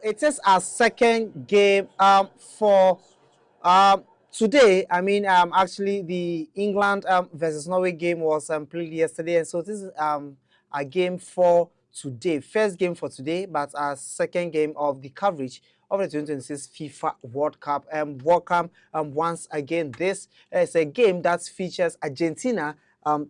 It is our second game for um today. I mean actually the England versus Norway game was played yesterday, and so this is a game for today. First game for today, but our second game of the coverage of the 2026 FIFA World Cup. Welcome once again. This is a game that features Argentina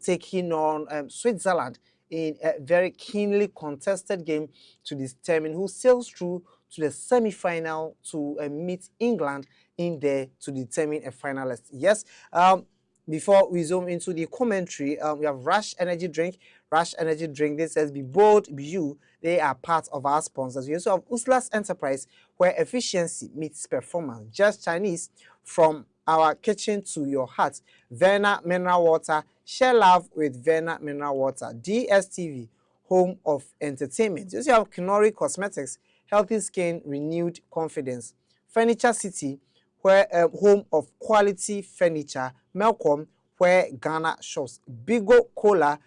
taking on Switzerland in a very keenly contested game to determine who sails through to the semi-final to meet England in there to determine a finalist. Yes, before we zoom into the commentary, we have Rush Energy Drink. Rush Energy Drink, this says, be bold, be you. They are part of our sponsors. We also have Uslas Enterprise, where efficiency meets performance. Just Chinese, from our kitchen to your heart. Verna Mineral Water, share love with Verna Mineral Water. DSTV, home of entertainment. You also have Kinori Cosmetics, healthy skin, renewed confidence. Furniture City, where home of quality furniture. Melcom, where Ghana shops. Bigo Cola,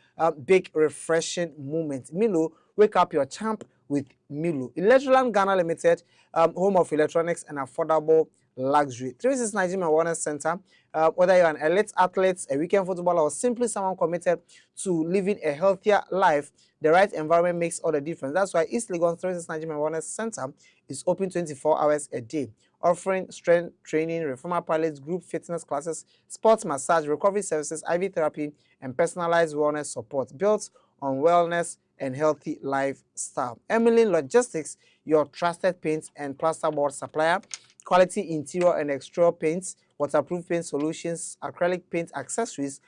big refreshing moment. Milo, wake up your champ with Milo. Electroland Ghana Limited, home of electronics and affordable luxury. 360 Nigeria Wellness Center, whether you're an elite athlete, a weekend footballer, or simply someone committed to living a healthier life, the right environment makes all the difference. That's why East Legon 360 Nigeria Wellness Center is open 24 hours a day, offering strength training, reformer pilots, group fitness classes, sports massage, recovery services, IV therapy, and personalized wellness support built on wellness and healthy lifestyle. Emily Logistics, your trusted paint and plasterboard supplier. Quality interior and exterior paints, waterproof paint solutions, acrylic paint accessories,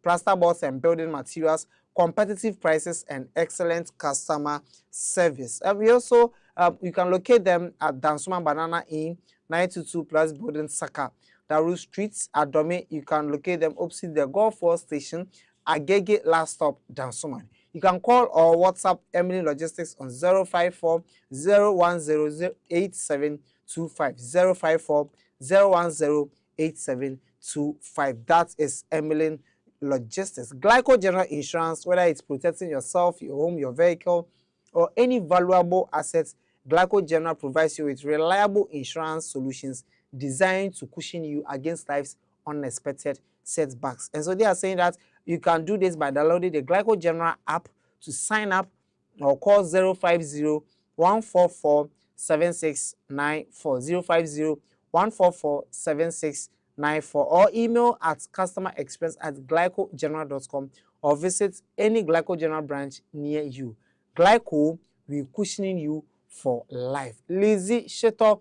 plasterboards and building materials, competitive prices, and excellent customer service. We also, you can locate them at Dansuma Banana Inn, 922 Plus Building, Saka, Daru Streets, at Dome. You can locate them opposite the Golf War Station, Agege Last Stop, Dansuma. You can call or WhatsApp Emily Logistics on 054 010 8725. 054 010 8725. That is Emily Logistics. Glyco General Insurance, whether it's protecting yourself, your home, your vehicle, or any valuable assets, Glyco General provides you with reliable insurance solutions designed to cushion you against life's unexpected setbacks. And so they are saying that you can do this by downloading the Glyco General app to sign up, or call 050 144 7694, 050 144 7694, or email at customerexperience@glycogeneral.com, or visit any Glyco General branch near you. Glyco will cushioning you for life. Lizzie Sheto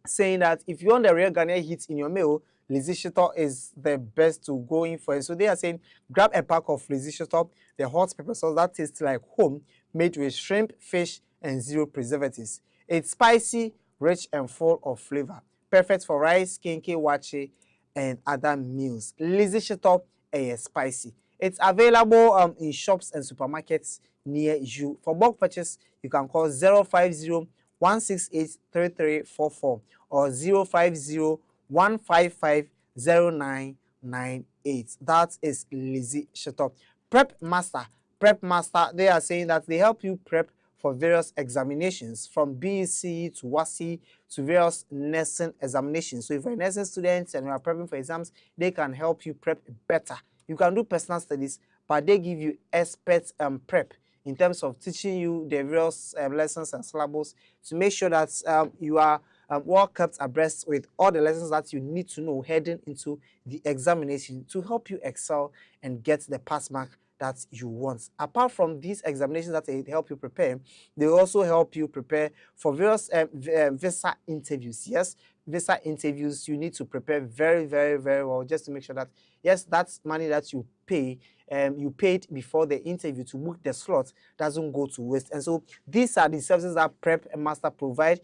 saying that if you want the real Ghanaian hits in your meal, Lizzie Sheto is the best to go in for it. So they are saying grab a pack of Lizzie Sheto, the hot pepper sauce that tastes like home, made with shrimp, fish, and zero preservatives. It's spicy, rich, and full of flavor. Perfect for rice, kinky, wache, and other meals. Lizzie Sheto is spicy. It's available in shops and supermarkets near you. For bulk purchase, you can call 050 168 3344 or 050 155 0998. That is Lizzie Sheto. Prep Master. Prep Master, they are saying that they help you prep for various examinations, from BEC to WASI to various nursing examinations. So if you're a nursing student and you are prepping for exams, they can help you prep better. You can do personal studies, but they give you expert prep in terms of teaching you the various lessons and syllables to make sure that you are well kept abreast with all the lessons that you need to know heading into the examination to help you excel and get the pass mark that you want. Apart from these examinations that they help you prepare, they also help you prepare for various visa interviews. Yes, visa interviews, you need to prepare very, very, very well, just to make sure that, yes, that's money that you pay, you paid before the interview to book the slot, doesn't go to waste. And so these are the services that Prep and Master provide: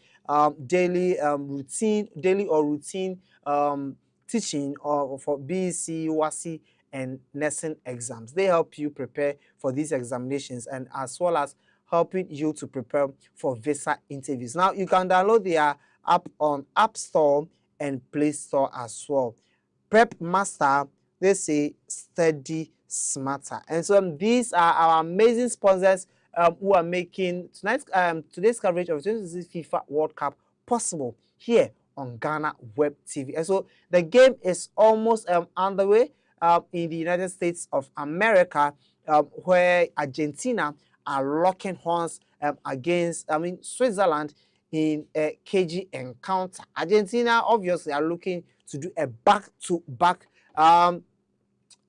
daily or routine teaching or for BEC, WASI, and nursing exams. They help you prepare for these examinations, and as well as helping you to prepare for visa interviews. Now, you can download their app on App Store and Play Store as well. Prep Master, they say study smarter. And so these are our amazing sponsors who are making today's coverage of the 2026 FIFA World Cup possible here on Ghana Web TV. And so the game is almost underway in the United States of America, where Argentina are locking horns against, Switzerland in a cagey encounter. Argentina obviously are looking to do a back-to-back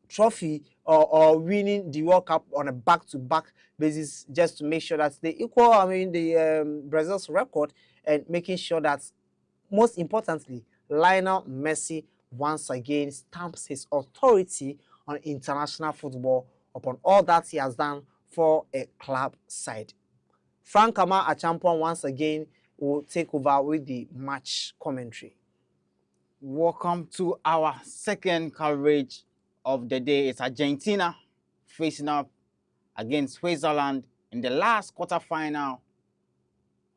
trophy or winning the World Cup on a back-to-back basis, just to make sure that they equal, the Brazil's record, and making sure that, most importantly, Lionel Messi once again stamps his authority on international football upon all that he has done for a club side. Frank Ama Achampon once again will take over with the match commentary. Welcome to our second coverage of the day. It's Argentina facing up against Switzerland in the last quarterfinal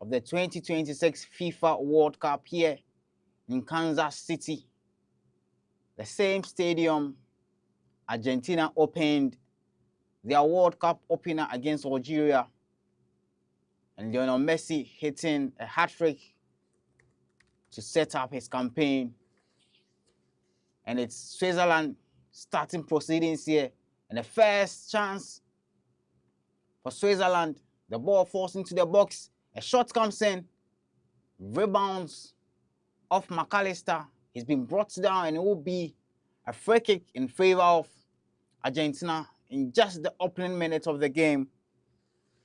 of the 2026 FIFA World Cup here in Kansas City. The same stadium Argentina opened their World Cup opener against Algeria, and Lionel Messi hitting a hat-trick to set up his campaign. And it's Switzerland starting proceedings here. And the first chance for Switzerland, the ball falls into the box. A shot comes in, rebounds off McAllister. He's been brought down, and it will be a free kick in favor of Argentina in just the opening minutes of the game.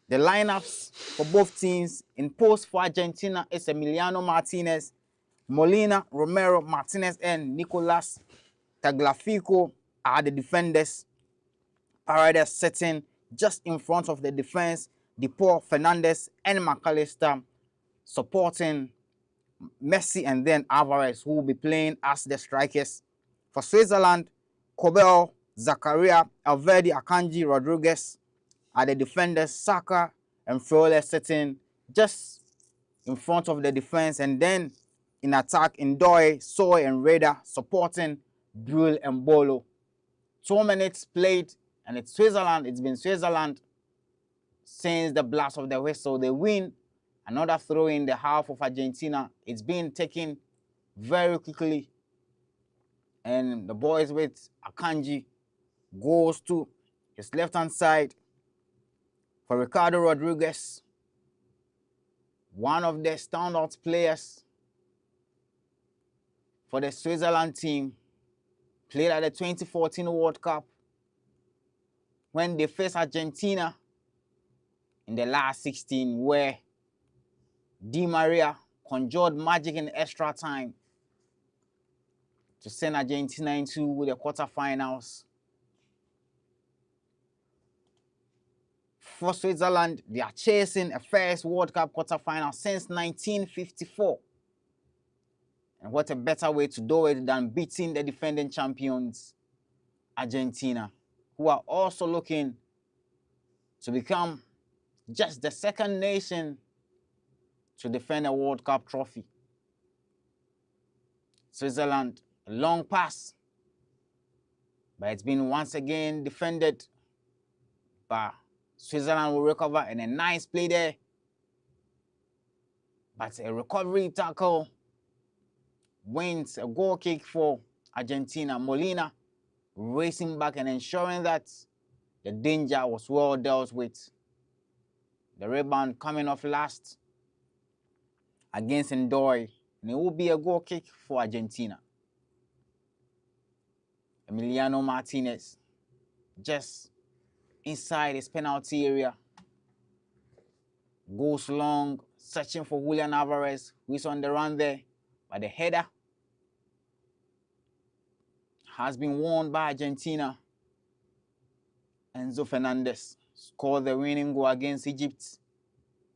The lineups for both teams in post for Argentina is Emiliano Martinez, Molina, Romero, Martinez, and Nicolas Tagliafico are the defenders. Paredes sitting just in front of the defense. DePaul, Fernandez, and McAllister supporting Messi, and then Alvarez, who will be playing as the strikers. For Switzerland, Kobel, Zakaria, Alvedi, Akanji, Rodriguez are the defenders. Saka and Frole sitting just in front of the defense, and then in attack, Ndoye, Soy, and Reda supporting Brule and Bolo. 2 minutes played, and it's Switzerland. It's been Switzerland since the blast of the whistle. They win. Another throw in the half of Argentina. It's been taken very quickly, and the boys with Akanji goes to his left-hand side for Ricardo Rodriguez, one of the standout players for the Switzerland team. Played at the 2014 World Cup when they faced Argentina in the last 16, where Di Maria conjured magic in extra time to send Argentina into the quarterfinals. For Switzerland, they are chasing a first World Cup quarterfinal since 1954. And what a better way to do it than beating the defending champions, Argentina, who are also looking to become just the second nation to defend a World Cup trophy. Switzerland, a long pass, but it's been once again defended. But Switzerland will recover, and a nice play there. But a recovery tackle wins a goal kick for Argentina. Molina racing back and ensuring that the danger was well dealt with. The rebound coming off last against Ndoye, and it will be a goal kick for Argentina. Emiliano Martinez just inside his penalty area goes long, searching for Julian Alvarez, who is on the run there, but the header has been won by Argentina. Enzo Fernandez scored the winning goal against Egypt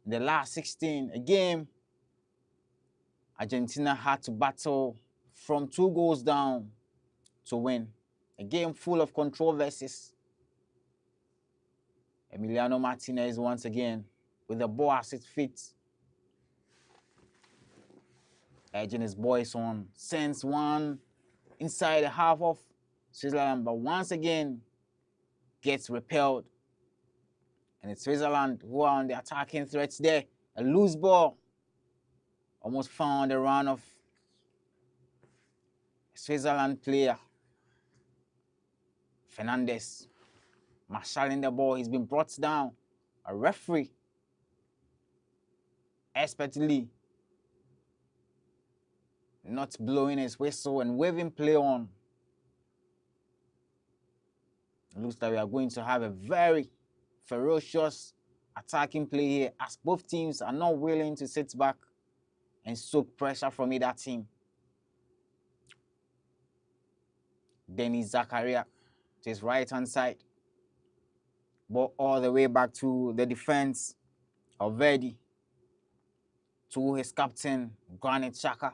in the last 16. A game Argentina had to battle from 2 goals down to win. A game full of controversies. Emiliano Martinez once again with the ball at his feet, edging his boys on, sends one inside the half of Switzerland, but once again gets repelled And it's Switzerland who are on the attacking threats there. A loose ball. Almost found the run of a Switzerland player. Fernandez marshalling the ball. He's been brought down. A referee expertly not blowing his whistle and waving play on. It looks like we are going to have a very ferocious attacking play here, as both teams are not willing to sit back and soak pressure from either team. Denis Zakaria to his right-hand side. Ball all the way back to the defense of Verdi, to his captain, Granit Xhaka,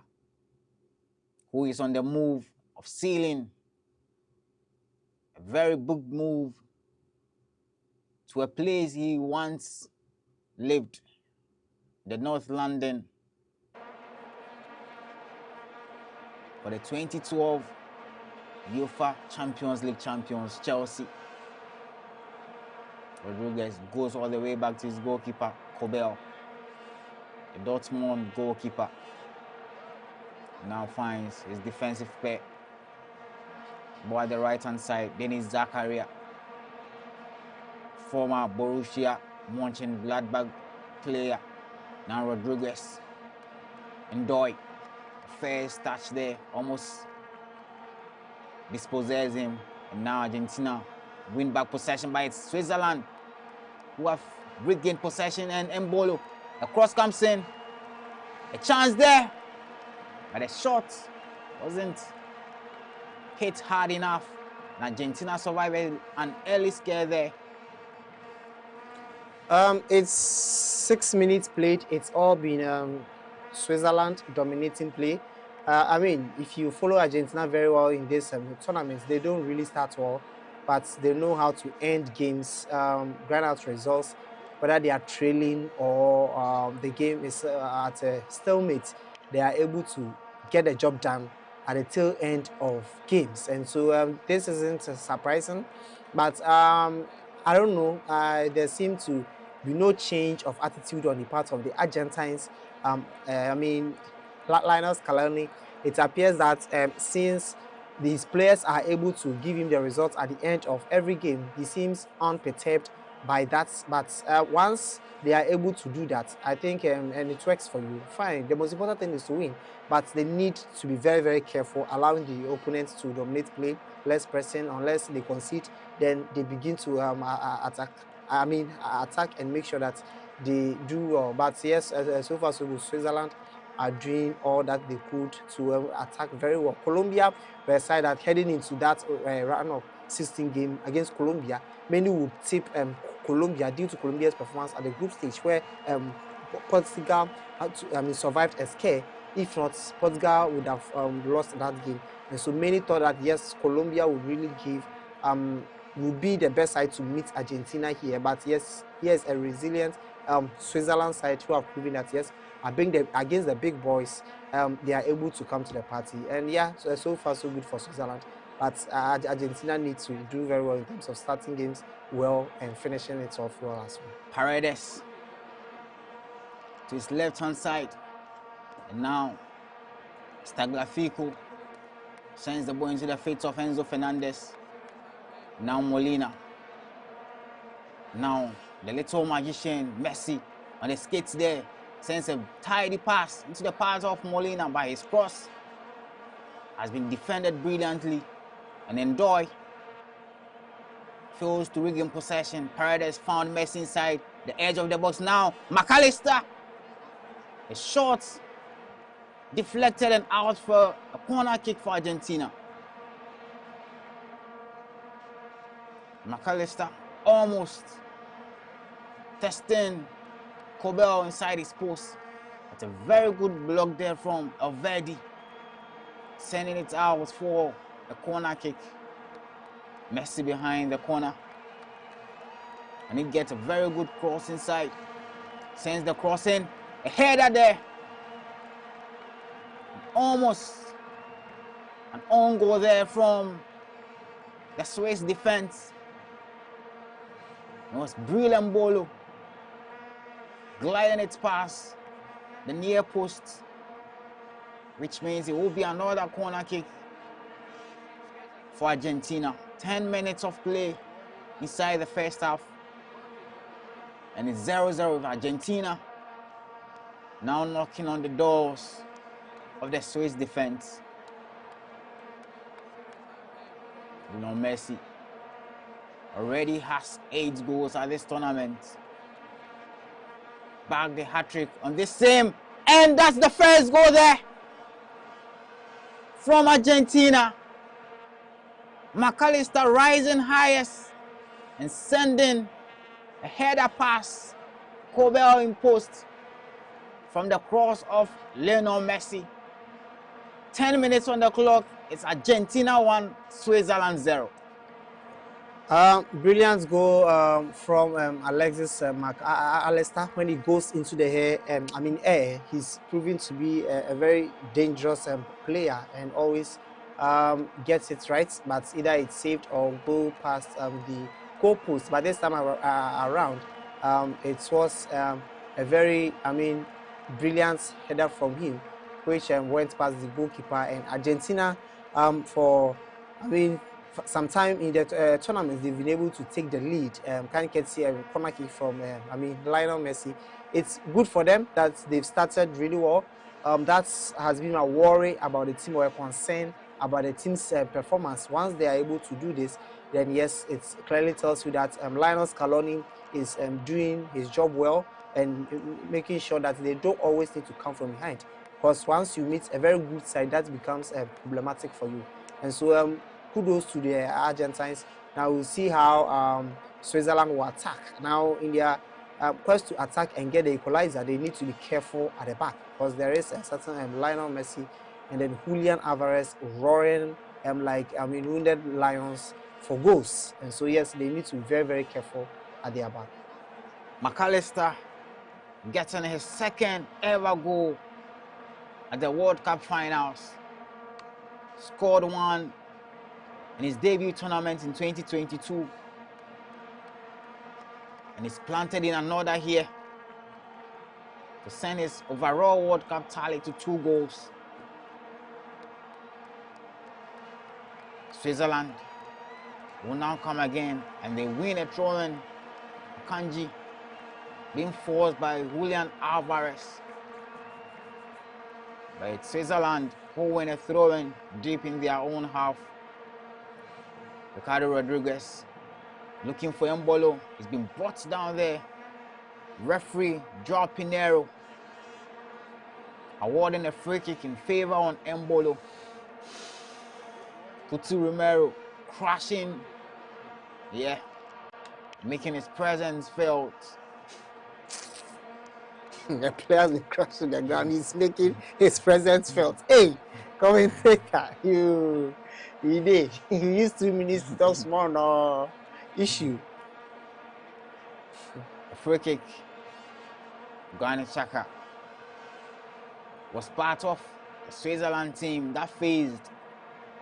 who is on the move of sealing a very big move to a place he once lived, the North London, for the 2012 UEFA Champions League champions, Chelsea. Rodriguez goes all the way back to his goalkeeper, Kobel, the Dortmund goalkeeper. Now finds his defensive pair. Ball at the right-hand side, Denis Zakaria, former Borussia Mönchengladbach player. Now Rodriguez and Doy. First touch there, almost dispossess him. And now Argentina win back possession, by it's Switzerland who have regained possession, and Mbolo. A cross comes in. A chance there. But the shot wasn't hit hard enough. And Argentina survived an early scare there. It's 6 minutes played. It's all been Switzerland dominating play. I mean, if you follow Argentina very well in this tournaments, they don't really start well, but they know how to end games, grind out results, whether they are trailing or the game is at a stalemate. They are able to get the job done at the tail end of games. And so this isn't surprising, but I don't know. There seemed to be no change of attitude on the part of the Argentines. I mean, Lionel Scaloni, it appears that since these players are able to give him the results at the end of every game, he seems unperturbed by that. But once they are able to do that, I think, and it works for you, fine. The most important thing is to win, but they need to be very, very careful, allowing the opponents to dominate play, less pressing. Unless they concede, then they begin to attack. I mean, attack and make sure that they do well. But yes, so far so good. Switzerland are doing all that they could to attack very well. Colombia were a side that heading into that round of 16 game against Colombia, many would tip Colombia due to Colombia's performance at the group stage, where Portugal had to, survived a scare. If not, Portugal would have lost that game. And so many thought that yes, Colombia would really give would be the best side to meet Argentina here. But yes, here's a resilient Switzerland side who have proven that yes, against the big boys, they are able to come to the party. And yeah, so far so good for Switzerland. But Argentina needs to do very well in terms of starting games well and finishing it off well as well. Paredes to his left-hand side. And now Tagliafico sends the ball into the feet of Enzo Fernandez. Now Molina. Now the little magician Messi on the skates there sends a tidy pass into the path of Molina, by his cross has been defended brilliantly. And then Doy fails to regain possession. Paredes found Messi inside the edge of the box. Now McAllister. A shot deflected and out for a corner kick for Argentina. McAllister almost testing Kobel inside his post. That's a very good block there from Verdi, sending it out for a corner kick. Messi behind the corner, and he gets a very good cross inside. Sends the cross in, a header there. Almost an own goal there from the Swiss defense. It was brilliant bolo. Gliding its past the near post, which means it will be another corner kick for Argentina. 10 minutes of play inside the first half. And it's 0-0 with Argentina now knocking on the doors of the Swiss defense. Messi already has 8 goals at this tournament. Back the hat-trick on this same, and that's the first goal there from Argentina. McAllister rising highest and sending a header pass, Kobel in post from the cross of Lionel Messi. 10 minutes on the clock. It's Argentina 1, Switzerland 0. Brilliant goal from Alexis McAllister. When he goes into the air, he's proven to be a very dangerous player and always gets it right, but either it's saved or go past the goal post. But this time around, it was a very, brilliant header from him, which went past the goalkeeper, and Argentina sometime in the tournament, they've been able to take the lead. Can get see a corner kick from Lionel Messi. It's good for them that they've started really well. That has been a worry about the team, or a concern about the team's performance. Once they are able to do this, then yes, it clearly tells you that Lionel Scaloni is doing his job well and making sure that they don't always need to come from behind. Because once you meet a very good side, that becomes problematic for you. And so kudos to the Argentines. Now we'll see how Switzerland will attack. Now in their quest to attack and get the equalizer, they need to be careful at the back, because there is a certain Lionel Messi and then Julian Alvarez roaring wounded lions for goals. And so yes, they need to be very, very careful at their back. McAllister getting his second ever goal at the World Cup finals. Scored one in his debut tournament in 2022, and he's planted in another here to send his overall World Cup tally to 2 goals. Switzerland will now come again, and they win a throw-in. Kanji being forced by Julian Alvarez. But it's Switzerland who win a throw-in deep in their own half. Ricardo Rodriguez looking for Embolo. He's been brought down there. Referee Joao Pinheiro awarding a free kick in favor on Embolo. Coutu Romero crashing, making his presence felt. The players will crash to the ground. He's making his presence felt. Hey, commentator, you did. You used 2 minutes to talk small no issue. A free kick. Granit Xhaka was part of the Switzerland team that faced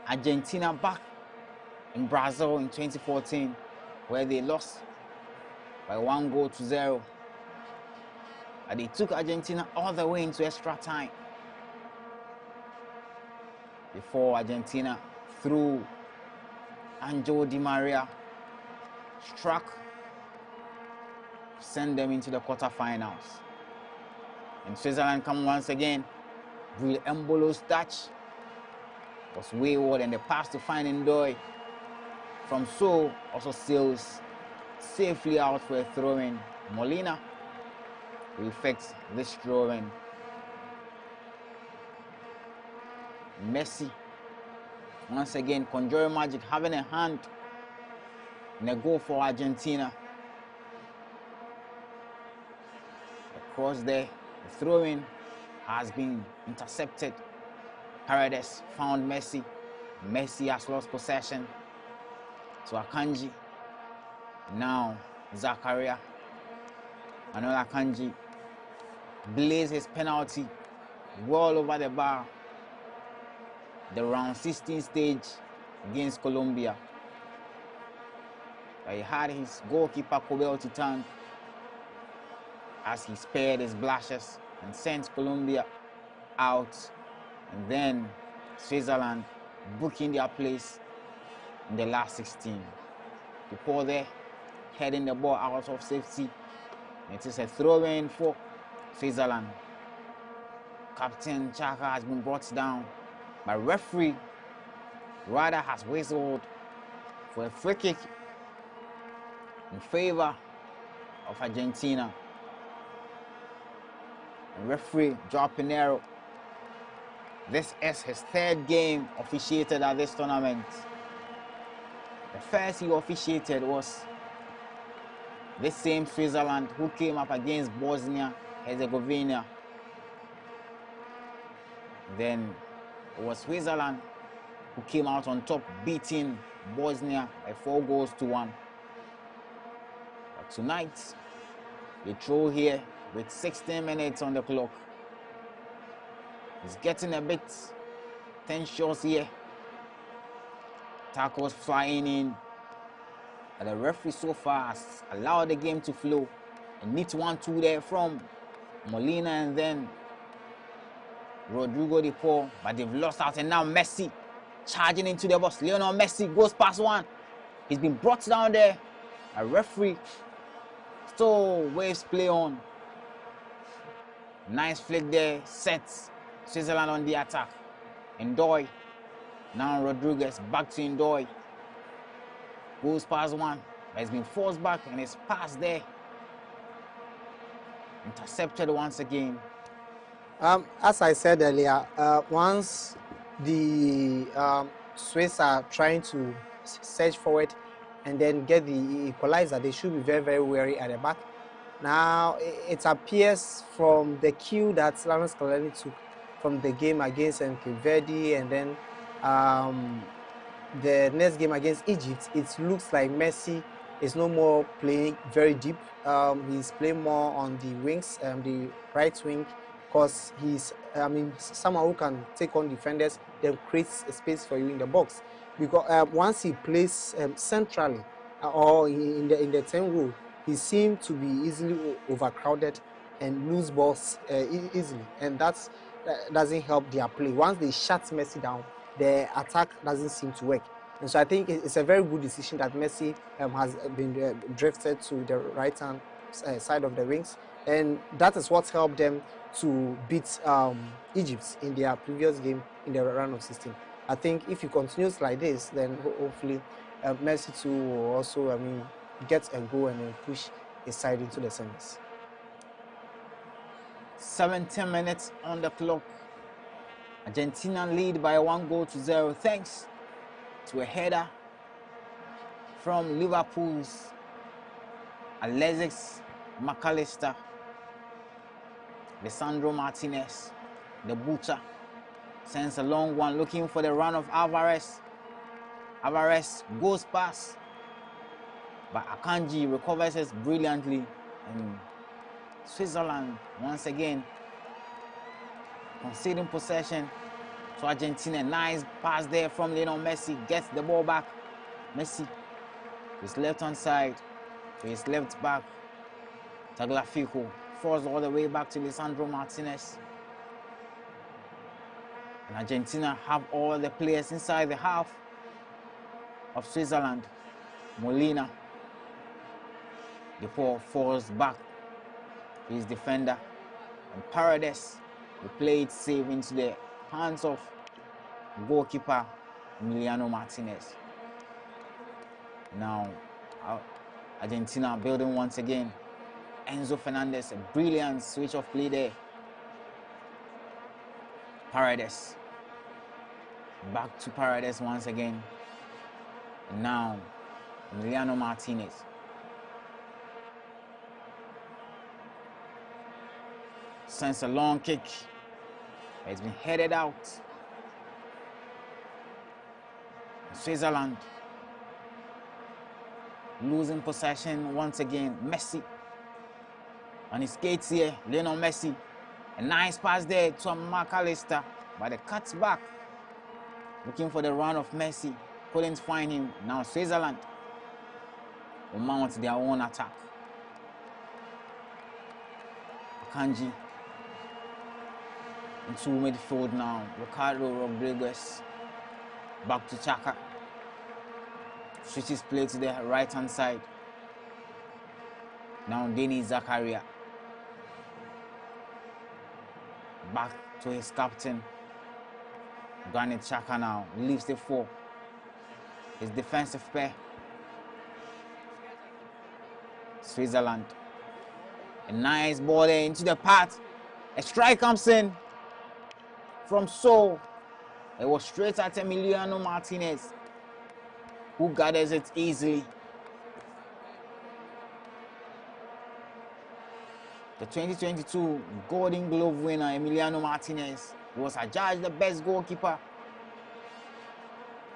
Argentina back in Brazil in 2014, where they lost by 1-0. And they took Argentina all the way into extra time before Argentina, through Angel Di Maria, struck, send them into the quarterfinals. And Switzerland come once again. Will Embolo's touch was wayward, and the pass to find Ndoye from So also sails safely out for a throw-in. Molina will effect this throw-in. Messi once again conjuring magic, having a hand in a goal for Argentina. Across there, the throw-in has been intercepted. Paredes found Messi. Messi has lost possession to Akanji. Now Zakaria. Manuel Akanji blazed his penalty well over the bar. The round 16 stage against Colombia. But he had his goalkeeper Kobel to thank as he spared his blushes and sent Colombia out, and then Switzerland booking their place in the last 16. The ball there, heading the ball out of safety. It is a throw-in for Switzerland. Captain Chaka has been brought down, but referee rather has whistled for a free kick in favor of Argentina. And referee Joao Pinheiro, this is his third game officiated at this tournament. The first he officiated was this same Switzerland who came up against Bosnia-Herzegovina. Then it was Switzerland who came out on top, beating Bosnia by 4-1. But tonight, they throw here with 16 minutes on the clock. It's getting a bit tense here. Tackles flying in. And the referee so far has allowed the game to flow. A neat 1-2 there from Molina and then Rodrigo de Paul. But they've lost out, and now Messi charging into the box. Lionel Messi goes past one. He's been brought down there. A referee still waves play on. Nice flick there, sets Switzerland on the attack. Ndoye, now Rodriguez, back to Ndoye. Goes past one, but he's been forced back, and it's passed there. Intercepted once again. As I said earlier, once the Swiss are trying to search forward and then get the equalizer, they should be very, very wary at the back. Now, it appears from the cue that Lionel Scaloni took from the game against Cape Verde, and then the next game against Egypt, it looks like Messi is no more playing very deep. He's playing more on the wings, the right wing, because he's, someone who can take on defenders, then creates a space for you in the box. Because once he plays centrally or in the 10 row, he seemed to be easily overcrowded and lose balls easily, and that doesn't help their play. Once they shut Messi down, the attack doesn't seem to work. And so I think it's a very good decision that Messi has been drifted to the right-hand side of the wings, and that is what helped them to beat Egypt in their previous game in the round of 16. I think if he continues like this, then hopefully Messi too will also, get a goal and then push his side into the semis. 17 minutes on the clock. Argentina lead by 1-0 thanks to a header from Liverpool's Alexis McAllister. Lisandro Martinez, the butcher, sends a long one looking for the run of Alvarez. Alvarez goes past, but Akanji recovers it brilliantly, and Switzerland once again conceding possession to Argentina. Nice pass there from Lionel Messi, gets the ball back. Messi, his left-hand side to his left back. Tagliafico falls all the way back to Lisandro Martinez. And Argentina have all the players inside the half of Switzerland. Molina, the ball falls back to his defender, and Paredes will play it safe into the hands of goalkeeper Emiliano Martinez. Now Argentina building once again. Enzo Fernandez, a brilliant switch of play there. Paredes, back to Paredes once again. And now Emiliano Martinez. Sends a long kick. It's been headed out. Switzerland losing possession once again. Messi on his skates here. Lionel Messi. A nice pass there to McAllister, but it cuts back. Looking for the run of Messi. Couldn't find him. Now Switzerland will mount their own attack. Kanji into midfield now. Ricardo Rodriguez back to Chaka. Switches play to the right hand side. Now Denis Zakaria. Back to his captain. Granit Xhaka now leaves the 4. His defensive pair. Switzerland. A nice ball there into the path. A strike comes in from Seoul. It was straight at Emiliano Martinez, who gathers it easily. The 2022 Golden Glove winner, Emiliano Martinez, was adjudged the best goalkeeper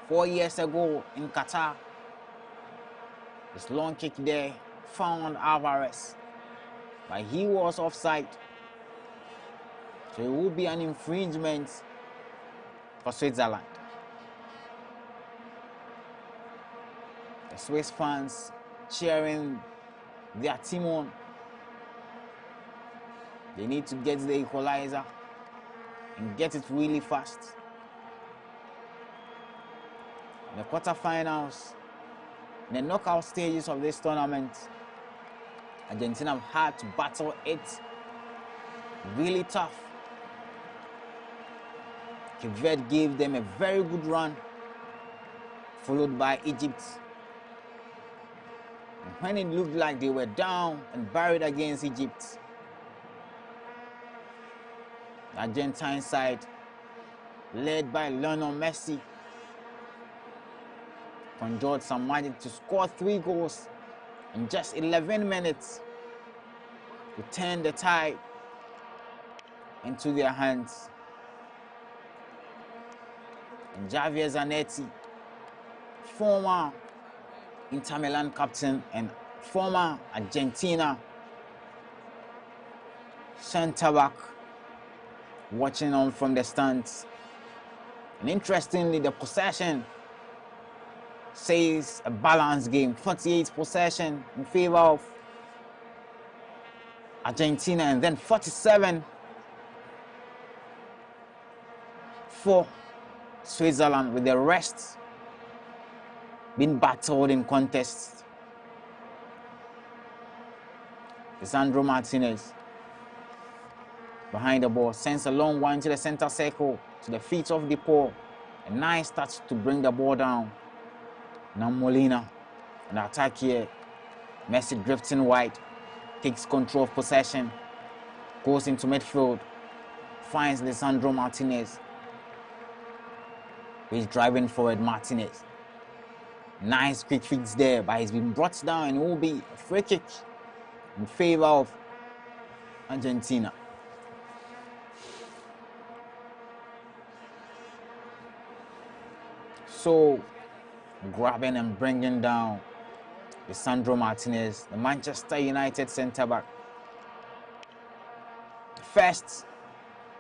4 years ago in Qatar. His long kick there found Alvarez, but he was offside. So it will be an infringement for Switzerland. The Swiss fans cheering their team on. They need to get the equalizer and get it really fast. In the quarterfinals, in the knockout stages of this tournament, Argentina have had to battle it really tough. Cape Verde gave them a very good run, followed by Egypt. And when it looked like they were down and buried against Egypt, the Argentine side, led by Lionel Messi, conjured some magic to score 3 goals in just 11 minutes to turn the tide into their hands. And Javier Zanetti, former Inter Milan captain and former Argentina centre-back, watching on from the stands. And interestingly, the possession says a balanced game. 48 possession in favor of Argentina, and then 47 for Switzerland, with the rest being battled in contests. Lisandro Martinez behind the ball sends a long one to the center circle, to the feet of Depor. A nice touch to bring the ball down. Now Molina on the attack here. Messi drifting wide, takes control of possession, goes into midfield, finds Lisandro Martinez. He's driving forward. Martinez. Nice quick fix there, but he's been brought down, and it will be a free kick in favor of Argentina. So, grabbing and bringing down Lisandro Martinez, the Manchester United centre-back. The first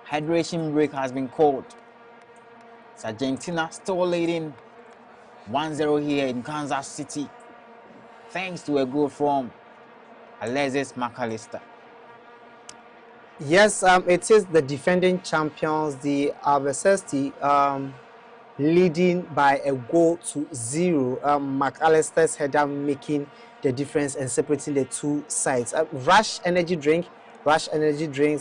hydration break has been called. It's Argentina still leading 1-0 here in Kansas City, thanks to a goal from Alexis McAllister. Yes, it is the defending champions, the Alvesesti, leading by a goal to 0. McAllister's header making the difference and separating the two sides. Rush energy drinks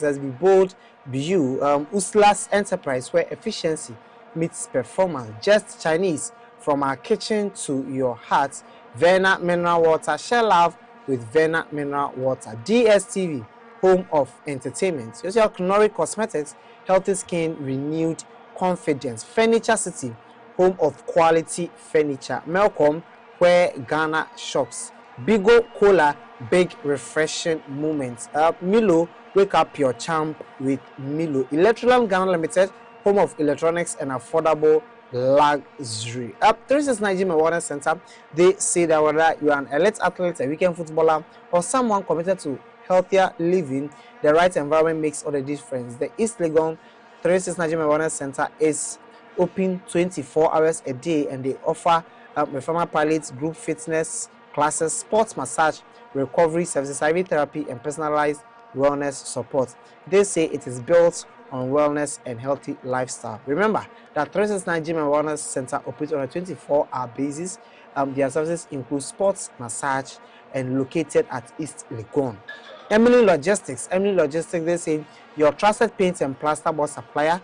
has been bold view. Usla's enterprise, where efficiency meets performance. Just Chinese, from our kitchen to your heart. Verna Mineral Water, share love with Verna Mineral Water. DSTV, home of entertainment. Social Chnori Cosmetics, healthy skin, renewed confidence. Furniture City, home of quality furniture. Melcom, where Ghana shops. Bigo Cola, big refreshing moments. Milo, wake up your champ with Milo. Electroland Ghana Limited, home of electronics and affordable luxury. 36 Nigeria Wellness Center, they say that whether you are an elite athlete, a weekend footballer, or someone committed to healthier living, the right environment makes all the difference. The East Legon 36 Nigeria Wellness Center is open 24 hours a day, and they offer reformer pilots, group fitness classes, sports massage, recovery services, IV therapy, and personalized wellness support. They say it is built on wellness and healthy lifestyle. Remember that 369 Gym and Wellness Center operates on a 24-hour basis. Their services include sports massage and located at East Legon. Emily Logistics, they say your trusted paint and plasterboard supplier.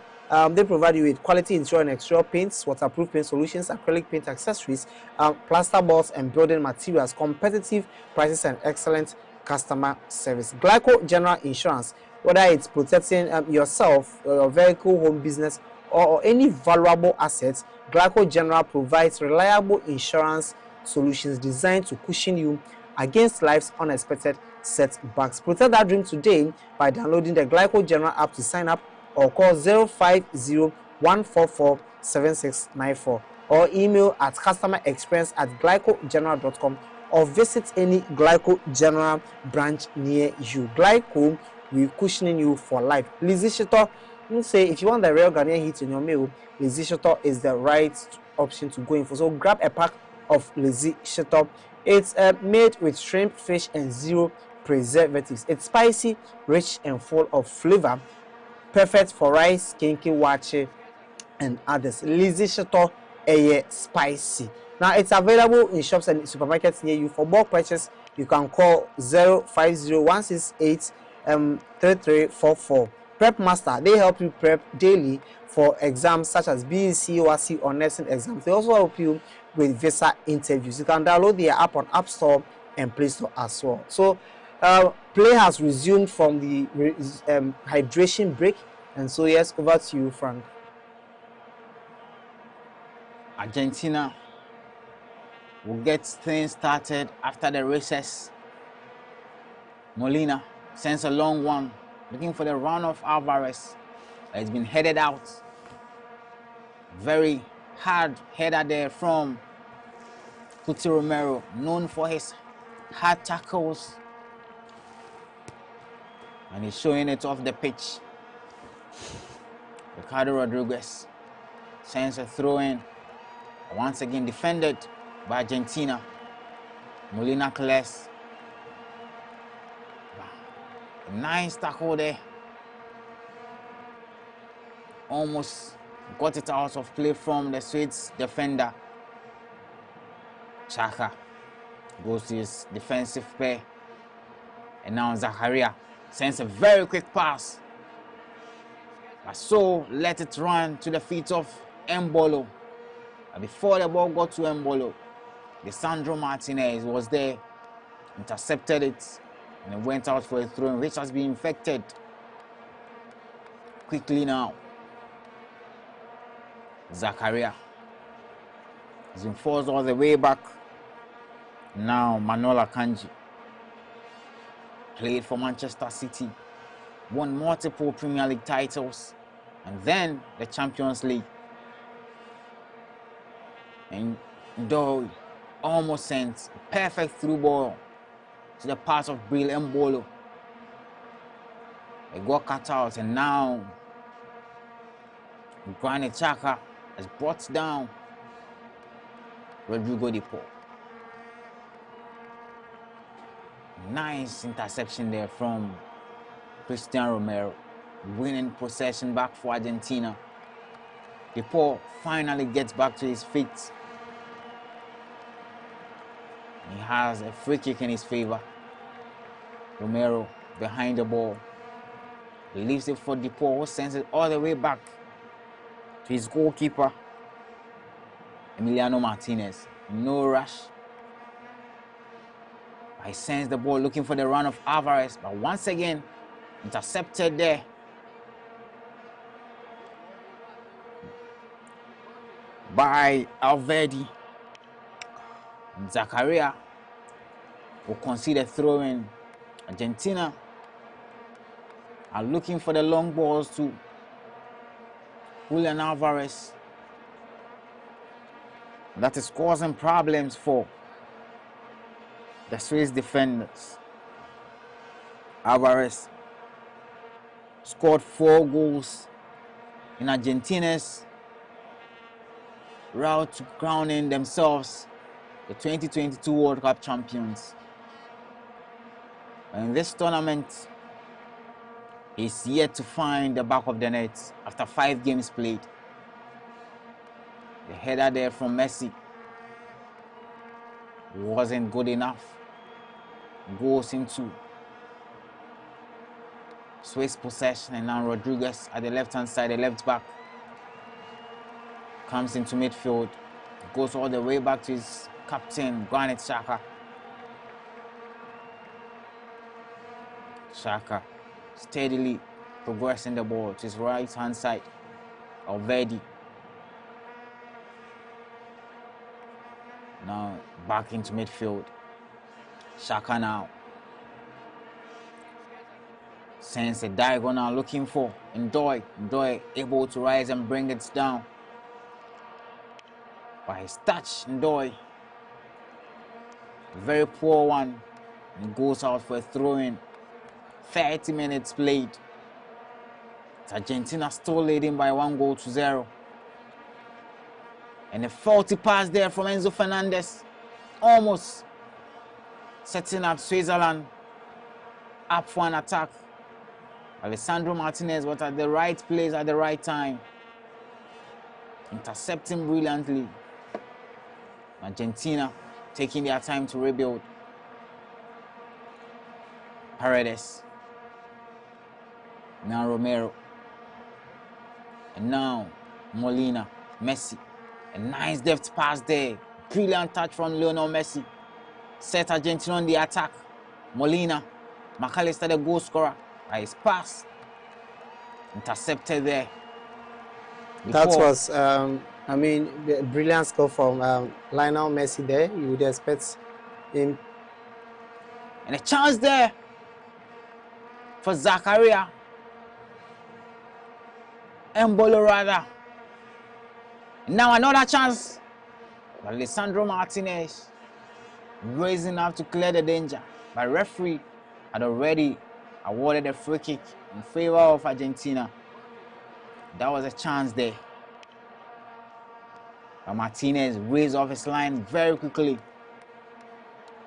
They provide you with quality interior and exterior paints, waterproof paint solutions, acrylic paint accessories, plasterboards and building materials, competitive prices and excellent customer service. Glyco General Insurance, whether it's protecting yourself, your vehicle, home business, or any valuable assets, Glyco General provides reliable insurance solutions designed to cushion you against life's unexpected setbacks. Protect that dream today by downloading the Glyco General app to sign up, or call 050-144-7694 or email at customerexperience@glycogeneral.com or visit any Glyco General branch near you. Glyco will cushioning you for life. Lizzie Shito, say if you want the real Ghanaian heat in your meal, Lizzie Shito is the right option to go in for. So grab a pack of Lizzie Shito. It's made with shrimp, fish, and zero preservatives. It's spicy, rich, and full of flavor. Perfect for rice, kinky wache, and others. Lizzie Shito spicy. Now it's available in shops and supermarkets near you. For bulk purchase, you can call 050-168-3344. Prep Master, they help you prep daily for exams such as BEC, OAC, or nursing exams. They also help you with visa interviews. You can download their app on App Store and Play Store as well. So play has resumed from the hydration break, and so yes, over to you, Frank. Argentina will get things started after the recess. Molina sends a long one, looking for the run of Alvarez. It's been headed out. Very hard header there from Cuti Romero, known for his hard tackles. And he's showing it off the pitch. Ricardo Rodriguez sends a throw in. Once again defended by Argentina. Molina clears. Nice tackle there. Almost got it out of play from the Swiss defender. Chaka goes to his defensive pair. And now Zakaria sends a very quick pass. But so let it run to the feet of Mbolo. And before the ball got to Mbolo, Lisandro Martinez was there, intercepted it, and it went out for a throw, which has been infected quickly now. Zakaria has been forced all the way back. Now Manuel Akanji played for Manchester City, won multiple Premier League titles, and then the Champions League. And Doe almost sent a perfect through ball to the pass of Bril Mbolo. It got cut out, and now Granit Xhaka has brought down Rodrigo de Paul. Nice interception there from Christian Romero, winning possession back for Argentina. De Paul finally gets back to his feet. He has a free kick in his favor. Romero behind the ball. He leaves it for De Paul, who sends it all the way back to his goalkeeper, Emiliano Martinez. No rush. He sends the ball looking for the run of Alvarez, but once again, intercepted there. By Alvedi. And Zakaria will concede a throw-in. Argentina are looking for the long balls to Julian Alvarez. That is causing problems for the Swiss defenders. Alvarez scored 4 goals in Argentina's route to crowning themselves the 2022 World Cup champions. In this tournament, he's yet to find the back of the net after 5 games played. The header there from Messi wasn't good enough. Goes into Swiss possession, and now Rodriguez at the left-hand side, the left back, comes into midfield, goes all the way back to his captain, Granit Xhaka. Xhaka steadily progressing the ball to his right-hand side. Already. Now back into midfield. Xhaka now sends a diagonal looking for Ndoye. Ndoye able to rise and bring it down. By his touch, Ndoye. Very poor one. And goes out for a throw-in. 30 minutes played. It's Argentina still leading by 1-0. And a faulty pass there from Enzo Fernandez. Almost setting up Switzerland up for an attack. Alessandro Martinez was at the right place at the right time, intercepting brilliantly. Argentina taking their time to rebuild. Paredes. Now Romero. And now Molina. Messi. A nice depth pass there. Brilliant touch from Lionel Messi. Set Argentina on the attack. Molina. McAllister, the goal scorer. By his pass. Intercepted there. That was, I mean, the brilliant score from Lionel Messi there. You would expect him. And a chance there for Zakaria. Embolo rather. And now another chance. But Alessandro Martinez raising up to clear the danger. But referee had already awarded a free kick in favor of Argentina. That was a chance there. But Martinez raised off his line very quickly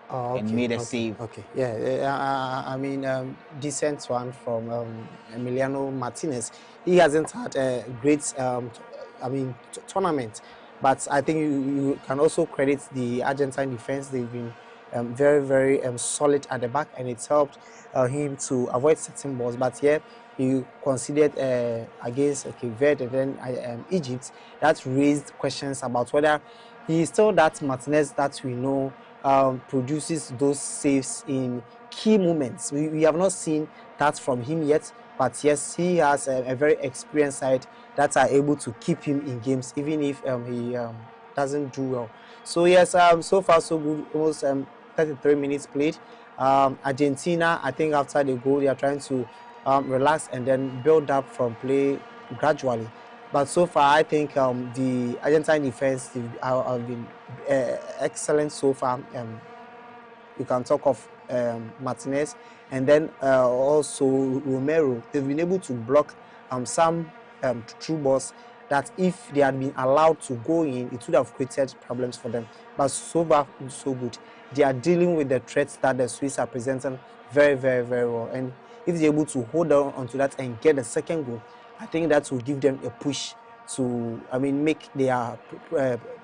and made a save. Okay, yeah, I mean, decent one from Emiliano Martinez. He hasn't had a great, tournament, but I think you can also credit the Argentine defense. They've been very, very solid at the back, and it's helped him to avoid certain balls. But yeah, he conceded against Cape Verde and then Egypt. That raised questions about whether he is still that Martinez that we know produces those saves in key moments. We have not seen that from him yet, but yes, he has a very experienced side that are able to keep him in games, even if he doesn't do well. So yes, so far so good. Almost 33 minutes played. Argentina, I think after the goal, they are trying to relax and then build up from play gradually. But so far, I think the Argentine defense have been excellent so far. You can talk of Martinez and then also Romero. They've been able to block some through balls that if they had been allowed to go in, it would have created problems for them. But so far, so good. They are dealing with the threats that the Swiss are presenting very, very, very well. And if they're able to hold on onto that and get the second goal, I think that will give them a push to, make their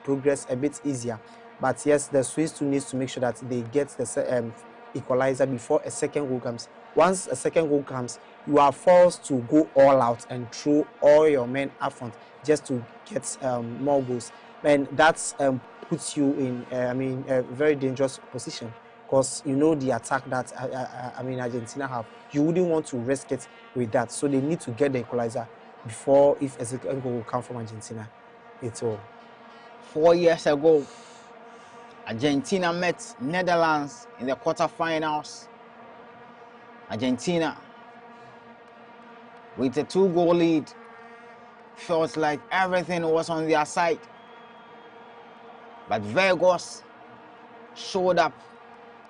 progress a bit easier. But yes, the Swiss too needs to make sure that they get the equalizer before a second goal comes. Once a second goal comes, you are forced to go all out and throw all your men up front just to get more goals. And that puts you in, a very dangerous position, because you know the attack that Argentina have. You wouldn't want to risk it with that. So they need to get the equalizer before, if a second goal will come from Argentina. It's all. 4 years ago, Argentina met Netherlands in the quarterfinals. Argentina, with a 2-goal lead, felt like everything was on their side. But Vegas showed up,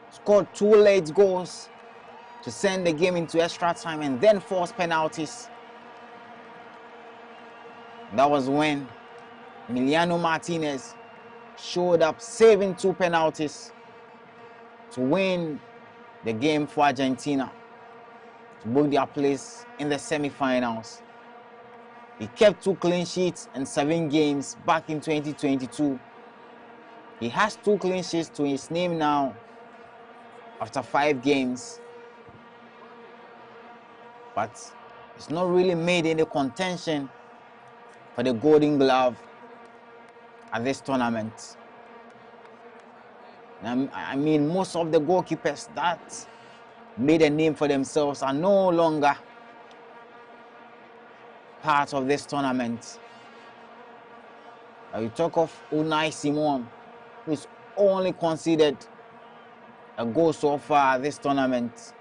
scored 2 late goals to send the game into extra time and then force penalties. That was when Emiliano Martinez showed up, saving 2 penalties to win the game for Argentina to book their place in the semi-finals. He kept 2 clean sheets in 7 games back in 2022. He has 2 clean sheets to his name now after 5 games. But it's not really made any contention for the Golden Glove at this tournament. I mean, most of the goalkeepers that made a name for themselves are no longer part of this tournament. You talk of Unai Simon, who's only conceded a goal so far this tournament.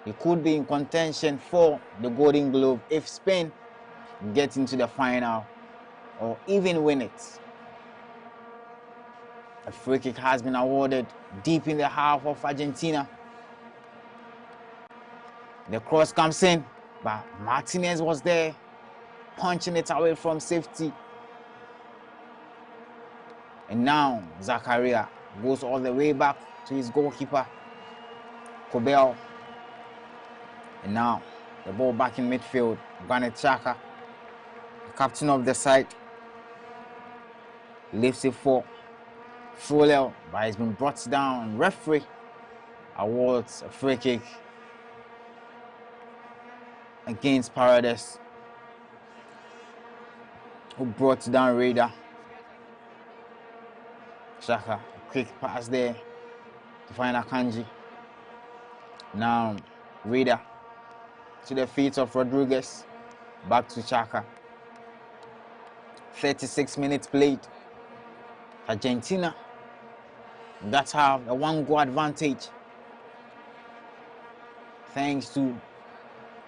He could be in contention for the Golden Glove if Spain get into the final or even win it. A free kick has been awarded deep in the half of Argentina. The cross comes in, but Martinez was there, punching it away from safety. And now Zakaria goes all the way back to his goalkeeper, Kobel. And now the ball back in midfield. Granit Xhaka, the captain of the side, lifts it for Frolel, but he's been brought down. Referee awards a free kick against Paredes, who brought down Raider. Xhaka, a quick pass there to find Akanji. Now Raider to the feet of Rodriguez, back to Xhaka. 36 minutes played. Argentina, that's how the 1-goal advantage, thanks to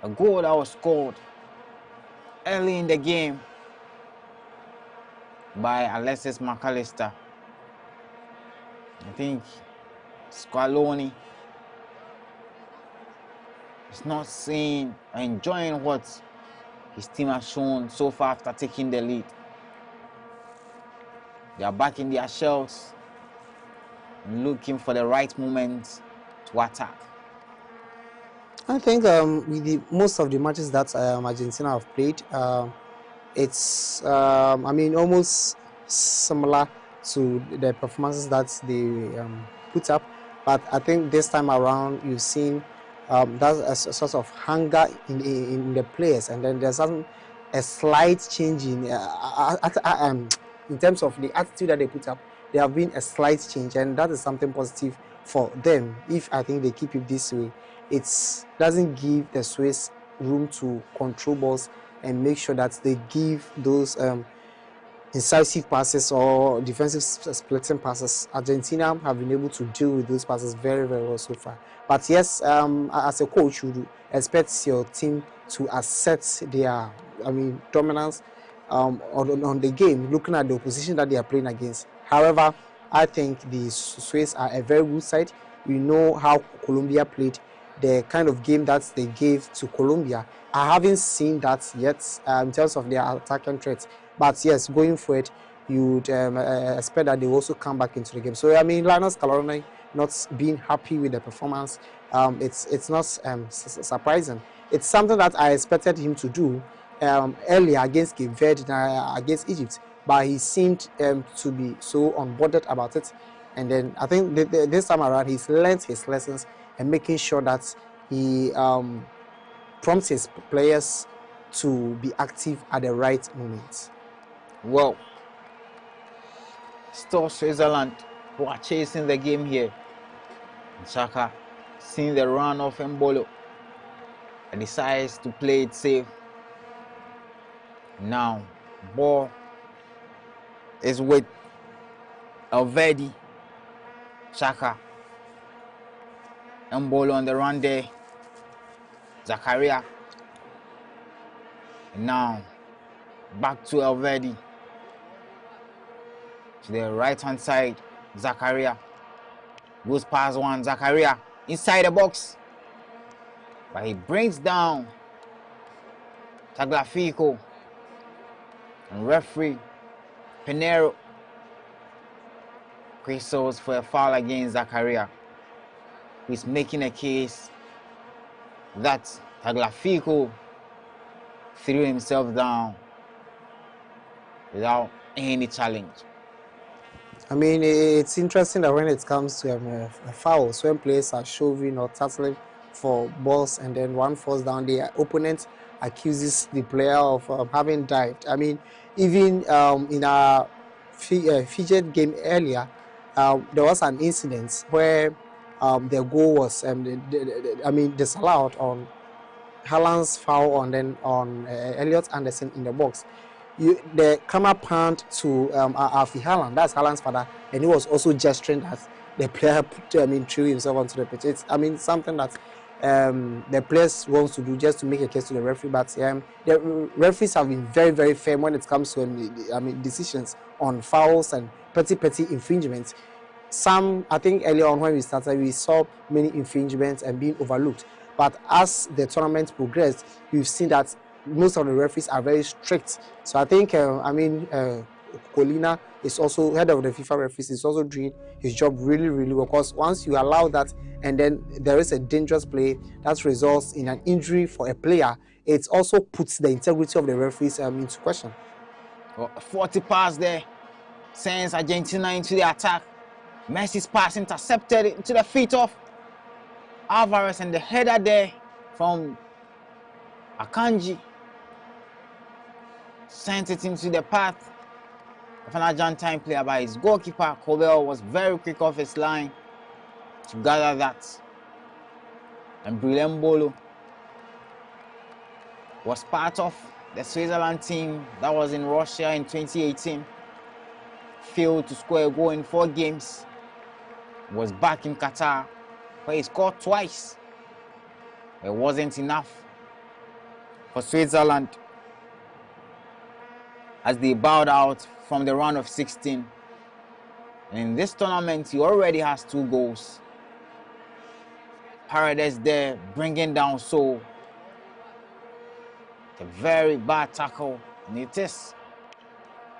a goal that was scored early in the game by Alexis McAllister. I think Scaloni is not seeing or enjoying what his team has shown so far after taking the lead. They are back in their shells, looking for the right moment to attack. I think with most of the matches that Argentina have played, it's I mean almost similar to the performances that they put up, but I think this time around you've seen that's a sort of hunger in the players, and then there's a slight change in terms of the attitude that they put up. There have been a slight change, and that is something positive for them. If I think they keep it this way, it doesn't give the Swiss room to control balls and make sure that they give those incisive passes or defensive splitting passes. Argentina have been able to deal with those passes very, very well so far. But yes, as a coach, you would expect your team to assert their, dominance on the game, looking at the opposition that they are playing against. However, I think the Swiss are a very good side. We know how Colombia played, the kind of game that they gave to Colombia. I haven't seen that yet in terms of their attacking threats. But yes, going forward, you would expect that they will also come back into the game. So, Lionel Scaloni not being happy with the performance, it's not surprising. It's something that I expected him to do earlier against Cape Verde, against Egypt, but he seemed to be so unbothered about it. And then I think this time around, he's learned his lessons and making sure that he prompts his players to be active at the right moment. Well, still Switzerland who are chasing the game here. Xhaka, seeing the run of Mbolo, and decides to play it safe. Now, ball is with Alvedi. Xhaka, Mbolo on the run there. Zakaria. And now, back to Alvedi. To the right-hand side, Zakaria. Goes past one, Zakaria. Inside the box. But he brings down Tagliafico. And referee Pinero whistles for a foul against Zakaria, who is making a case that Tagliafico threw himself down without any challenge. I mean, it's interesting that when it comes to fouls, when players are shoving or tackling for balls and then one falls down, the opponent accuses the player of having dived. I mean, even in our featured game earlier, there was an incident where the goal was, disallowed on Haaland's foul and then on Elliot Anderson in the box. The camera panned to Alfie Haaland, that's Haaland's father, and he was also gesturing that the player threw himself onto the pitch. It's something that the players wants to do just to make a case to the referee, but the referees have been very, very firm when it comes to decisions on fouls and petty infringements. Some, I think earlier on when we started, we saw many infringements and being overlooked. But as the tournament progressed, we've seen that most of the referees are very strict. So I think, Colina is also head of the FIFA referees, is also doing his job really, really well. Because once you allow that, and then there is a dangerous play that results in an injury for a player, it also puts the integrity of the referees into question. Well, a 40 pass there sends Argentina into the attack. Messi's pass intercepted into the feet of Alvarez, and the header there from Akanji sent it into the path of an Argentine player by his goalkeeper. Cobel was very quick off his line to gather that. And Brilembolo was part of the Switzerland team that was in Russia in 2018. Failed to score a goal in 4 games. Was back in Qatar, where he scored twice. It wasn't enough for Switzerland as they bowed out from the round of 16. And in this tournament, he already has 2 goals. Paredes there bringing down So. A very bad tackle, and it is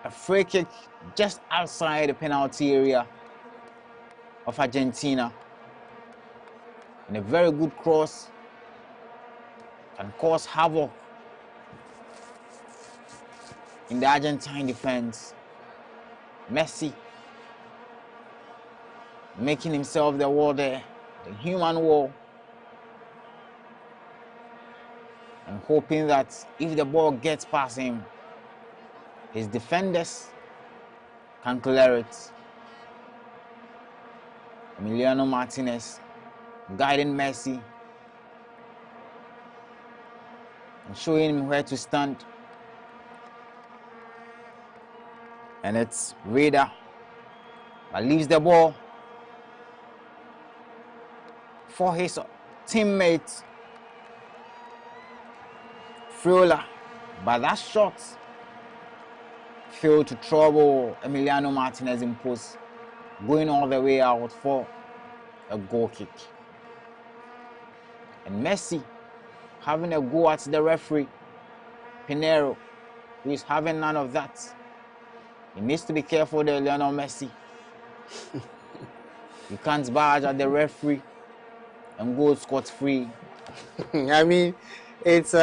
a free kick just outside the penalty area of Argentina. And a very good cross can cause havoc in the Argentine defense. Messi making himself the wall there, the human wall, and hoping that if the ball gets past him, his defenders can clear it. Emiliano Martinez guiding Messi and showing him where to stand. And it's Reda that leaves the ball for his teammate Friola, but that shot failed to trouble Emiliano Martinez in post, going all the way out for a goal kick. And Messi having a go at the referee, Pinero, who is having none of that. He needs to be careful there, Lionel Messi. You can't barge at the referee and go scot-free. I mean, it's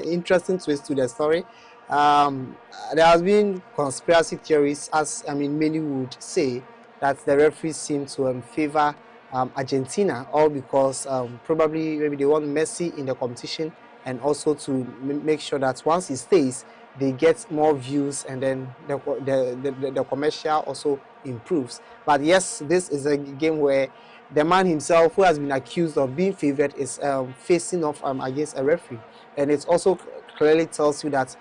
interesting twist to the story. There has been conspiracy theories, as many would say, that the referees seem to favor Argentina, all because probably maybe they want Messi in the competition, and also to make sure that once he stays, they get more views, and then the commercial also improves. But yes, this is a game where the man himself, who has been accused of being favored, is facing off against a referee, and it also clearly tells you that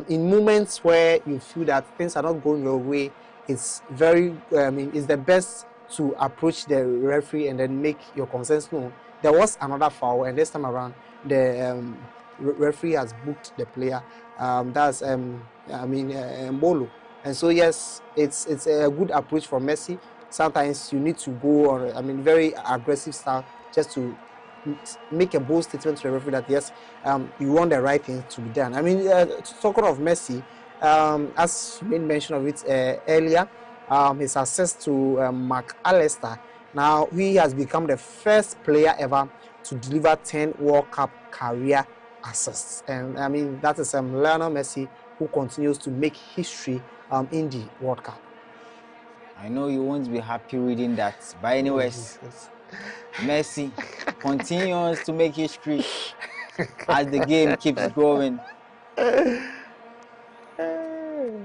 in moments where you feel that things are not going your way, it's very it's the best to approach the referee and then make your concerns known. There was another foul, and this time around the referee has booked the player. That's Mbolo. And so yes, it's a good approach for Messi. Sometimes you need to go on very aggressive style just to make a bold statement to the referee that yes, you want the right thing to be done. Talking of Messi, as you made mention of it earlier, his assist to Mark Allister. Now he has become the first player ever to deliver 10 World Cup career assists, and I mean that is Lionel Messi, who continues to make history in the World Cup. I know you won't be happy reading that, but anyways, Messi continues to make history as the game keeps growing.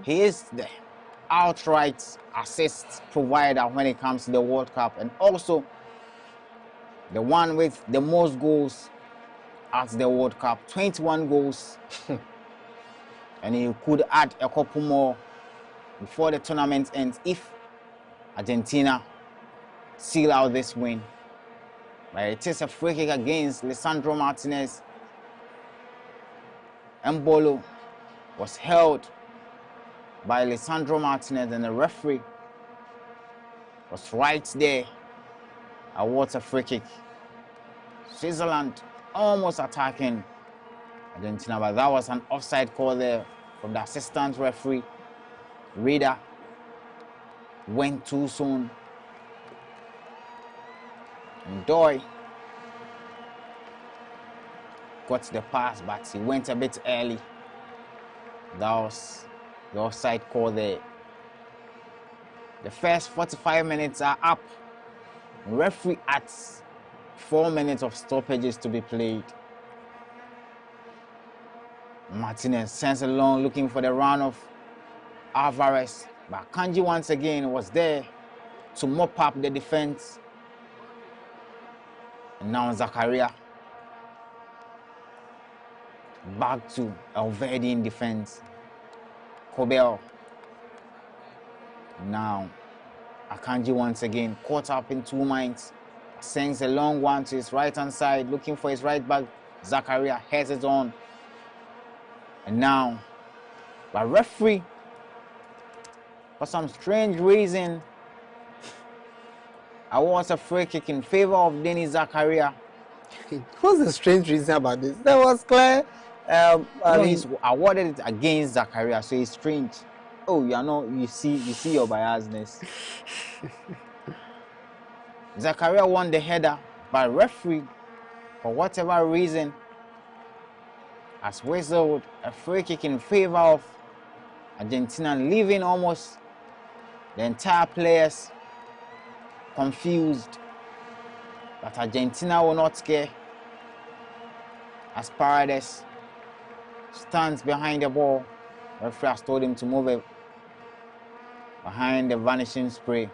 He is the outright assist provider when it comes to the World Cup, and also the one with the most goals at the World Cup, 21 goals. And he could add a couple more before the tournament ends if Argentina seal out this win. But it is a free kick against Lisandro Martinez. Mbolo was held by Lisandro Martinez, and the referee was right there. Awards a free kick. Switzerland almost attacking Argentina, but that was an offside call there from the assistant referee. Reader went too soon. And Doy got the pass, but he went a bit early. That was the offside call there. The first 45 minutes are up. The referee adds 4 minutes of stoppages to be played. Martinez sends along looking for the run of Alvarez, but Kanji once again was there to mop up the defense. And now Zakaria back to Elvedi in defense. Kobel. Now Akanji once again caught up in 2 minds. Sends a long one to his right hand side, looking for his right back. Zakaria heads it on. And now, the referee, for some strange reason, awards a free kick in favor of Denis Zakaria. What's the strange reason about this? That was clear. He's awarded it against Zakaria, so it's strange. Oh, you see your biasness. Zakaria won the header, but referee, for whatever reason, has whistled a free kick in favor of Argentina, leaving almost the entire players confused. But Argentina will not care, as Paredes stands behind the ball. The referee has told him to move it behind the vanishing spray.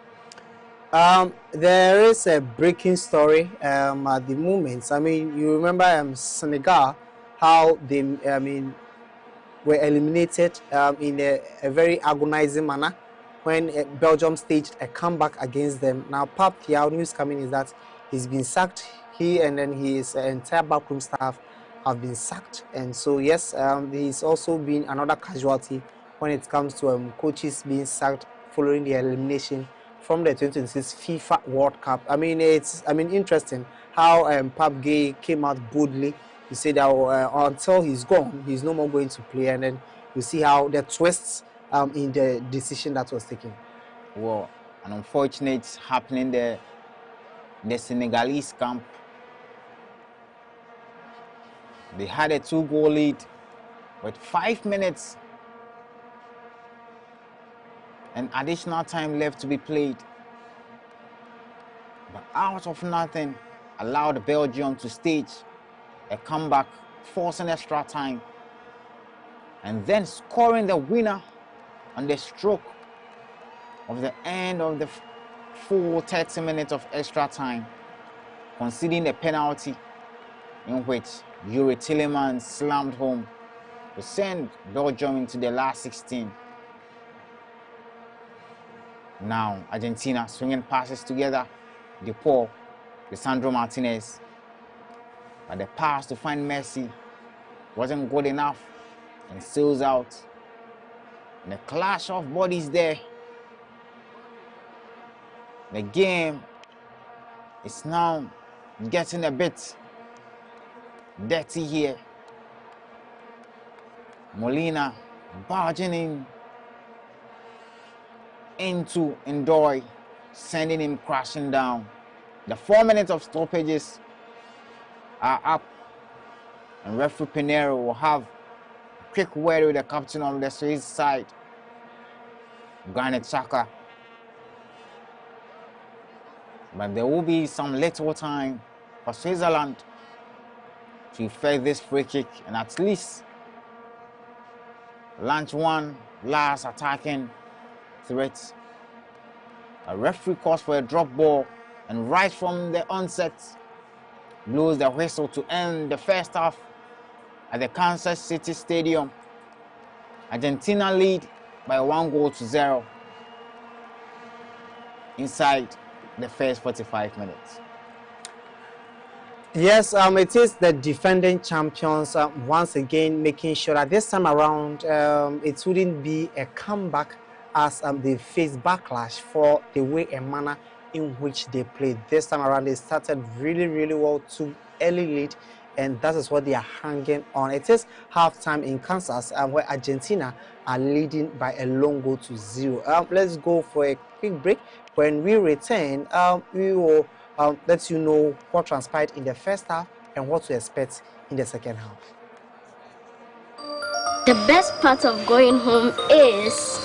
There is a breaking story at the moment. I mean, you remember Senegal, how they were eliminated in a very agonizing manner when Belgium staged a comeback against them. Now, Pap Thiaw, news coming is that he's been sacked. He and then his entire backroom staff have been sacked, and so yes, he's also been another casualty when it comes to coaches being sacked following the elimination from the 2026 FIFA World Cup. I mean, it's interesting how Pap Gay came out boldly to say that until he's gone, he's no more going to play, and then you see how the twists in the decision that was taken. Well, an unfortunate happening there in the Senegalese camp. They had a 2-goal lead with 5 minutes and additional time left to be played. But out of nothing, allowed Belgium to stage a comeback, forcing extra time, and then scoring the winner on the stroke of the end of the full 30 minutes of extra time, conceding a penalty in which Yuri Tillemans slammed home to send Belgium into the last 16. Now Argentina swinging passes together. De Paul, Lisandro Martinez, but the pass to find Messi wasn't good enough and sails out. And the clash of bodies there. The game is now getting a bit dirty here. Molina barging into Ndoye, sending him crashing down. The 4 minutes of stoppages are up, and referee Pinero will have a quick word with the captain of the Swiss side, Granit Xhaka. But there will be some little time for Switzerland to effect this free kick and at least launch one last attacking threat. A referee calls for a drop ball, and right from the onset blows the whistle to end the first half at the Kansas City Stadium. Argentina lead by 1-0 inside the first 45 minutes. Yes, it is the defending champions once again making sure that this time around it wouldn't be a comeback as they face backlash for the way and manner in which they played. This time around, they started really well, too early lead, and that is what they are hanging on. It is halftime in Kansas where Argentina are leading by a long goal to 0. Let's go for a quick break. When we return, we will let you know what transpired in the first half and what to expect in the second half. The best part of going home is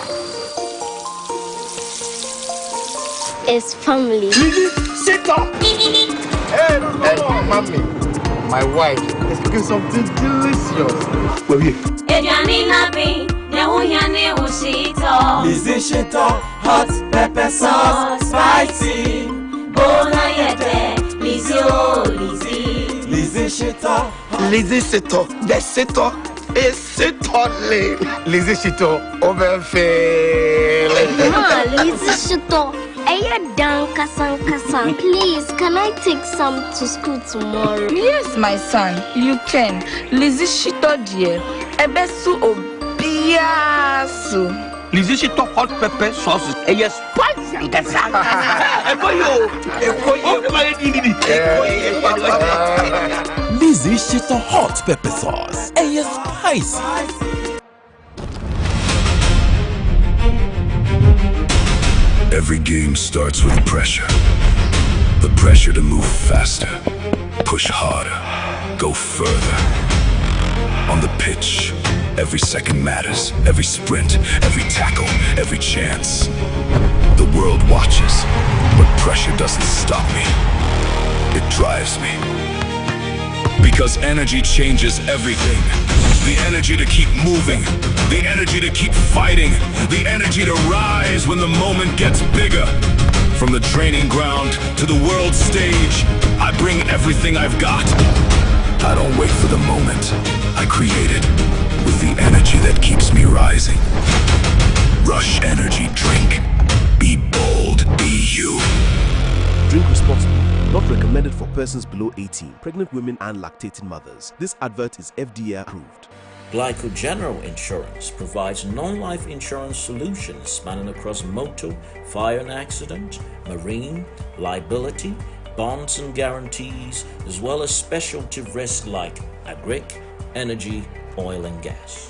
family. Sit up! Hey, mommy, my wife is cooking something delicious. Where are you? Hot pepper sauce, spicy. Lizzie Shito, the Shito is Shito. Lizzie Shito, overfill. Lizzie Shito. Please, can I take some to school tomorrow? Yes, my son, you can. Lizzie Shito dear. Ebesu obiasu. Lizzie Shito hot pepper sauce. Yes, spicy. Lizzie Shito hot pepper sauce. Yes, spicy. Every game starts with pressure. The pressure to move faster, push harder, go further. On the pitch, every second matters, every sprint, every tackle, every chance. The world watches, but pressure doesn't stop me. It drives me. Because energy changes everything. The energy to keep moving, the energy to keep fighting, the energy to rise when the moment gets bigger. From the training ground to the world stage, I bring everything I've got. I don't wait for the moment. I create it with the energy that keeps me rising. Rush Energy Drink. Be bold, be you. Drink responsibly. Not recommended for persons below 18, pregnant women and lactating mothers. This advert is FDA approved. Glyco General Insurance provides non-life insurance solutions spanning across motor, fire and accident, marine, liability, bonds and guarantees, as well as specialty risks like agric, energy, oil and gas.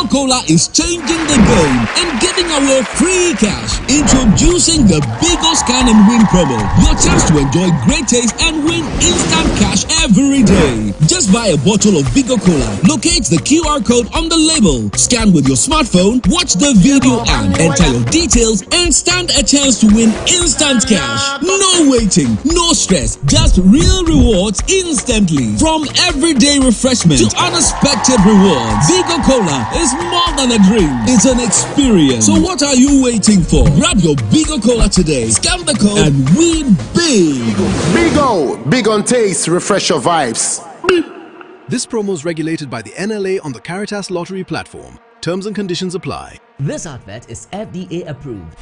Cola is changing the game and giving away free cash. Introducing the Bigo Scan and Win promo. Your chance to enjoy great taste and win instant cash every day. Just buy a bottle of Bigo Cola. Locate the QR code on the label. Scan with your smartphone, watch the video and enter your details and stand a chance to win instant cash. No waiting, no stress, just real rewards instantly. From everyday refreshment to unexpected rewards, Bigo Cola is more than a drink, it's an experience. So what are you waiting for? Grab your Bigo Cola today, scan the code and win big. Bigo, big on taste, refresh your vibes. This promo is regulated by the NLA on the Caritas Lottery platform. Terms and conditions apply. This advert is FDA approved.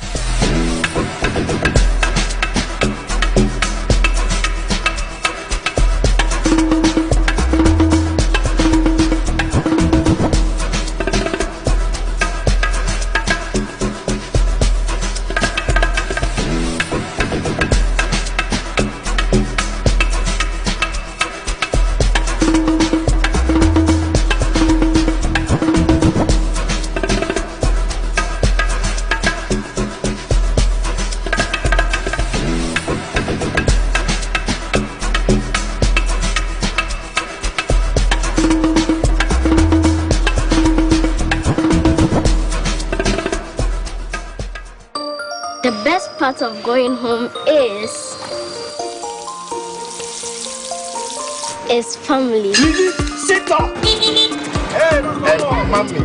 The best part of going home is family. Sit up! Hey, mommy,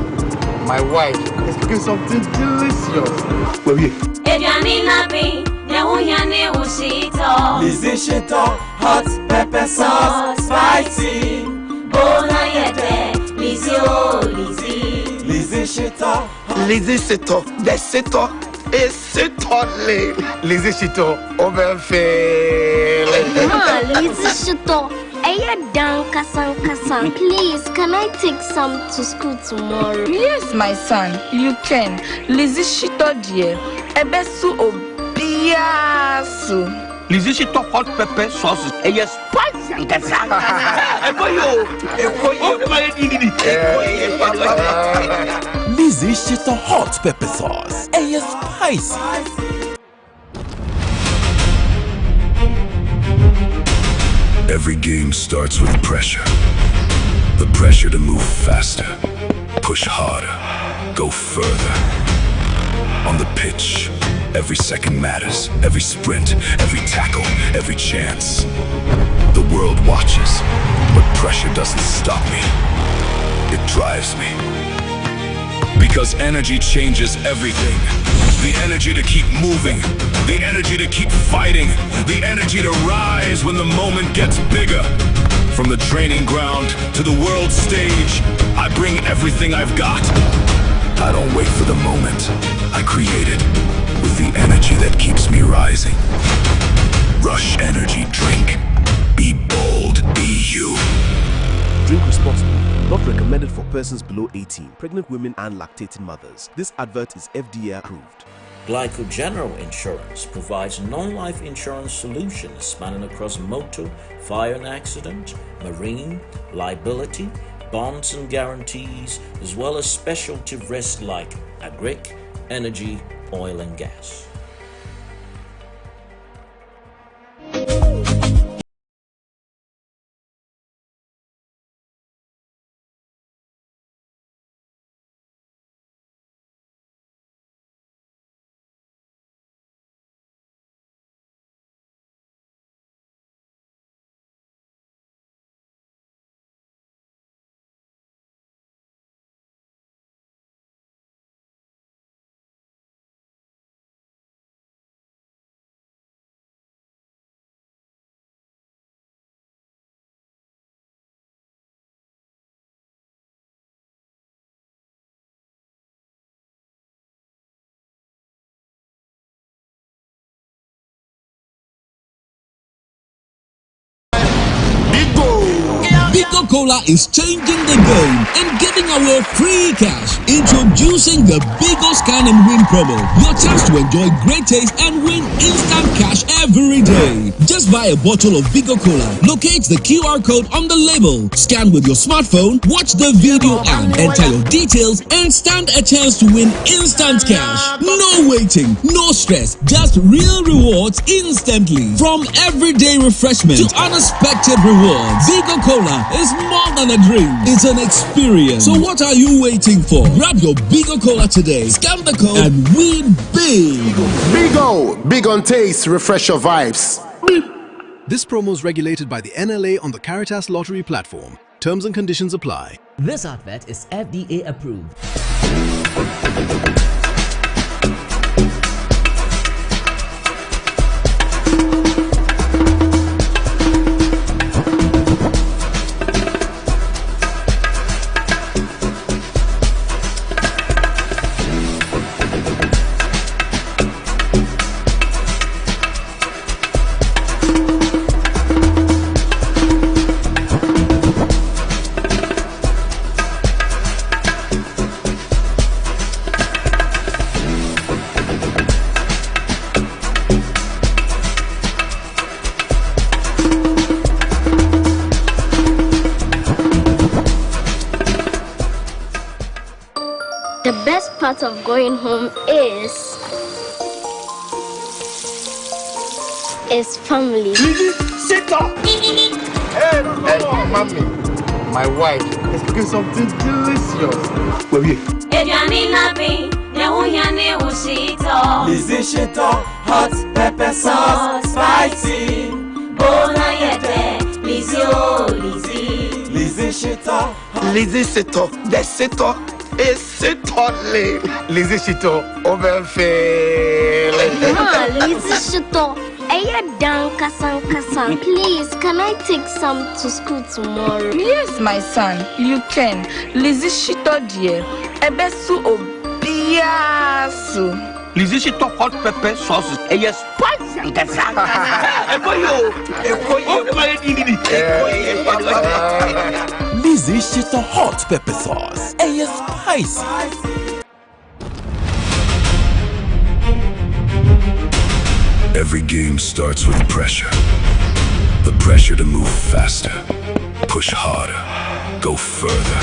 my wife is cooking something delicious. Well, here. Lizzie hot pepper sauce, spicy. Bona yete, Lizzie, oh Lizzie. Lizzie The Sito is Sitole. Lizzie Shito, overfail. Lizzie Shito, please, can I take some to school tomorrow? Yes, my son, you can. Lizzie Shito dear. Ebesu obiasu. Lizzie Shito hot pepper sauce. Yes, spicy and kasa. Lizzie Shito hot pepper sauce. It's spicy. Every game starts with pressure. The pressure to move faster, push harder, go further. On the pitch, every second matters, every sprint, every tackle, every chance. The world watches, but pressure doesn't stop me. It drives me. Because energy changes everything. The energy to keep moving, the energy to keep fighting, the energy to rise when the moment gets bigger. From the training ground to the world stage, I bring everything I've got. I don't wait for the moment. I create it with the energy that keeps me rising. Rush Energy Drink. Be bold, be you. Drink responsibly. Not recommended for persons below 18, pregnant women and lactating mothers. This advert is FDA approved. GhanaWeb Insurance provides non-life insurance solutions spanning across motor, fire and accident, marine, liability, bonds and guarantees, as well as specialty risks like agric, energy, oil and gas. Bigo Cola is changing the game and giving away free cash. Introducing the Bigo Scan and Win promo. Your chance to enjoy great taste and win instant cash every day. Just buy a bottle of Bigo Cola, locate the QR code on the label, scan with your smartphone, watch the video and enter your details and stand a chance to win instant cash. No waiting, no stress, just real rewards instantly. From everyday refreshment to unexpected rewards, Bigo Cola is more than a drink, it's an experience. So what are you waiting for? Grab your Bigo Cola today, scan the code and win big. Bigo, big on taste, refresh your vibes. This promo is regulated by the NLA on the Caritas Lottery platform. Terms and conditions apply. This advert is FDA approved. The best part of going home is family. Sit up! Hey, mommy, my wife is cooking something delicious. Where we? Hot pepper sauce, spicy. Bona yete, Lizzie Shito. Lizzie Shito, the Shito is Shito. Lizzie Shito, overfailing. Lizzie Shito. Please, can I take some to school tomorrow? Yes, my son, you can. Lizzie Shito dear. Ebesu obiasu. Lizzie Shito hot pepper sauce. Yes, spicy and Lizzie Shito hot pepper sauce. Yes, spicy. Every game starts with pressure. The pressure to move faster, push harder, go further.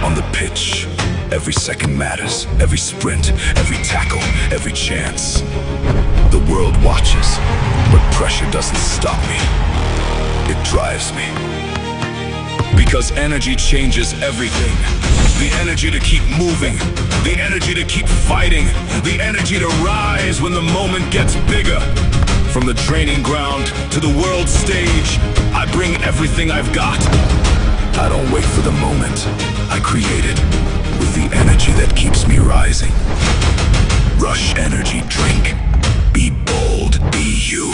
On the pitch, every second matters, every sprint, every tackle, every chance. The world watches, but pressure doesn't stop me. It drives me. Because energy changes everything. The energy to keep moving, the energy to keep fighting, the energy to rise when the moment gets bigger. From the training ground to the world stage, I bring everything I've got. I don't wait for the moment, I create it with the energy that keeps me rising. Rush Energy Drink. Be bold, be you.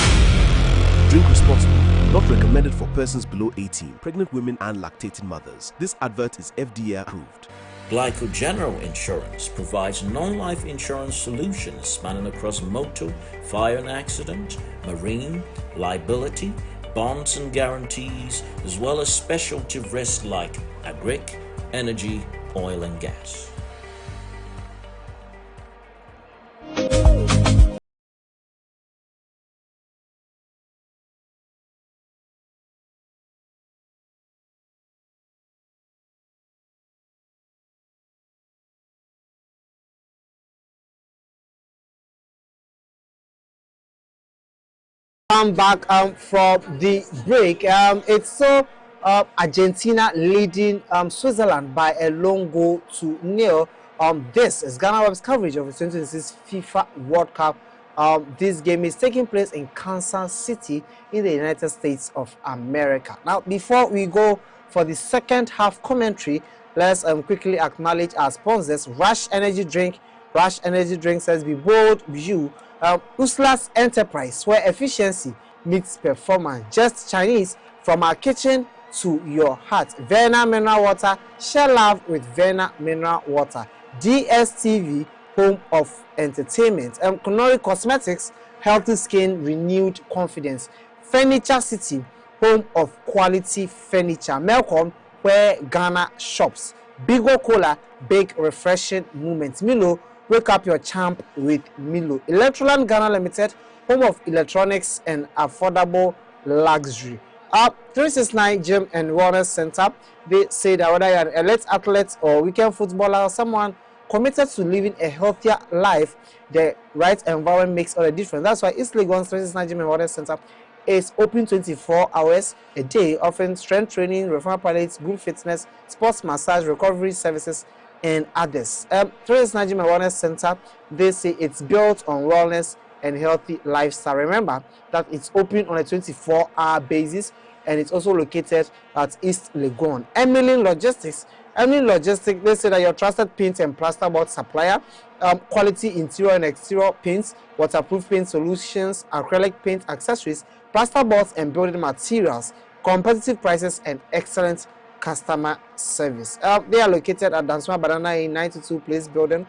Drink responsibly. Not recommended for persons below 18, pregnant women and lactating mothers. This advert is FDA approved. Glyco General Insurance provides non-life insurance solutions spanning across motor, fire and accident, marine, liability, bonds and guarantees, as well as specialty risks like agric, energy, oil and gas. Come back from the break. It's so Argentina leading Switzerland by a long goal to nil. This is GhanaWeb's coverage of the 2026 FIFA World Cup. This game is taking place in Kansas City in the United States of America. Now, before we go for the second half commentary, let's quickly acknowledge our sponsors. Rush Energy Drink. Rush Energy Drink says, be bold, be you. Usla's Enterprise, where efficiency meets performance. Just Chinese from our kitchen to your heart. Verna Mineral Water, share love with Verna Mineral Water. DSTV, home of entertainment. Konori Cosmetics, healthy skin, renewed confidence. Furniture City, home of quality furniture. Melcom, where Ghana shops. Bigo Cola, big refreshing moments. Milo, wake up your champ with Milo. Electroland Ghana Limited, home of electronics and affordable luxury. 369 Gym and Wellness Center, they say that whether you're an elite athlete or weekend footballer or someone committed to living a healthier life, the right environment makes all the difference. That's why East Legon's 369 Gym and Wellness Center is open 24 hours a day, offering strength training, reformer pilates, group fitness, sports massage, recovery services, and others. 369 Gym and Wellness Center, they say it's built on wellness and healthy lifestyle. Remember that it's open on a 24-hour basis, and it's also located at East Legon. Emily Logistics, they say that your trusted paint and plasterboard supplier, quality interior and exterior paints, waterproof paint solutions, acrylic paint accessories, plasterboards and building materials, competitive prices, and excellent customer service. They are located at Dansuma Banana in 92 Place Building,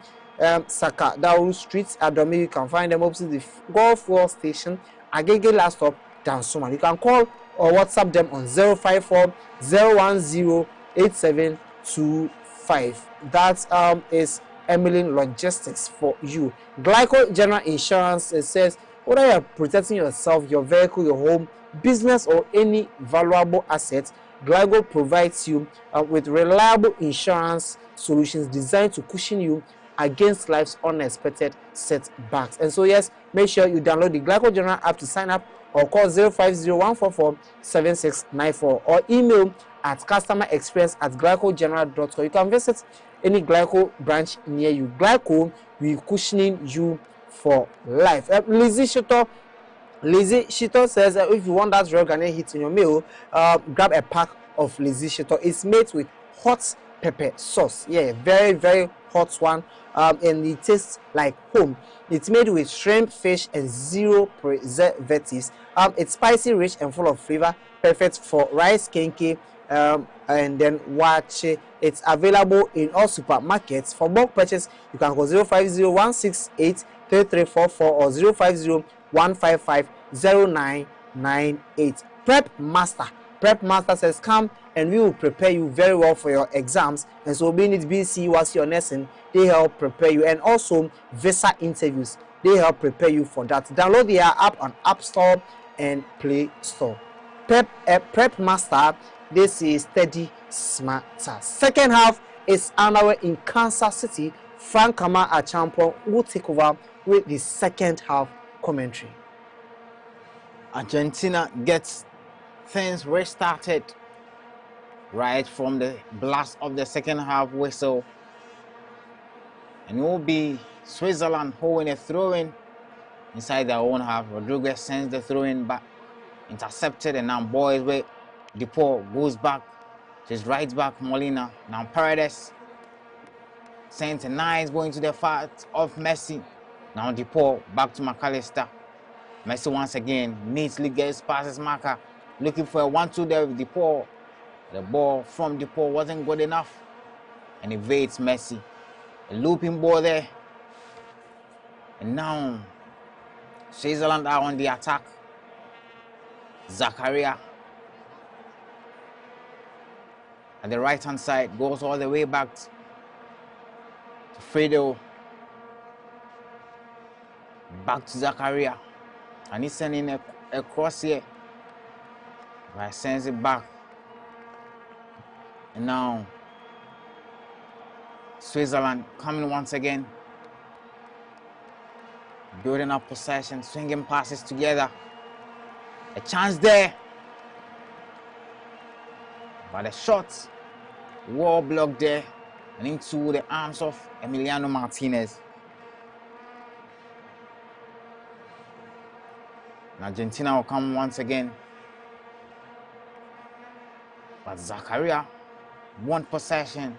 Saka Dauru Street, Adomi. You can find them opposite the Golf Wall Station, Agege Last Stop, Dansuma. You can call or WhatsApp them on 054 010 8725. That is Emily Logistics for you. Glyco General Insurance, it says whether you're protecting yourself, your vehicle, your home, business, or any valuable asset, Glyco provides you with reliable insurance solutions designed to cushion you against life's unexpected setbacks. And so, yes, make sure you download the Glyco General app to sign up, or call 050-144-7694, or email at customerexperience@glycogeneral.com. You can visit any Glyco branch near you. Glyco, we cushioning you for life. Lizzie Shito says if you want that real Ghanaian hit in your meal, grab a pack of Lizzie Shito. It's made with hot pepper sauce. Yeah, very, very hot one. And it tastes like home. It's made with shrimp, fish, and zero preservatives. It's spicy, rich, and full of flavor. Perfect for rice, kenke, and then watch. It's available in all supermarkets. For bulk purchase, you can call 050-168-3344 or 050-155-0998. Prep Master says, come and we will prepare you very well for your exams. And so, being it BC, was your nursing, they help prepare you. And also, visa interviews, they help prepare you for that. Download their app on App Store and Play Store. Prep Master, this is steady smarter. Second half is underway in Kansas City. Frank Kama Achampo will take over with the second half commentary. Argentina gets things restarted right from the blast of the second half whistle, and it will be Switzerland holding a throw-in inside their own half. Rodriguez sends the throw-in back, intercepted, and now boys with DePaul goes back to his right back Molina. Now Paredes sends a nice ball into the fat of Messi. Now DePaul back to McAllister. Messi once again neatly gets past his marker, looking for a 1-2 there with DePaul. The ball from DePaul wasn't good enough and evades Messi. A looping ball there. And now Switzerland are on the attack. Zakaria at the right hand side goes all the way back to Fredo. Back to Zakaria. And he's sending a cross here. But sends it back. And now Switzerland coming once again. Building up possession, swinging passes together. A chance there. But a shot, wall block there, and into the arms of Emiliano Martinez. And Argentina will come once again. But Zakaria won possession.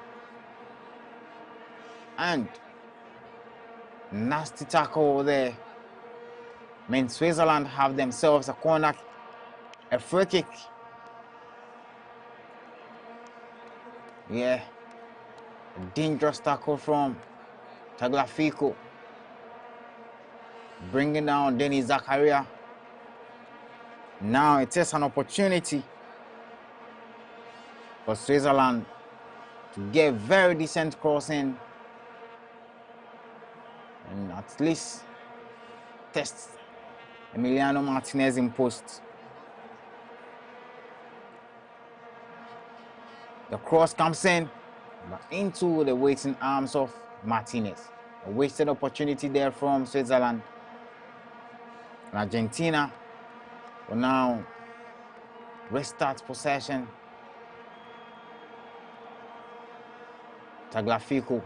And nasty tackle over there. I mean, Switzerland have themselves a corner, a free kick. Yeah, a dangerous tackle from Tagliafico, bringing down Denis Zakaria. Now it is an opportunity for Switzerland to get very decent crossing and at least test Emiliano Martinez in post. The cross comes in, but into the waiting arms of Martinez. A wasted opportunity there from Switzerland. And Argentina will now restart possession. Tagliafico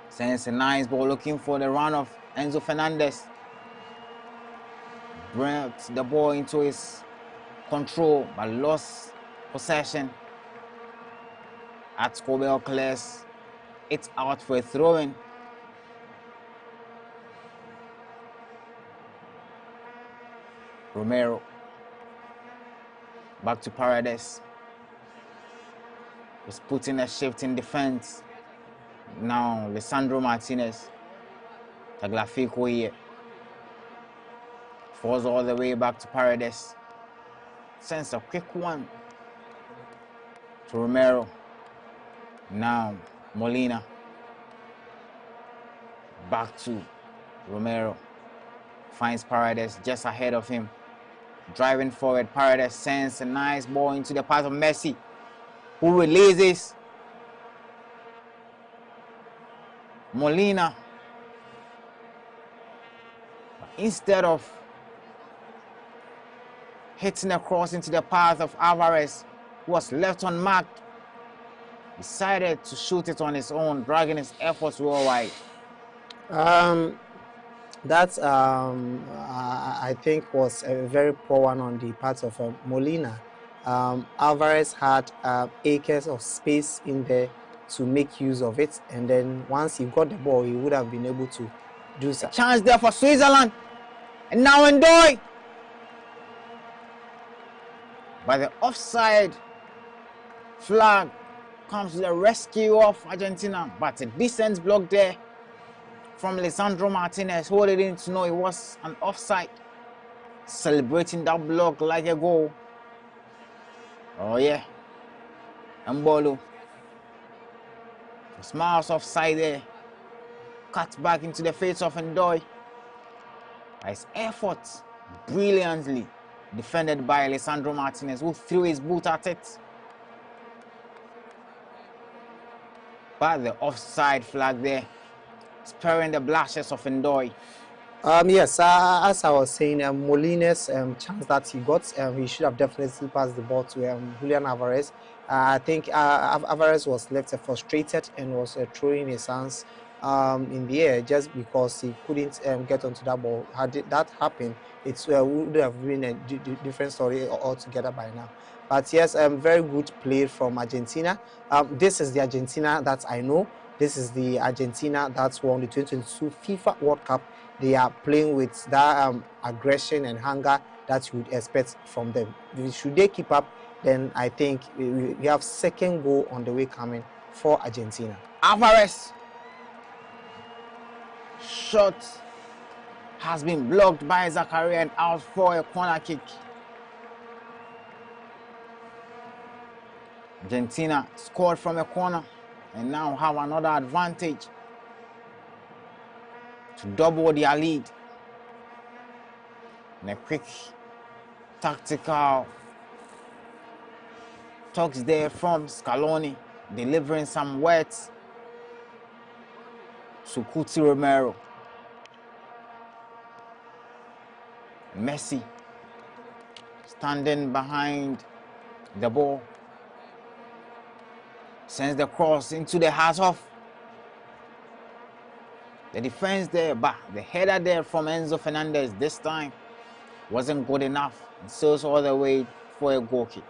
sends a nice ball looking for the run of Enzo Fernandez. Brought the ball into his control but lost possession. At Scobell clears it out for a throw-in. Romero back to Paredes. He's putting a shift in defense. Now Lisandro Martinez. Tagliafico here. Falls all the way back to Paredes. Sends a quick one to Romero. Now Molina. Back to Romero. Finds Paredes just ahead of him. Driving forward, Paredes sends a nice ball into the path of Messi, who releases Molina. But instead of hitting a cross into the path of Alvarez, who was left unmarked, decided to shoot it on his own, dragging his efforts worldwide. That I think was a very poor one on the part of Molina. Alvarez had acres of space in there to make use of it, and then once he got the ball, he would have been able to do so. Chance there for Switzerland, and now Ndoye. But the offside flag comes to the rescue of Argentina, but a decent block there from Lisandro Martinez, who didn't know it was an offside. Celebrating that block like a goal. Oh yeah. Mbolo. Smiles offside there. Cut back into the face of Ndoye. His efforts brilliantly defended by Lisandro Martinez, who threw his boot at it. But the offside flag there, sparing the blushes of Ndoye. Yes, as I was saying, Molina's chance that he got, he should have definitely passed the ball to Julian Alvarez. I think Alvarez was left frustrated and was throwing his hands in the air just because he couldn't get onto that ball. Had that happened, it would have been a different story altogether by now. But yes, very good play from Argentina. This is the Argentina that I know. This is the Argentina that won the 2022 FIFA World Cup. They are playing with that aggression and hunger that you would expect from them. Should they keep up, then I think we have second goal on the way coming for Argentina. Alvarez. Shot has been blocked by Zakaria and out for a corner kick. Argentina scored from a corner and now have another advantage to double their lead. And a quick tactical talks there from Scaloni, delivering some words to Cuti Romero. Messi standing behind the ball, sends the cross into the heart of the defense there, but the header there from Enzo Fernandez this time wasn't good enough and sails all the way for a goal kick.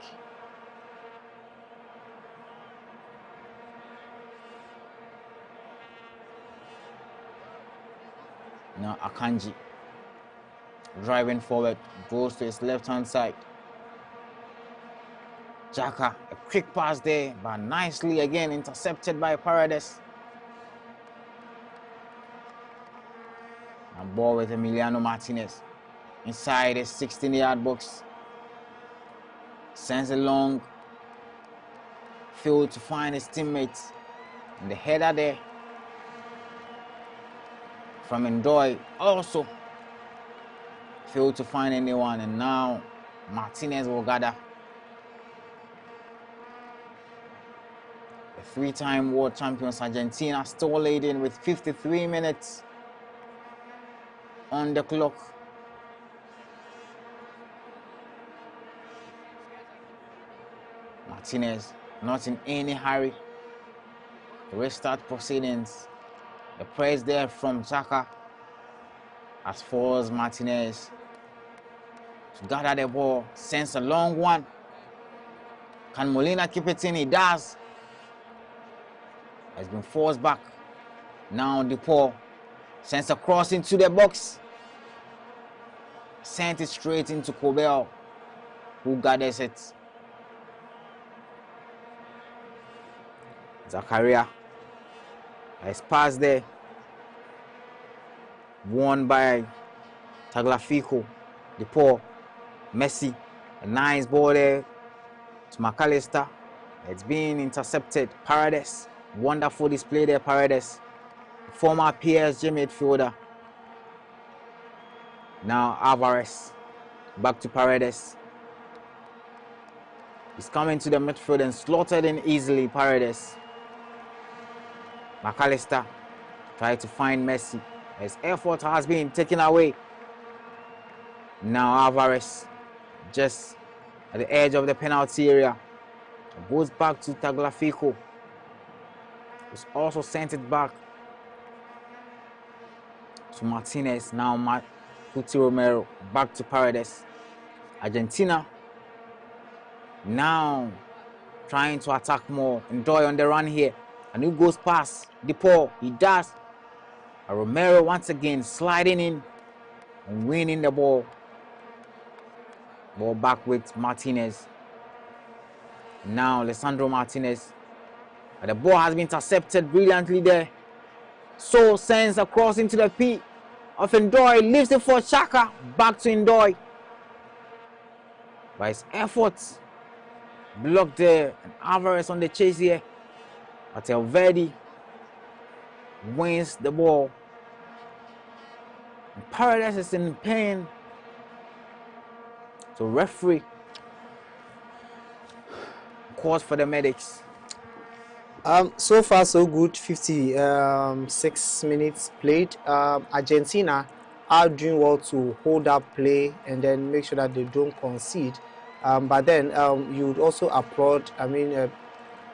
Now Akanji driving forward, goes to his left-hand side. Xhaka, a quick pass there, but nicely again intercepted by Paredes. And ball with Emiliano Martinez inside his 16-yard box. Sends it long. Failed to find his teammates. And the header there from Ndoye also failed to find anyone. And now Martinez will gather. The three-time world champions Argentina still leading with 53 minutes on the clock. Martinez not in any hurry to restart proceedings. The press there from Xhaka as far as Martinez to gather the ball, sends a long one. Can Molina keep it in? He does. Has been forced back. Now DePaul sends a cross into the box. Sent it straight into Kobel, who gathers it. Zakaria has passed there. Won by Tagliafico. DePaul, Messi. A nice ball there to McAllister. It's been intercepted. Paredes. Wonderful display there, Paredes. Former PSG midfielder. Now Alvarez. Back to Paredes. He's coming to the midfield and slotted in easily, Paredes. McAllister tried to find Messi. His effort has been taken away. Now Alvarez just at the edge of the penalty area. Goes back to Tagliafico. He's also sent it back to Martinez. Now Cuti Romero back to Paredes. Argentina now trying to attack more. Ndoye on the run here. And who goes past DePaul? He does. And Romero once again sliding in and winning the ball. Ball back with Martinez. Now Lisandro Martinez. And the ball has been intercepted brilliantly there. So sends across into the P of Ndoye. Leaves it for Xhaka. Back to Ndoye. By his efforts. Blocked there. And Alvarez on the chase here. But Valverde wins the ball. And Paredes is in pain. So referee calls for the medics. So far so good. 56 minutes played. Argentina are doing well to hold up play and then make sure that they don't concede. But then you would also applaud,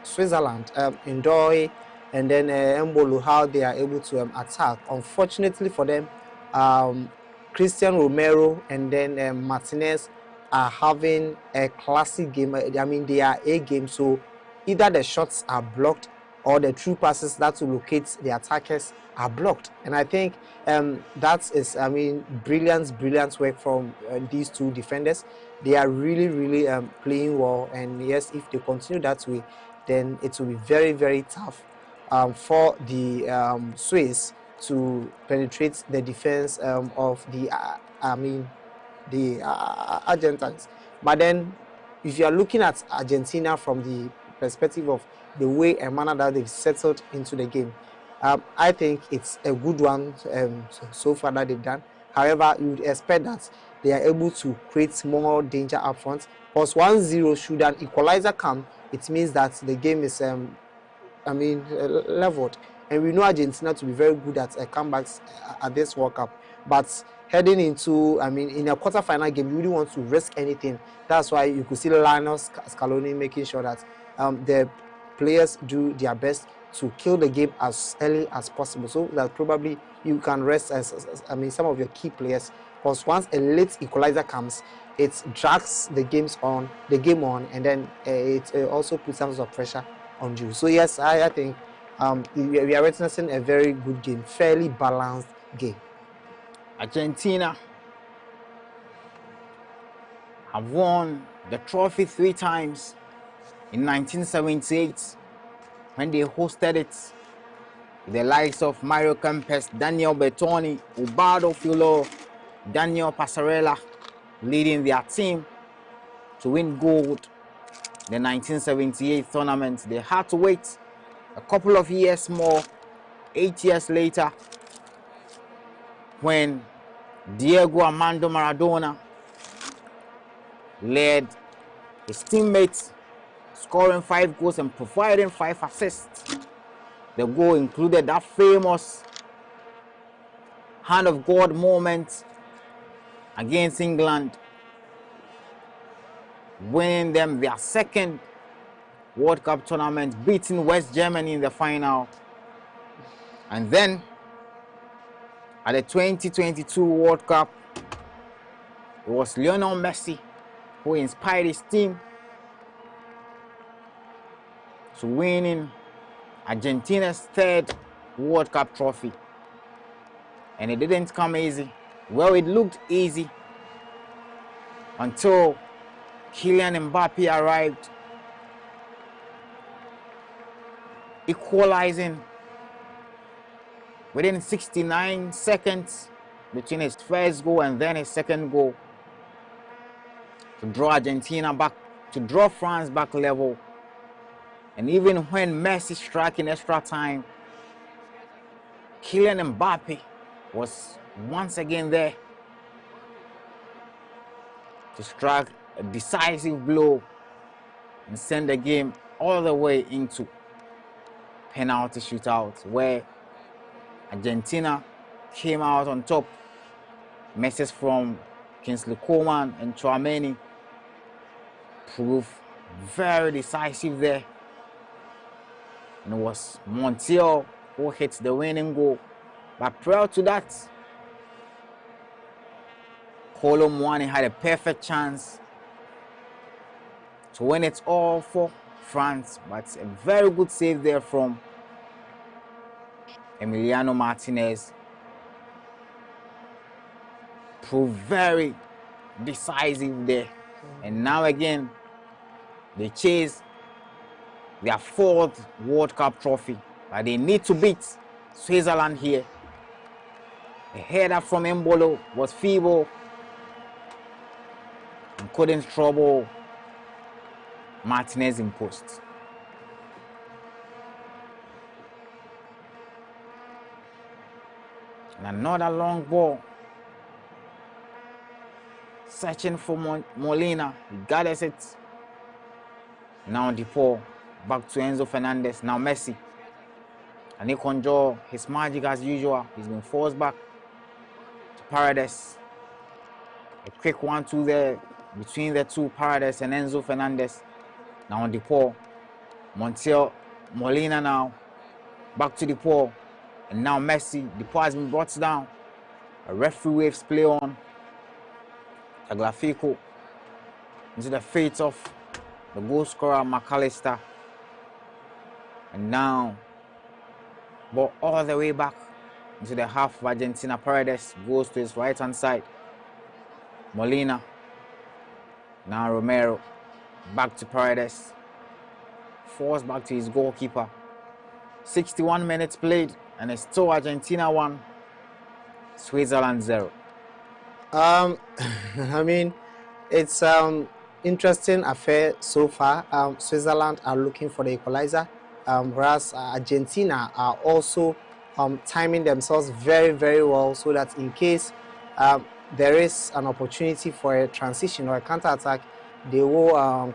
Switzerland, Ndoye, and then Mbolo, how they are able to attack. Unfortunately for them, Christian Romero and then Martinez are having a classic game. They are a game, so either the shots are blocked or the true passes that will locate the attackers are blocked. And I think that is, brilliant work from these two defenders. They are really playing well, and yes, if they continue that way, then it will be very, very tough for the Swiss to penetrate the defense of the Argentines. But then, if you are looking at Argentina from the perspective of the way and manner that they've settled into the game, I think it's a good one so far that they've done. However, you would expect that they are able to create more danger up front. Plus 1-0, should an equalizer come, it means that the game is leveled. And we know Argentina to be very good at comebacks at this World Cup. But heading into, in a quarterfinal game, you really want to risk anything. That's why you could see Lionel Scaloni making sure that the players do their best to kill the game as early as possible, so that probably you can rest some of your key players. Because once a late equalizer comes, it drags the game on, and then it also puts some sort of pressure on you. So yes, I think we are witnessing a very good game, fairly balanced game. Argentina have won the trophy 3 times. In 1978, when they hosted it, with the likes of Mario Kempes, Daniel Bertoni, Ubaldo Filo, Daniel Passarella leading their team. to win gold in the 1978 tournament. They had to wait a couple of years more, 8 years later, when Diego Armando Maradona led his teammates, scoring 5 goals and providing 5 assists. The goal included that famous hand of God moment against England, winning them their second World Cup tournament, beating West Germany in the final. And then at the 2022 World Cup, it was Lionel Messi who inspired his team to winning Argentina's 3rd World Cup trophy. And it didn't come easy. Well, it looked easy until Kylian Mbappe arrived, equalizing within 69 seconds between his first goal and then his second goal to draw Argentina back, to draw France back level. And even when Messi struck in extra time, Kylian Mbappe was once again there to strike a decisive blow and send the game all the way into penalty shootout, where Argentina came out on top. Messes from Kingsley Coman and Tchouaméni proved very decisive there. And it was Montiel who hit the winning goal. But prior to that, Kolo Muani had a perfect chance to win it all for France, but a very good save there from Emiliano Martinez proved very decisive there. And now again, they chase their 4th World Cup trophy, but they need to beat Switzerland here. A header from Embolo was feeble and couldn't trouble Martinez in post. And another long ball, searching for Molina. He gathers it. Now Depaul, back to Enzo Fernandez. Now Messi. And he conjure his magic as usual. He's been forced back to Paredes. A quick 1-2 there between the two, Paredes and Enzo Fernandez. Now on Depaul. Montiel, Molina now. Back to Depaul. And now Messi. Depaul has been brought down. A referee waves play on. Tagliafico into the fate of the goal scorer McAllister. And now ball all the way back into the half of Argentina. Paredes goes to his right hand side. Molina. Now Romero. Back to Paredes. Forced back to his goalkeeper. 61 minutes played, and it's still Argentina 1, Switzerland 0. I mean, it's interesting affair so far. Switzerland are looking for the equalizer, whereas Argentina are also timing themselves very, very well, so that in case there is an opportunity for a transition or a counter-attack, they will,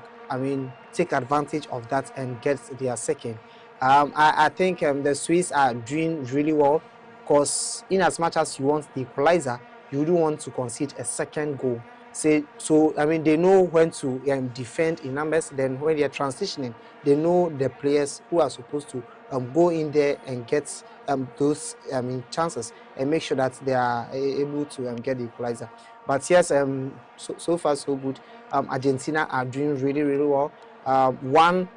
take advantage of that and get their second. I think the Swiss are doing really well, because in as much as you want the equalizer, you do want to concede a second goal. They know when to defend in numbers. Then when they are transitioning, they know the players who are supposed to go in there and get those chances and make sure that they are able to get the equalizer. But yes, so far so good. Argentina are doing really, really well. One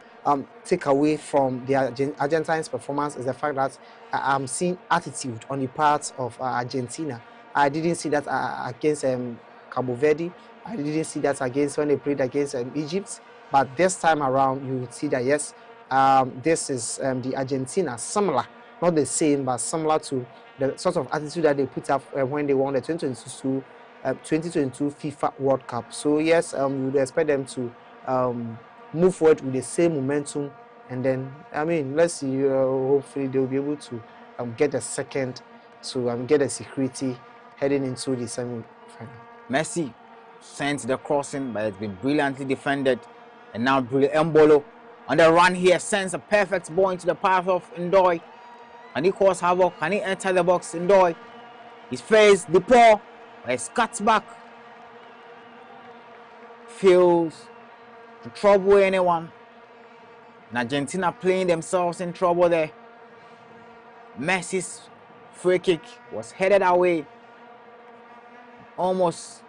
takeaway from the Argentines' performance is the fact that I'm seeing attitude on the part of Argentina. I didn't see that against Cabo Verde. I didn't see that against when they played against Egypt. But this time around, you would see that yes, this is the Argentina, similar, not the same, but similar to the sort of attitude that they put up when they won the 2022 2022 FIFA World Cup. So yes, we would expect them to move forward with the same momentum, and then I mean, let's see. Hopefully, they'll be able to get a second to get a security heading into the semi-final. Messi sends the crossing, but it's been brilliantly defended, and now Mbolo on the run here sends a perfect ball into the path of Ndoye. Can he cause havoc? Can he enter the box? Ndoye, his face, the paw, he's cut back. Fails to trouble anyone. And Argentina playing themselves in trouble there. Messi's free kick was headed away, almost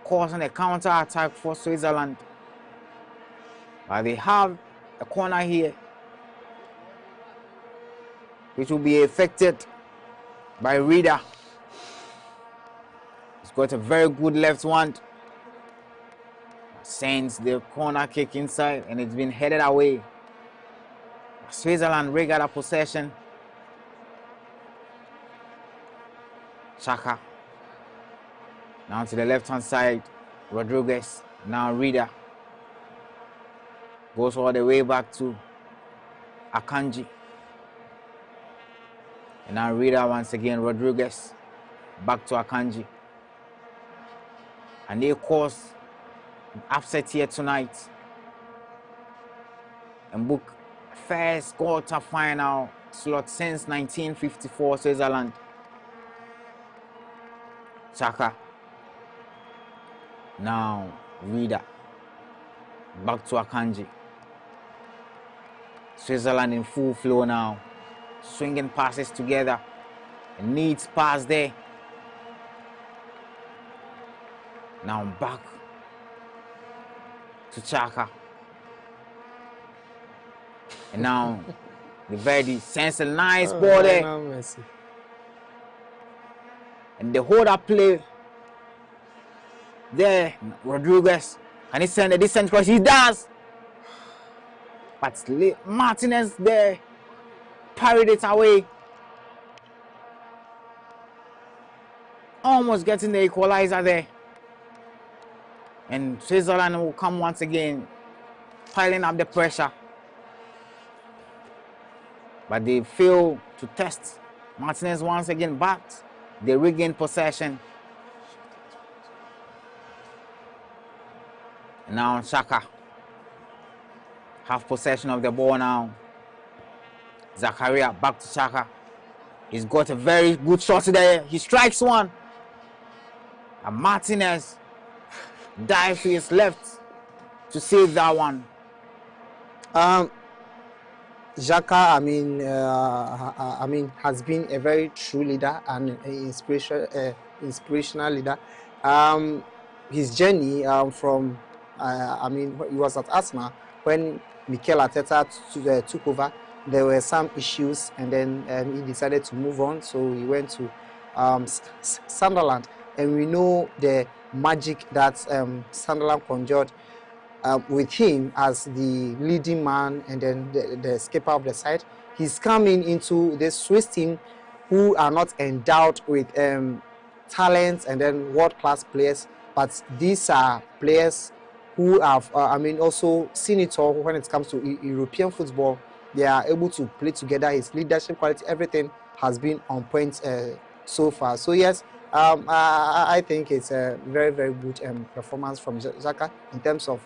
causing a counter attack for Switzerland. But they have a corner here, which will be affected by Reader. He's got a very good left hand. Sends the corner kick inside, and it's been headed away. Switzerland got a possession. Xhaka. Now to the left hand side. Rodriguez. Now Reader. Goes all the way back to Akanji. And now Reader once again. Rodriguez. Back to Akanji. And they cause an upset here tonight. And book first quarter-final slot since 1954 Switzerland. Xhaka. Now Reader. Back to Akanji. Switzerland in full flow now. Swinging passes together. A neat pass there. Now back to Xhaka. And now the Verdi sends a nice ball there. And the hold up play there. Rodriguez. Can he send a decent cross? He does. But Martinez there parried it away. Almost getting the equalizer there. And Switzerland will come once again, piling up the pressure. But they fail to test Martinez once again, but they regain possession. And now Xhaka have possession of the ball now. Zakaria back to Xhaka. He's got a very good shot there. He strikes one. And Martinez dives to his left to save that one. Xhaka, I mean, has been a very true leader and inspirational leader. His journey from, he was at Arsenal when Mikel Arteta took over. There were some issues, and then he decided to move on. So he went to Sunderland, and we know the magic that Sunderland conjured with him as the leading man and then the skipper of the side. He's coming into the Swiss team who are not endowed with talent and then world-class players, but these are players who have, also seen it all when it comes to European football. They are able to play together. His leadership quality, everything has been on point so far. So yes, I think it's a very, very good performance from Xhaka in terms of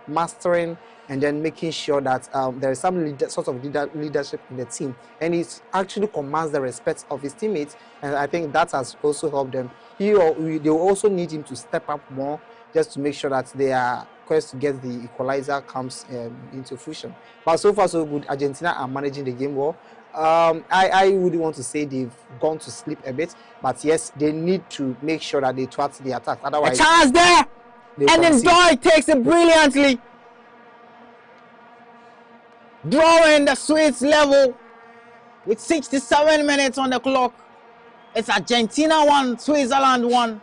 mastering and then making sure that there is some leadership in the team, and it actually commands the respect of his teammates, and I think that has also helped them. They will also need him to step up more just to make sure that their quest to get the equalizer comes into fruition. But so far so good. Argentina are managing the game well. I would want to say they've gone to sleep a bit, but yes, they need to make sure that they thwart the attack. Otherwise, a chance there, and then Ndoye takes it brilliantly, drawing the Swiss level with 67 minutes on the clock. It's Argentina 1, Switzerland 1.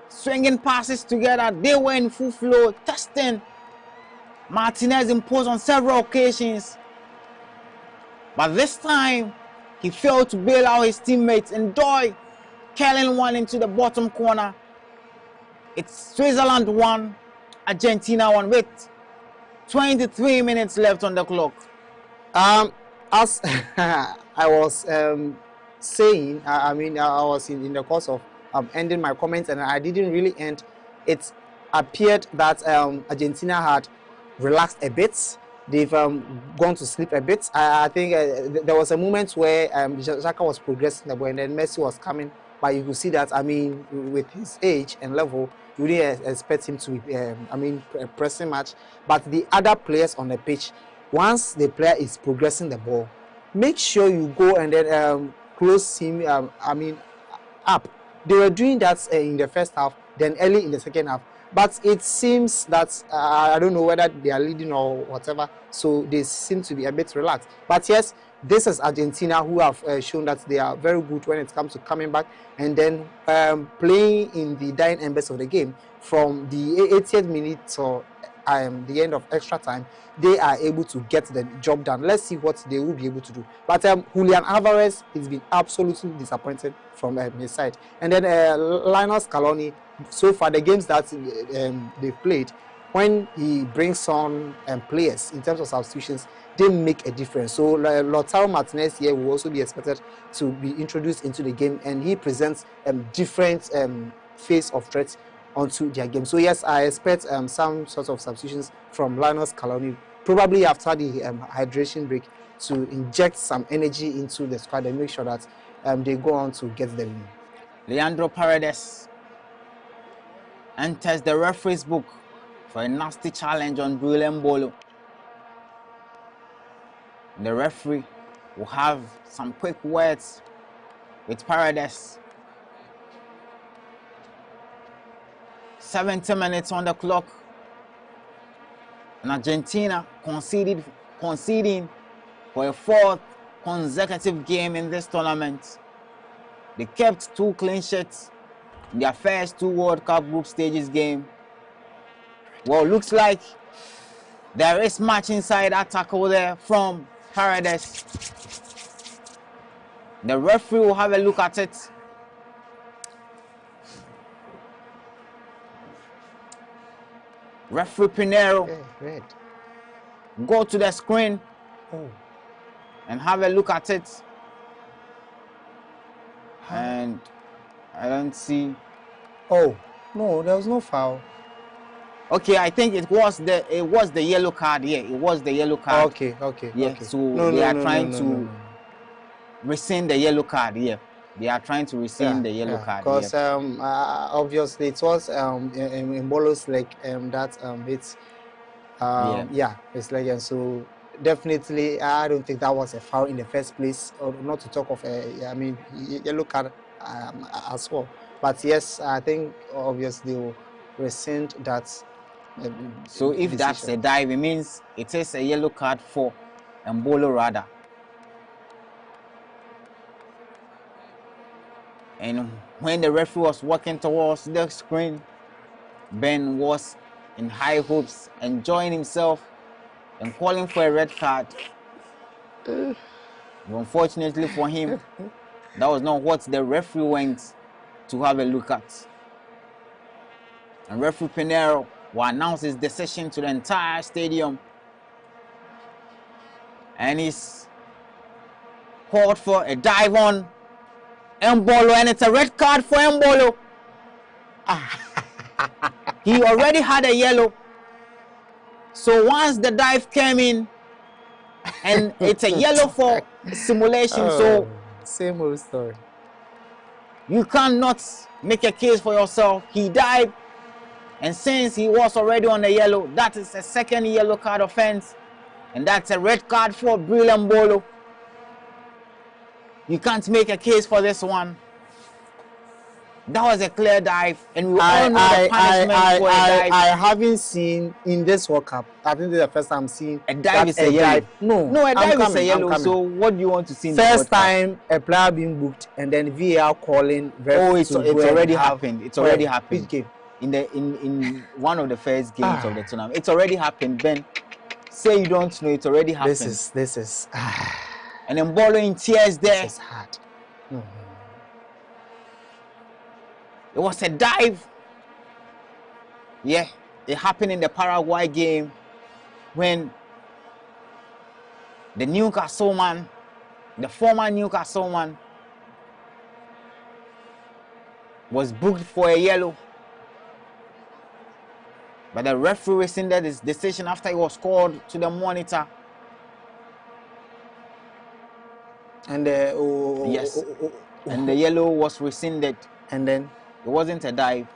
Swinging passes together, they were in full flow, testing. Martinez imposed on several occasions, but this time he failed to bail out his teammates. And Ndoye curling one into the bottom corner. It's Switzerland 1, Argentina 1 with 23 minutes left on the clock. As I was saying, I was in the course of ending my comments, and I didn't really end. It appeared that Argentina had relaxed a bit. They've gone to sleep a bit. I think there was a moment where Xhaka was progressing the ball, and then Messi was coming. But you could see that, with his age and level, you wouldn't expect him to be, pressing much. But the other players on the pitch, once the player is progressing the ball, make sure you go and then close him, up. They were doing that in the first half, then early in the second half. But it seems that, I don't know whether they are leading or whatever, so they seem to be a bit relaxed. But yes, this is Argentina, who have shown that they are very good when it comes to coming back and then playing in the dying embers of the game. From the 80th minute or the end of extra time, they are able to get the job done. Let's see what they will be able to do. But Julian Alvarez has been absolutely disappointed from his side. And then Linus Scaloni, so far the games that they've played, when he brings on players in terms of substitutions, they make a difference. So Lautaro Martinez here will also be expected to be introduced into the game, and he presents different phase of threats onto their game. So yes, I expect some sort of substitutions from Linus Scaloni, probably after the hydration break, to inject some energy into the squad and make sure that they go on to get the win. Leandro Paredes enters the referee's book for a nasty challenge on Bril Mbolo. The referee will have some quick words with Paredes. 70 minutes on the clock, and Argentina conceding for a fourth consecutive game in this tournament. They kept 2 clean sheets in their first 2 World Cup group stages game. Well, looks like there is much inside that tackle there from Paredes. The referee will have a look at it. Referee Pinero, red. Go to the screen and have a look at it. And I don't see. Oh no, there was no foul. Okay, I think it was the yellow card. Yeah, it was the yellow card. Okay. Yeah, okay. so they are trying to rescind the yellow card. Yeah, they are trying to rescind the yellow card. Because obviously it was in Mbolo's leg that it's it's like, and so definitely I don't think that was a foul in the first place, or not to talk of yellow card as well. But yes, I think obviously they will rescind that. So if decision. That's a dive, it means it is a yellow card for Mbolo rather. And when the referee was walking towards the screen, Ben was in high hopes, enjoying himself and calling for a red card. Unfortunately for him, that was not what the referee went to have a look at. And referee Pinero will announce his decision to the entire stadium. And he's called for a dive on Mbolo, and it's a red card for Mbolo. He already had a yellow. So once the dive came in, and it's a yellow for simulation, so same old story. You cannot make a case for yourself. He dived, and since he was already on the yellow, that is a second yellow card offense, and that's a red card for Bril Mbolo. You can't make a case for this one. That was a clear dive, and we all know the punishment for a dive. I haven't seen in this World Cup. I think this is the first time I'm seeing a dive is a yellow. No, a dive is a yellow. So what do you want to see? First time a player being booked, and then VAR calling. It's already happened. It's already happened. Which game? In one of the first games of the tournament. It's already happened, Ben. Say you don't know. It's already happened. This is. And Mbolo in tears there. This is hard. It was a dive. Yeah, it happened in the Paraguay game when the Newcastle man, the former Newcastle man, was booked for a yellow. But the referee rescinded his decision after he was called to the monitor. And yes, and the yellow was rescinded. And then it wasn't a dive.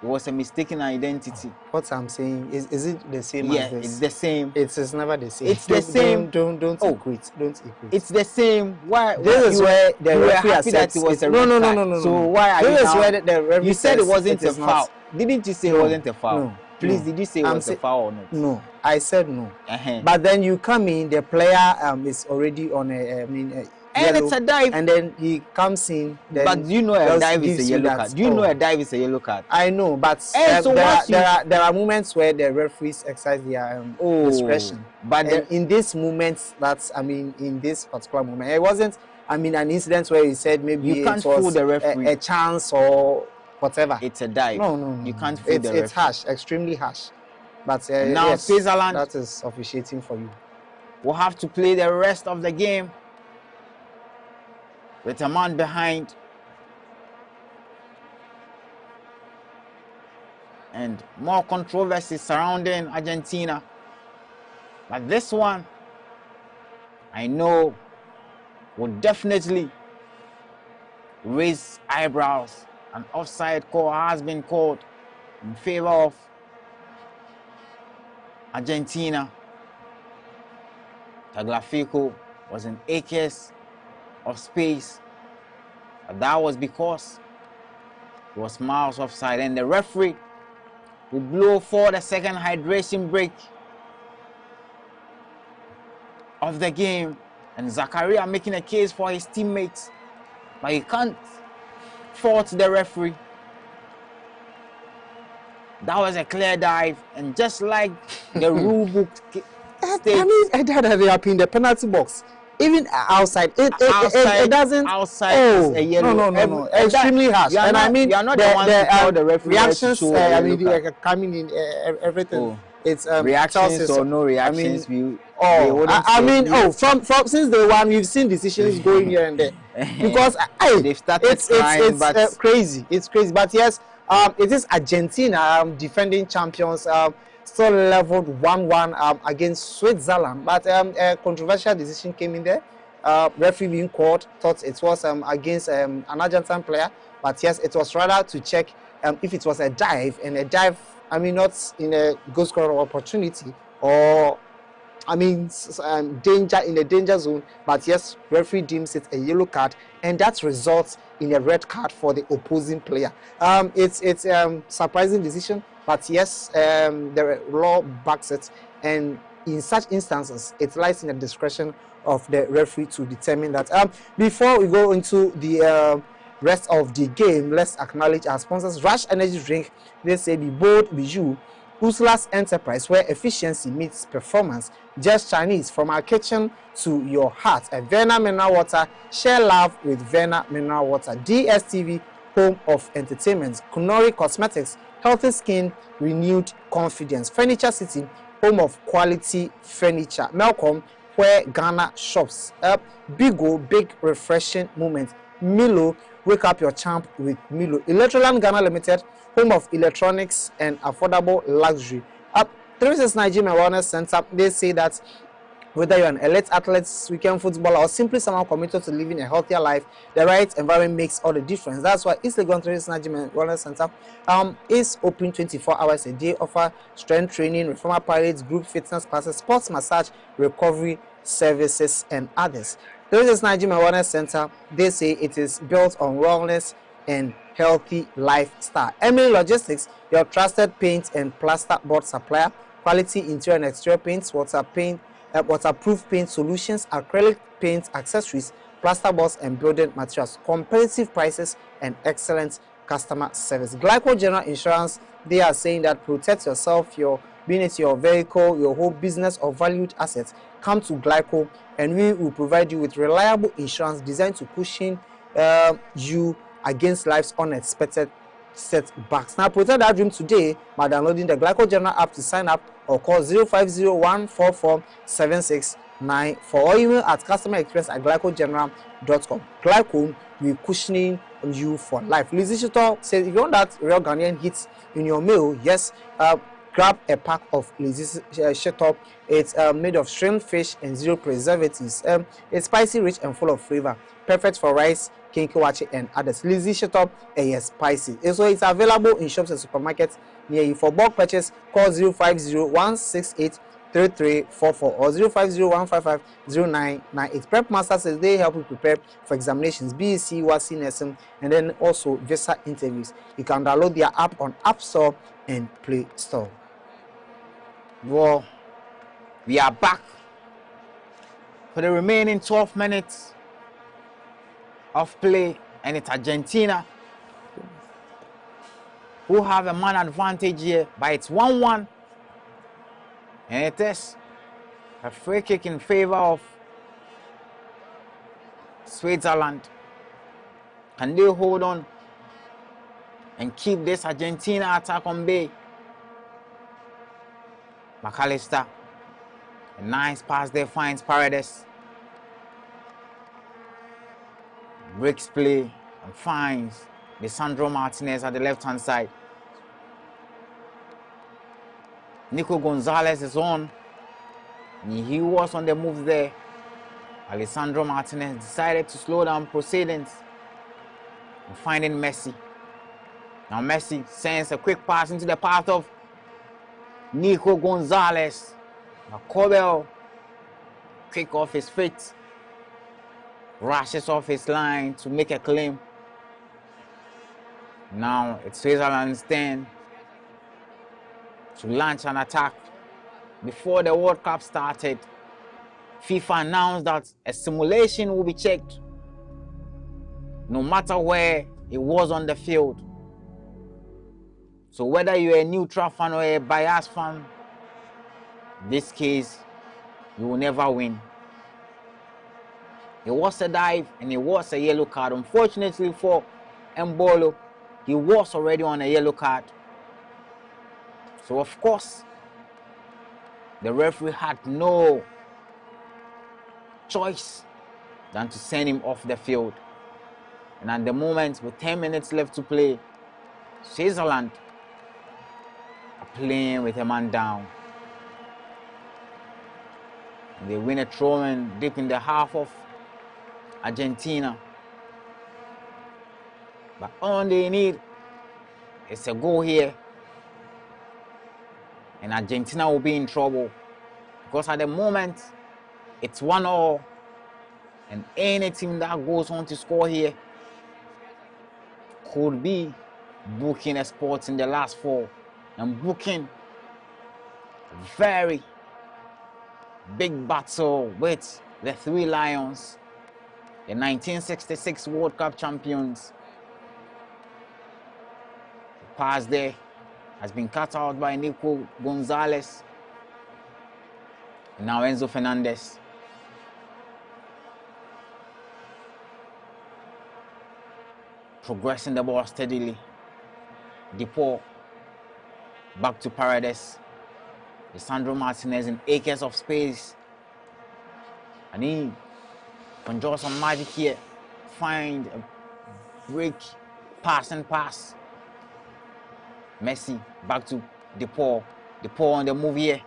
It was a mistaken identity. What I'm saying is it the same yeah, as this? It's the same. It is never the same. It's the same. Don't equate. Don't equate. It's the same. Why? This is where the referee happy that it was a no. So why are this you is now? Where the referee you said it wasn't a not. foul. Didn't you say it wasn't a foul? No. Please, did you say it was a foul or not? No, I said no. But then you come in, the player is already on and yellow, it's a dive. And then he comes in. But you know a dive is a yellow card. You know a dive is a yellow card. I know, but so there are moments where the referees exercise their discretion. But in this moment, in this particular moment, it wasn't. an incident where he said maybe you can't it was fool the referee. A chance or whatever. It's a dive. No. You can't fool the referee. It's harsh, extremely harsh. But now yes, Switzerland, that is officiating for you. We'll have to play the rest of the game with a man behind. And more controversy surrounding Argentina. But this one, I know, will definitely raise eyebrows. An offside call has been called in favor of Argentina. Tagliafico was in acres of space, but that was because he was miles offside, and the referee will blow for the second hydration break of the game. And Zakaria making a case for his teammates, but he can't fault the referee. That was a clear dive, and just like the rule book states, I doubt that they are in the penalty box. Even outside, it doesn't. Outside is a yellow. No. Extremely harsh. And you are not the ones to tell the referee reactions. Coming in everything. Oh. It's reactions or no reactions. From since day one, we've seen decisions going here and there because they've started crying, but it's crazy. It's crazy. But yes, it is Argentina, defending champions. Still leveled 1-1 against Switzerland, but a controversial decision came in there. Referee being called thought it was against an Argentine player, but yes, it was rather to check if it was a dive, and a dive, not in a goal scorer opportunity or danger in a danger zone, but yes, referee deems it a yellow card, and that results in a red card for the opposing player. It's surprising decision. But yes, the law backs it, and in such instances, it lies in the discretion of the referee to determine that. Before we go into the rest of the game, let's acknowledge our sponsors. Rush Energy Drink, they say be bold, be you. Ursula's Enterprise, where efficiency meets performance. Just Chinese, from our kitchen to your heart. Verna Mineral Water, share love with Verna Mineral Water. DSTV, home of entertainment. Kunori Cosmetics, healthy skin, renewed confidence. Furniture City, home of quality furniture. Malcolm, where Ghana shops. Bigo, big refreshing moment. Milo, wake up your champ with Milo. Electroland Ghana Limited, home of electronics and affordable luxury. 36 Nigeria Wellness Center, they say that whether you're an elite athlete, weekend footballer, or simply someone committed to living a healthier life, the right environment makes all the difference. That's why East Legon 36 Nigeria Wellness Center is open 24 hours a day, offer strength training, reformer pilots, group fitness classes, sports massage, recovery services, and others. 36 Nigeria Wellness Center, they say it is built on wellness and healthy lifestyle. Emily Logistics, your trusted paint and plaster board supplier, quality interior and exterior paints, waterproof paint solutions, acrylic paint accessories, plaster boards, and building materials. Competitive prices and excellent customer service. Glyco General Insurance, they are saying that protect yourself, your vehicle, your whole business or valued assets. Come to Glyco, and we will provide you with reliable insurance designed to cushion you against life's unexpected setbacks. Now protect that dream today by downloading the Glyco General app to sign up, or call 050-144-7694 or email at customerexperience@glycogeneral.com. Glyco, we're cushioning you for life. Lizzie Shito says if you want that real Ghanaian hits in your meal, yes, grab a pack of Lizzie Shito. It's made of shrimp, fish, and 0 preservatives. It's spicy, rich, and full of flavor. Perfect for rice, kinkiwachi, and others. Lizzie Shito is spicy. So it's available in shops and supermarkets near you. For bulk purchase, call 050-168-3344 or 050-155-0998. Prep Master says they help you prepare for examinations, BEC, WASI, NSM, and then also visa interviews. You can download their app on App Store and Play Store. Well, we are back for the remaining 12 minutes of play, and it's Argentina who have a man advantage here, but it's 1-1, and it is a free kick in favor of Switzerland. Can they hold on and keep this Argentina attack on bay? McAllister, a nice pass there, finds Paredes. Breaks play and finds Lisandro Martinez at the left-hand side. Nico Gonzalez is on, and he was on the move there. Alessandro Martinez decided to slow down proceedings and finding Messi. Now Messi sends a quick pass into the path of Nico Gonzalez. Now Kobel, quick off his feet, rushes off his line to make a claim. Now it's Switzerland's turn to launch an attack. Before the World Cup started, FIFA announced that a simulation will be checked no matter where it was on the field. So whether you're a neutral fan or a biased fan, in this case, you will never win. It was a dive and it was a yellow card. Unfortunately for Mbolo, he was already on a yellow card. So of course, the referee had no choice than to send him off the field. And at the moment, with 10 minutes left to play, Switzerland are playing with a man down. And they win a throw-in deep in the half of Argentina. But all they need is a goal here, and Argentina will be in trouble, because at the moment it's 1-1, and any team that goes on to score here could be booking a spot in the last four and booking a very big battle with the Three Lions, the 1966 World Cup champions. The pass there has been cut out by Nico Gonzalez. Now Enzo Fernandez. Progressing the ball steadily. Depot. Back to Paredes. Lisandro Martinez in acres of space. And he conjures some magic here. Find a break. Pass and pass. Messi back to Depot. Depot on the move here.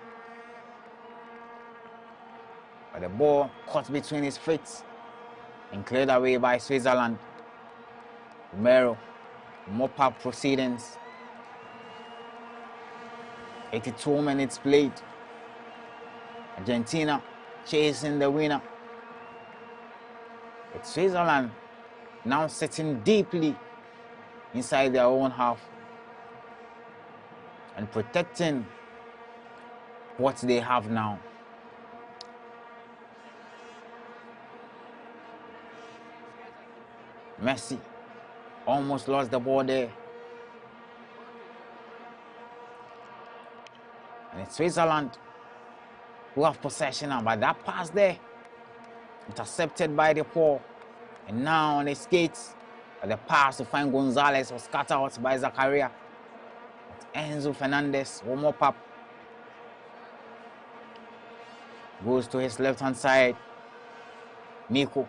But the ball caught between his feet and cleared away by Switzerland. Romero, mop-up proceedings. 82 minutes played. Argentina chasing the winner. But Switzerland now sitting deeply inside their own half and protecting what they have now. Messi almost lost the ball there. And it's Switzerland who have possession now, but that pass there intercepted by the ball. And now on his skates, But the pass to find Gonzalez was cut out by Zakaria. But Enzo Fernandez, one more pop. Goes to his left-hand side. Miko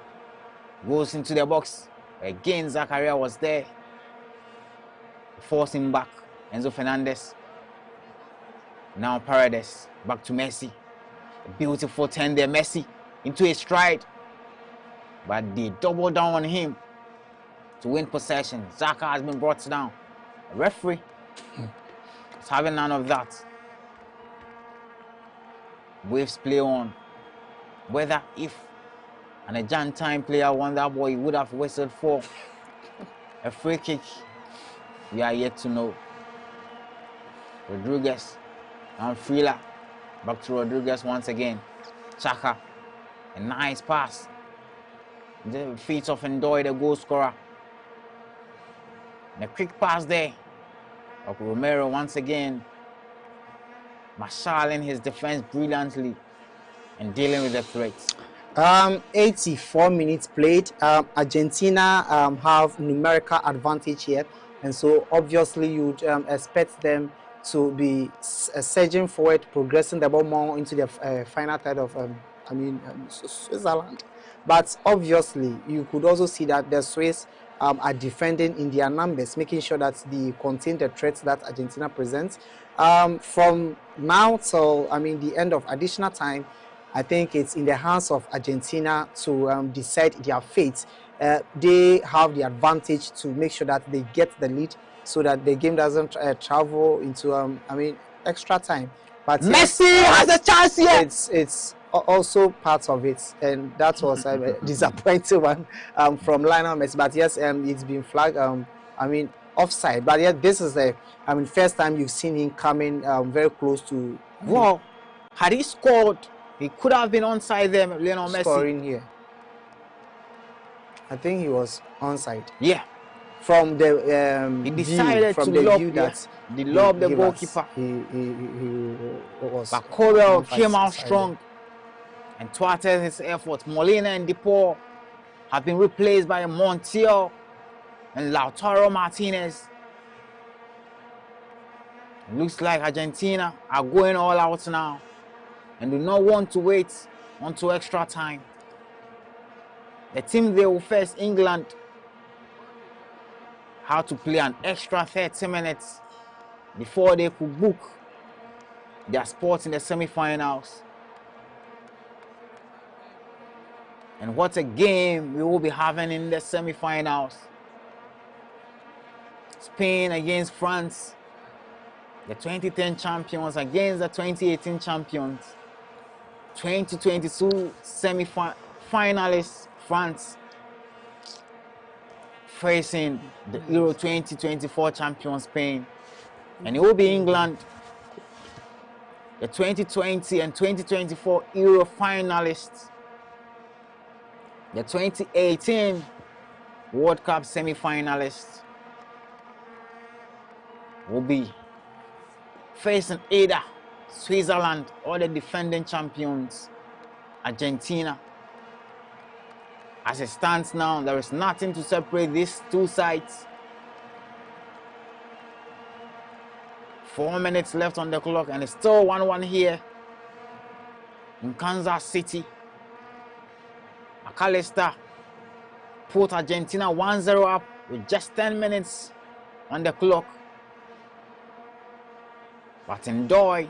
goes into the box. Again, Zakaria was there. Force him back. Enzo Fernandez. Now Paredes. Back to Messi. A beautiful turn there. Messi into his stride. But they double down on him to win possession. Zaka has been brought down. The referee is having none of that. Waves play on. Whether if an Argentine player won that ball, he would have whistled for a free kick. We are yet to know. Rodriguez and Frila. Back to Rodriguez once again. Chaka. A nice pass. The feet of Ndoye, the goal scorer. And a quick pass there. Of Romero once again. Marshalling his defense brilliantly and dealing with the threats. 84 minutes played. Argentina have numerical advantage here, and so obviously you'd expect them to be surging forward, progressing the ball more into the final third of Switzerland. But obviously you could also see that the Swiss are defending in their numbers, making sure that they contain the threats that Argentina presents. From now till the end of additional time, I think it's in the hands of Argentina to decide their fate. They have the advantage to make sure that they get the lead so that the game doesn't travel into extra time. But Messi has a chance here. It's also part of it, and that was a disappointing one from Lionel Messi. But yes, it's been flagged. Offside. But yet this is the first time you've seen him coming very close to. Wow, had he scored, he could have been onside there, Lionel Messi. Scoring here. I think he was onside. Yeah. From the he decided view, from to the lob, view that he lobbed the goalkeeper. He was. But Corel came out strong and thwarted his efforts. Molina and DePaul have been replaced by Montiel and Lautaro Martinez. It looks like Argentina are going all out now and do not want to wait until extra time. The team they will face, England, had to play an extra 30 minutes before they could book their spot in the semi-finals. And what a game we will be having in the semi-finals. Spain against France, the 2010 champions against the 2018 champions. 2022 semi-finalists, France, facing the Euro 2024 champion Spain. And it will be England, the 2020 and 2024 Euro finalists, the 2018 World Cup semi-finalists will be facing either Switzerland or the defending champions, Argentina. As it stands now, there is nothing to separate these two sides. 4 minutes left on the clock, and it's still 1-1 here in Kansas City. McAllister put Argentina 1-0 up with just 10 minutes on the clock. But Ndoye,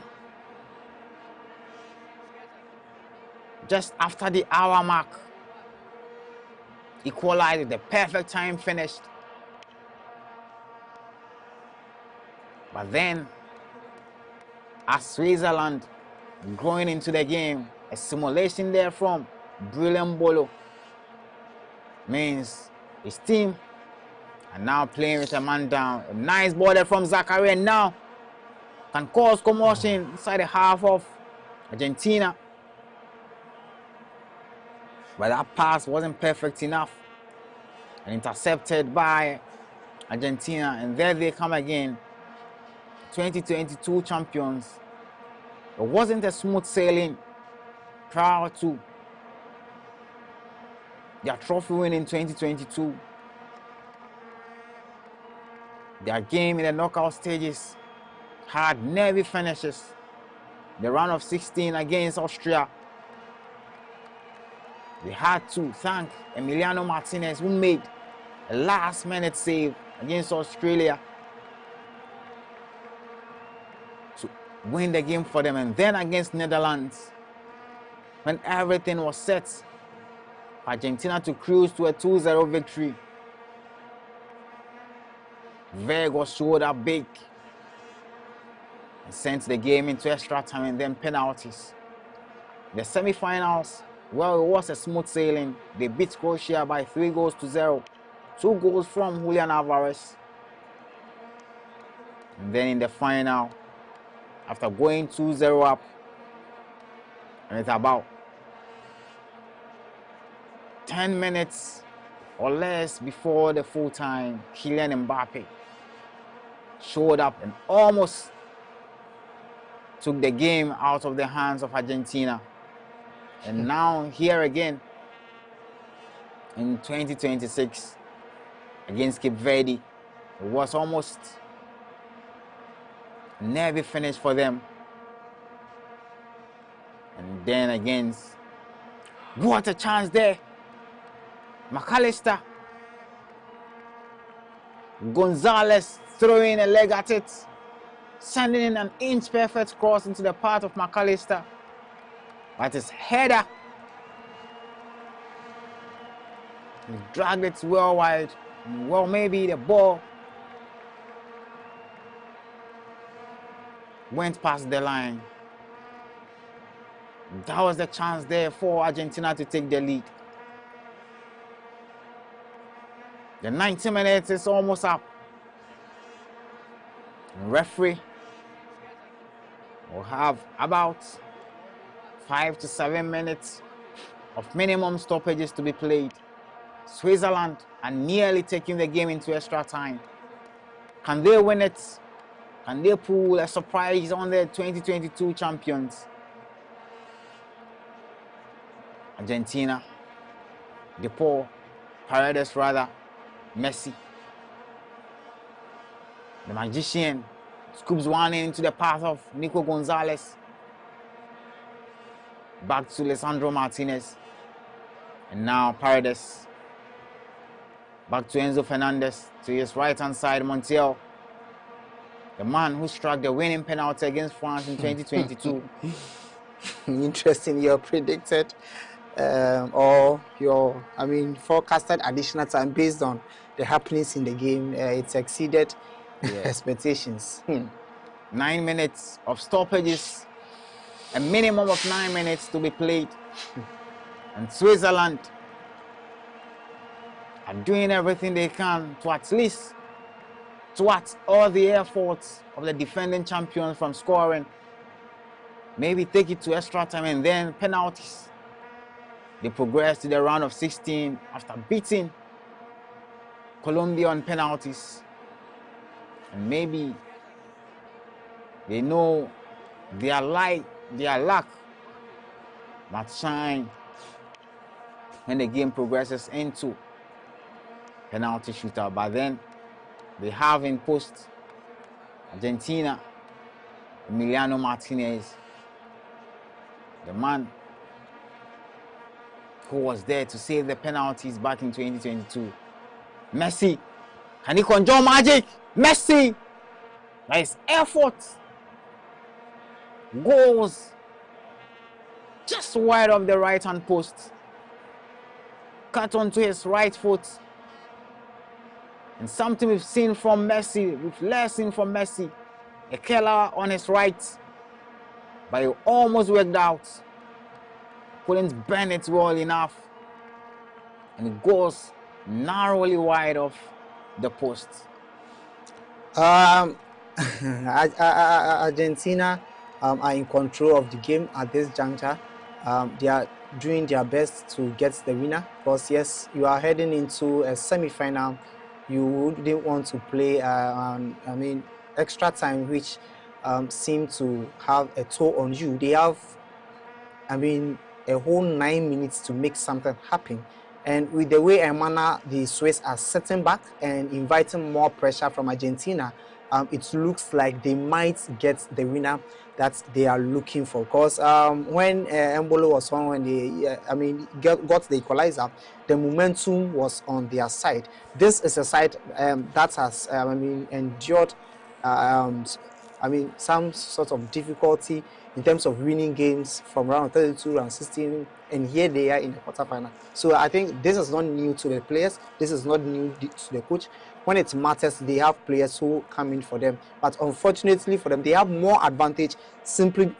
just after the hour mark, equalized, the perfect time finished. But then, as Switzerland growing into the game, a simulation there from Brilliant Bolo means his team are now playing with a man down. A nice ball there from Zakaria now can cause commotion inside the half of Argentina. But that pass wasn't perfect enough and intercepted by Argentina. And there they come again, 2022 champions. It wasn't a smooth sailing prior to their trophy win in 2022. Their game in the knockout stages had nervy finishes. The round of 16 against Austria, they had to thank Emiliano Martinez, who made a last-minute save against Australia to win the game for them. And then against Netherlands, when everything was set for Argentina to cruise to a 2-0 victory, Vega showed up big and sent the game into extra time and then penalties. The semi-finals, well, it was a smooth sailing. They beat Croatia by 3-0. 2 goals from Julian Alvarez. And then in the final, after going 2-0 up, and it's about 10 minutes or less before the full time, Kylian Mbappe showed up and almost took the game out of the hands of Argentina. And now here again in 2026 against Cape Verde, it was almost a nervy finish for them. And then against, what a chance there. McAllister. Gonzalez throwing a leg at it, sending in an inch-perfect cross into the path of McAllister. But his header, he dragged it well wide. Well, maybe the ball went past the line. That was the chance there for Argentina to take the lead. The 90 minutes is almost up. The referee will have about 5 to 7 minutes of minimum stoppages to be played. Switzerland are nearly taking the game into extra time. Can they win it? Can they pull a surprise on the 2022 champions? Argentina, Paredes rather, Messi. The magician scoops one into the path of Nico Gonzalez. Back to Lisandro Martinez. And now Paredes. Back to Enzo Fernandez. To his right-hand side, Montiel. The man who struck the winning penalty against France in 2022. Interesting, your predicted forecasted additional time based on the happenings in the game. It's exceeded expectations. 9 minutes of stoppages, a minimum of 9 minutes to be played. And Switzerland are doing everything they can to at least thwart all the efforts of the defending champions from scoring. Maybe take it to extra time and then penalties. They progress to the round of 16 after beating Colombia on penalties. And maybe they know their luck might shine when the game progresses into penalty shootout. But then they have in post Argentina, Emiliano Martinez, the man who was there to save the penalties back in 2022. Messi, can he conjure magic? Messi, by his effort, goes just wide of the right-hand post, cut onto his right foot. And something we've seen from Messi, we've less seen from Messi, a killer on his right, but he almost worked out. Couldn't bend it well enough, and it goes narrowly wide of the post. Argentina are in control of the game at this juncture. They are doing their best to get the winner, because yes, you are heading into a semi-final. You wouldn't want to play extra time, which seem to have a toll on you. They have a whole 9 minutes to make something happen. And with the way and manner the Swiss are sitting back and inviting more pressure from Argentina, it looks like they might get the winner that they are looking for. Because when Embolo was on, when they, got the equalizer, the momentum was on their side. This is a side that has, endured, some sort of difficulty in terms of winning games from round 32, round 16, and here they are in the quarterfinal. So I think this is not new to the players. This is not new to the coach. When it matters, they have players who come in for them. But unfortunately for them, they have more advantage simply,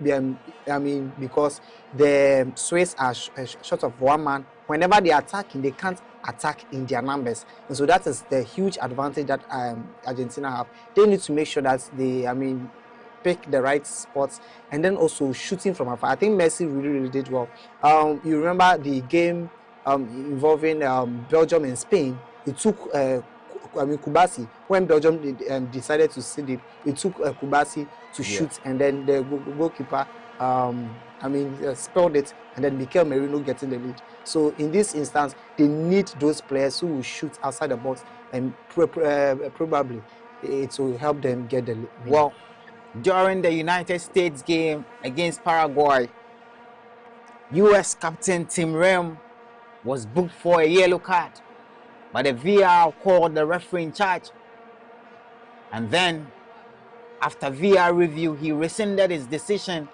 because the Swiss are short of one man. Whenever they are attacking, they can't attack in their numbers. And so that is the huge advantage that Argentina have. They need to make sure that they, pick the right spots, and then also shooting from afar. I think Messi really did well. You remember the game involving Belgium and Spain? It took Kubasi, when Belgium decided to cede it, it took Kubasi to shoot, and then the goalkeeper spelled it, and then Mikel Merino getting the lead. So in this instance, they need those players who will shoot outside the box, and probably it will help them get the lead. Well, during the United States game against Paraguay, US captain Tim Rem was booked for a yellow card, but the VAR called the referee in charge. And then, after VAR review, he rescinded his decision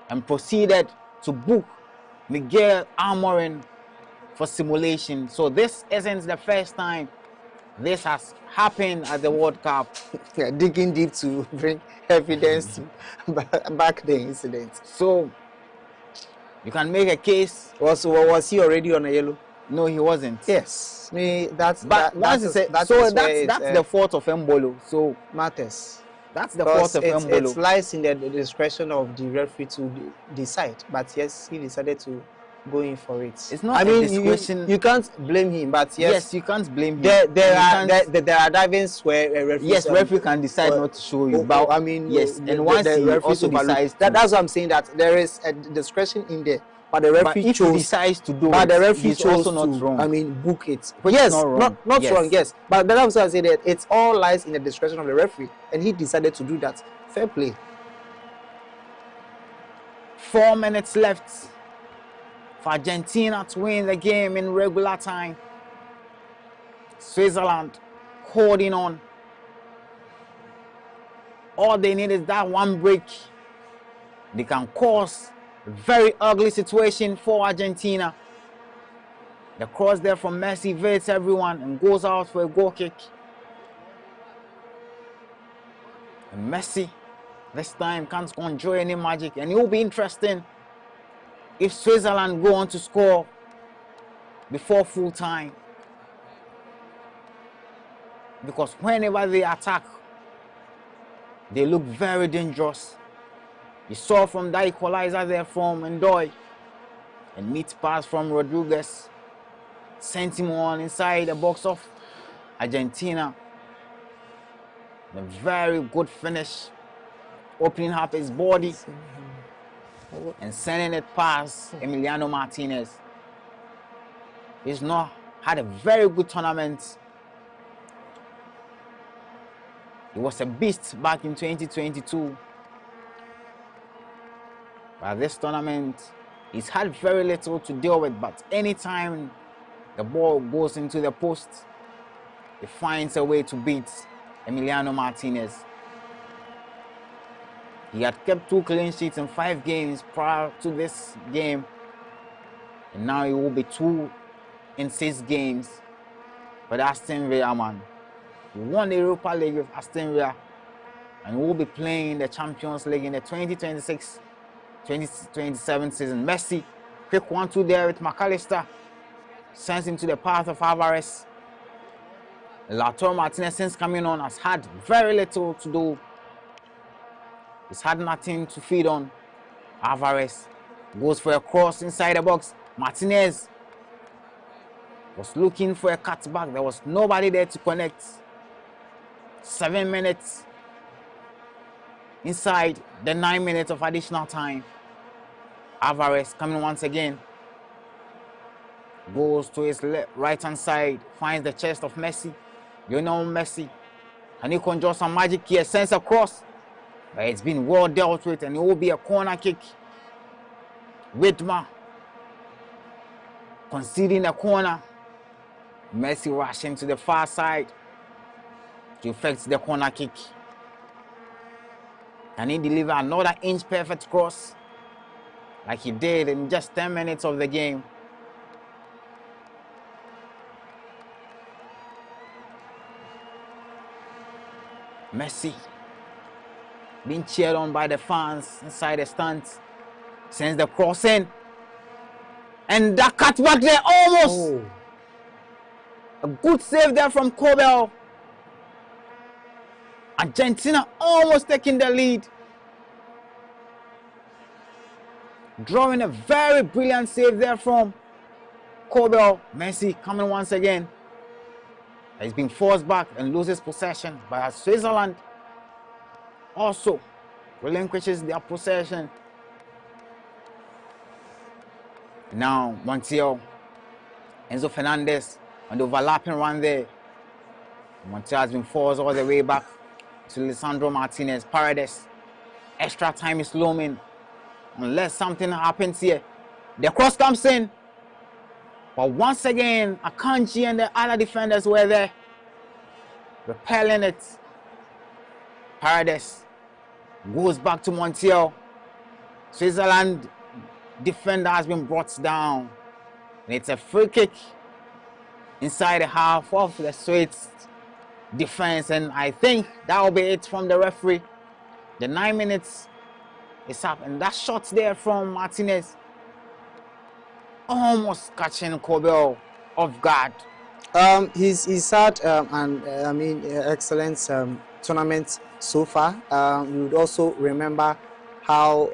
and proceeded to book Miguel Almiron for simulation. So this isn't the first time this has happened at the World Cup. Yeah, digging deep to bring evidence to back the incident. So you can make a case. Was he already on a yellow? No, he wasn't. Yes, that's the fault of Embolo. So matters. That's the fault of Embolo. It lies in the discretion of the referee to decide. But yes, he decided to go in for it. It's not discretion. You can't blame him, but yes, you can't blame him. There are divings where a referee. Yes, referee can decide not to show you. But yes, and once the referee also decides, that's what I'm saying, that there is a discretion in there. But the referee decides to do but it. The referee chose also not wrong. Book it. Which yes, is not wrong. Not wrong. Yes, but then I'm saying that it all lies in the discretion of the referee, and he decided to do that. Fair play. 4 minutes left for Argentina to win the game in regular time. Switzerland holding on. All they need is that one break. They can cause a very ugly situation for Argentina. The cross there from Messi evades everyone and goes out for a goal kick. And Messi this time can't enjoy any magic, and it will be interesting if Switzerland go on to score before full time, because whenever they attack, they look very dangerous. You saw from that equalizer there from Ndoye, a neat pass from Rodriguez sent him on inside the box of Argentina. A very good finish, opening up his body and sending it past Emiliano Martinez. He's not had a very good tournament. He was a beast back in 2022. But this tournament, he's had very little to deal with, but anytime the ball goes into the post, he finds a way to beat Emiliano Martinez. He had kept 2 clean sheets in 5 games prior to this game, and now he will be 2 in 6 games for the Aston Villa man. He won the Europa League with Aston Villa, and will be playing the Champions League in the 2026-2027 season. Messi, quick 1-2 there with McAllister, sends him to the path of Alvarez. Lautaro Martinez, since coming on, has had very little to do. He's had nothing to feed on. Alvarez goes for a cross inside the box. Martinez was looking for a cutback. There was nobody there to connect. 7 minutes inside the 9 minutes of additional time. Alvarez coming once again. Goes to his right-hand side, finds the chest of Messi. Lionel Messi. Can he conjure some magic here? Sends a cross. But it's been well dealt with, and it will be a corner kick. Widmer conceding a corner. Messi rushing to the far side to effect the corner kick. Can he deliver another inch-perfect cross like he did in just 10 minutes of the game? Messi being cheered on by the fans inside the stands. Sends the cross in. And that cutback there almost. A good save there from Kobel. Argentina almost taking the lead. Drawing a very brilliant save there from Kobel. Messi coming once again. He's been forced back and loses possession, but Switzerland also relinquishes their possession. Now Montiel, Enzo Fernandez on the overlapping run there. Montiel has been forced all the way back to Lisandro Martinez. Paredes. Extra time is looming unless something happens here. The cross comes in. But once again, Akanji and the other defenders were there, repelling it. Paredes goes back to Montiel. Switzerland defender has been brought down. And it's a free kick inside the half of the Swiss defense. And I think that will be it from the referee. The 9 minutes is up. And that shot there from Martinez almost catching Kobel off guard. He's had excellent tournament so far. You would also remember how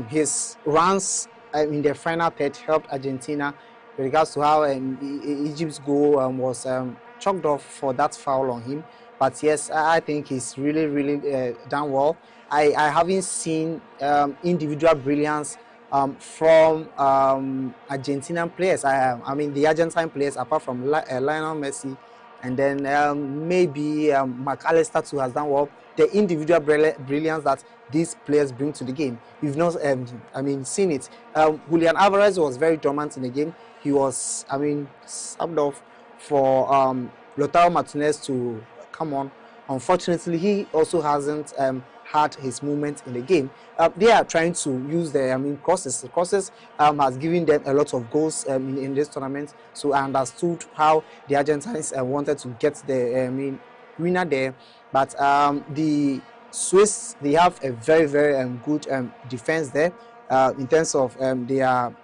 his runs in the final third helped Argentina with regards to how Egypt's goal was chalked off for that foul on him. But yes, I think he's really done well. I haven't seen individual brilliance from Argentinian players. The Argentine players, apart from Lionel Messi, and then maybe McAllister too has done well. The individual brilliance that these players bring to the game, you've not seen it. Julian Alvarez was very dominant in the game. He was subbed off for Lautaro Martinez to come on. Unfortunately, he also hasn't had his movement in the game. They are trying to use the crosses. The crosses has given them a lot of goals in this tournament. So I understood how the Argentines wanted to get the winner there. But the Swiss, they have a very good defense there in terms of their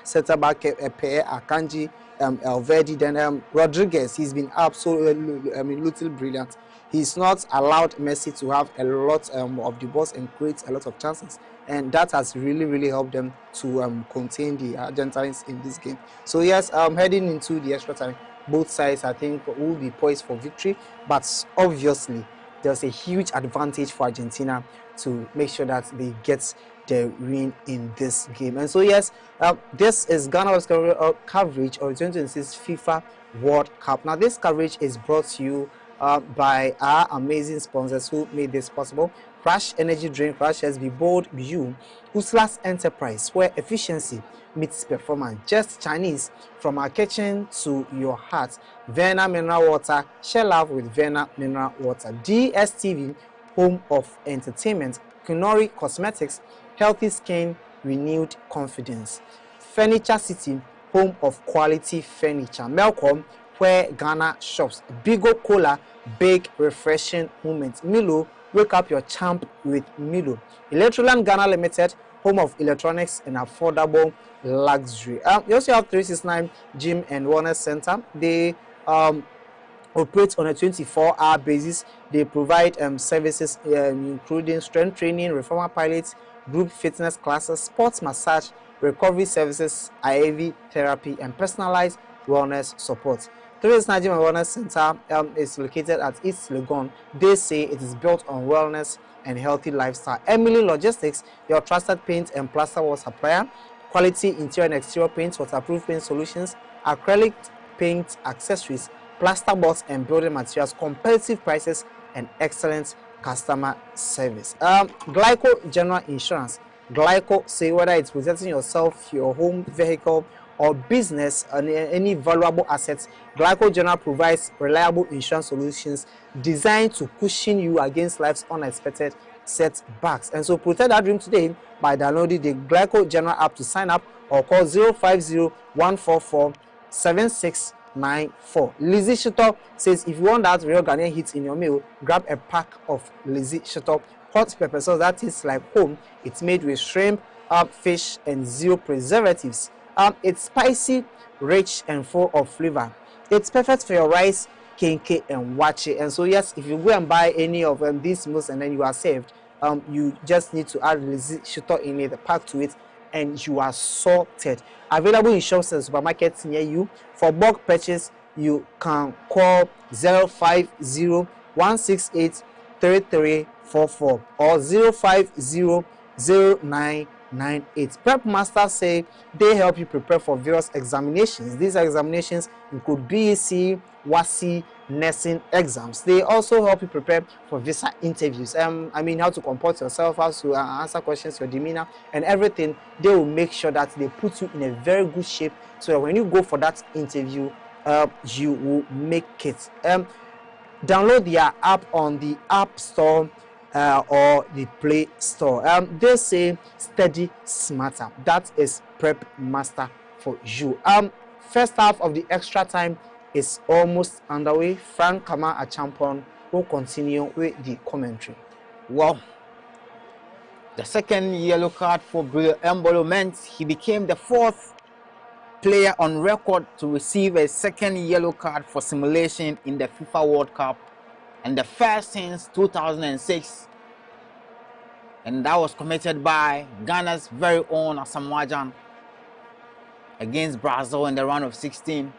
center back pair, Akanji, Elvedi, then Rodriguez. He's been absolutely brilliant. He's not allowed Messi to have a lot of the balls and create a lot of chances, and that has really helped them to contain the Argentines in this game. So yes, heading into the extra time, both sides I think will be poised for victory, but obviously there's a huge advantage for Argentina to make sure that they get the win in this game. And so yes, this is GhanaWeb's coverage of the 2026 FIFA World Cup. Now this coverage is brought to you by our amazing sponsors who made this possible. Crash Energy Drink, Crash SB, Bold You, Uslas Enterprise, where efficiency meets performance. Just Chinese, from our kitchen to your heart. Verna Mineral Water, share love with Verna Mineral Water. DSTV, home of entertainment. Kunori Cosmetics, healthy skin, renewed confidence. Furniture City, home of quality furniture. Melcom, where Ghana shops. Bigo Cola, big refreshing moments. Milo, wake up your champ with Milo. Electroland Ghana Limited, home of electronics and affordable luxury. You also have 369 Gym and Wellness Center. They operate on a 24-hour basis. They provide services including strength training, reformer pilots, group fitness classes, sports massage, recovery services, IV therapy, and personalized wellness support. 369 Gym and Wellness Center is located at East Legon. They say it is built on wellness and healthy lifestyle. Emily Logistics, your trusted paint and plaster wall supplier. quality interior and exterior paint, waterproof paint solutions, acrylic paint accessories, plasterboards and building materials, competitive prices, and excellent customer service. Glyco General Insurance. Glyco say whether it's protecting yourself, your home, vehicle, or business, and any valuable assets, Glyco General provides reliable insurance solutions designed to cushion you against life's unexpected setbacks. And so protect that dream today by downloading the Glyco General app to sign up, or call 050-144-7694. Lizzie Shito says if you want that real Ghanaian hit in your meal, grab a pack of Lizzie Shito hot pepper sauce that is like home. It's made with shrimp, fish, and 0 preservatives. It's spicy, rich, and full of flavor. It's perfect for your rice, kenke, and wache. And so yes, if you go and buy any of these meals and then you are saved, you just need to add Lizzie Shito in it, the pack to it, and you are sorted. Available in shops and supermarkets near you. For bulk purchase, you can call 050-168-3344 or 050-0998. Prep Masters say they help you prepare for various examinations. These examinations include BEC, WASI, nursing exams. They also help you prepare for visa interviews. How to comport yourself, how to answer questions, your demeanor, and everything. They will make sure that they put you in a very good shape so that when you go for that interview, you will make it. Download their app on the App Store or the Play Store. They say study smarter. That is Prep Master for you. First half of the extra time is almost underway. Frank Kama Achampon will continue with the commentary. Well, the second yellow card for Bril Embolo meant he became the 4th player on record to receive a second yellow card for simulation in the FIFA World Cup, and the first since 2006. And that was committed by Ghana's very own Asamoah Gyan against Brazil in the round of 16.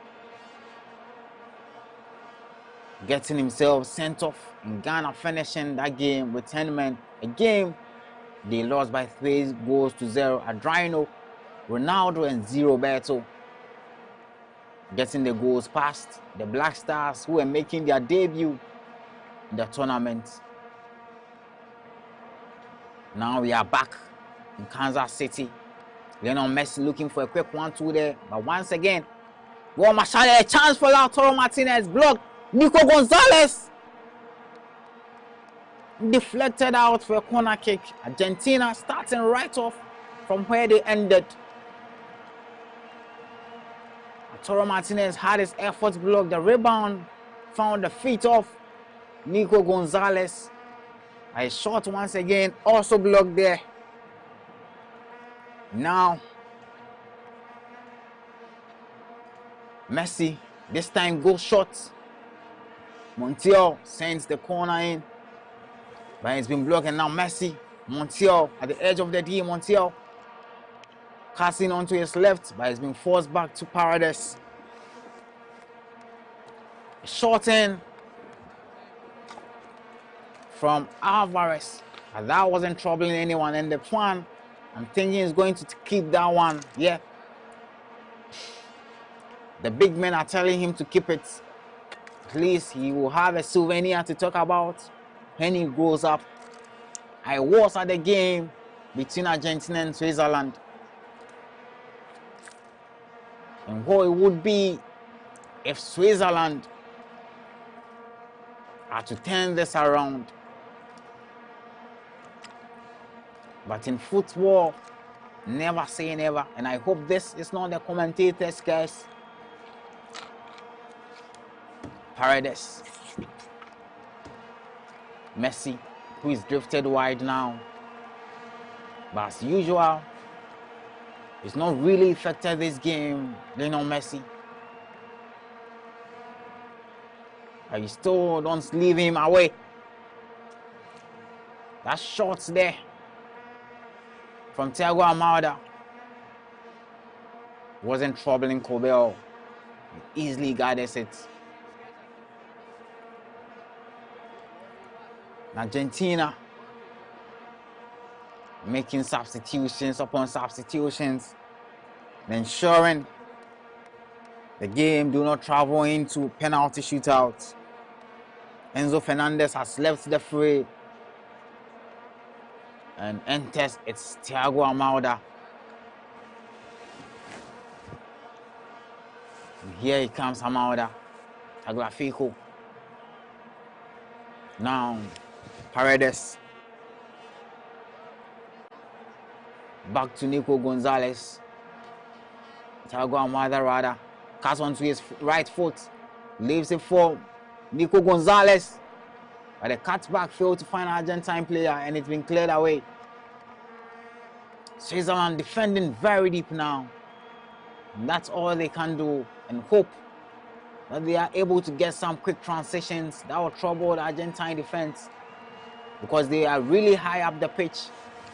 Getting himself sent off, and Ghana finishing that game with 10 men. A game they lost by 3-0. Adriano, Ronaldo, and Roberto getting the goals past the Black Stars, who were making their debut in the tournament. Now we are back in Kansas City. Lionel Messi looking for a quick 1-2 there, but once again, Machado, a chance for Lautaro Martinez, blocked. Nico Gonzalez deflected out for a corner kick. Argentina starting right off from where they ended. Lautaro Martinez had his efforts blocked. The rebound found the feet of Nico Gonzalez. A shot once again also blocked there. Now Messi this time goes short. Montiel sends the corner in, but it's been blocked, and now Messi, Montiel at the edge of the D. Montiel casting onto his left, but it's been forced back to Paredes. Short in from Alvarez, but that wasn't troubling anyone, and the plan, I'm thinking, is going to keep that one. Yeah, the big men are telling him to keep it. At least he will have a souvenir to talk about when he grows up. I was at the game between Argentina and Switzerland, and what it would be if Switzerland are to turn this around. But in football, never say never, and I hope this is not the commentator's curse. Paredes, Messi, who is drifted wide now, but as usual, he's not really affected this game. Lionel Messi, but you still don't leave him away. That shot there from Thiago Almada wasn't troubling Cobel. He easily guided it. Argentina making substitutions upon substitutions. and ensuring the game do not travel into penalty shootouts. Enzo Fernandez has left the fray and enters. It's Thiago Almada. And here he comes, Almada. Tagliafico. Now, Paredes. Back to Nico Gonzalez. Thiago Almada rather. Cuts onto his right foot. Leaves it for Nico Gonzalez. But the cutback failed to find an Argentine player and it's been cleared away. Switzerland defending very deep now. And that's all they can do and hope that they are able to get some quick transitions that will trouble the Argentine defense, because they are really high up the pitch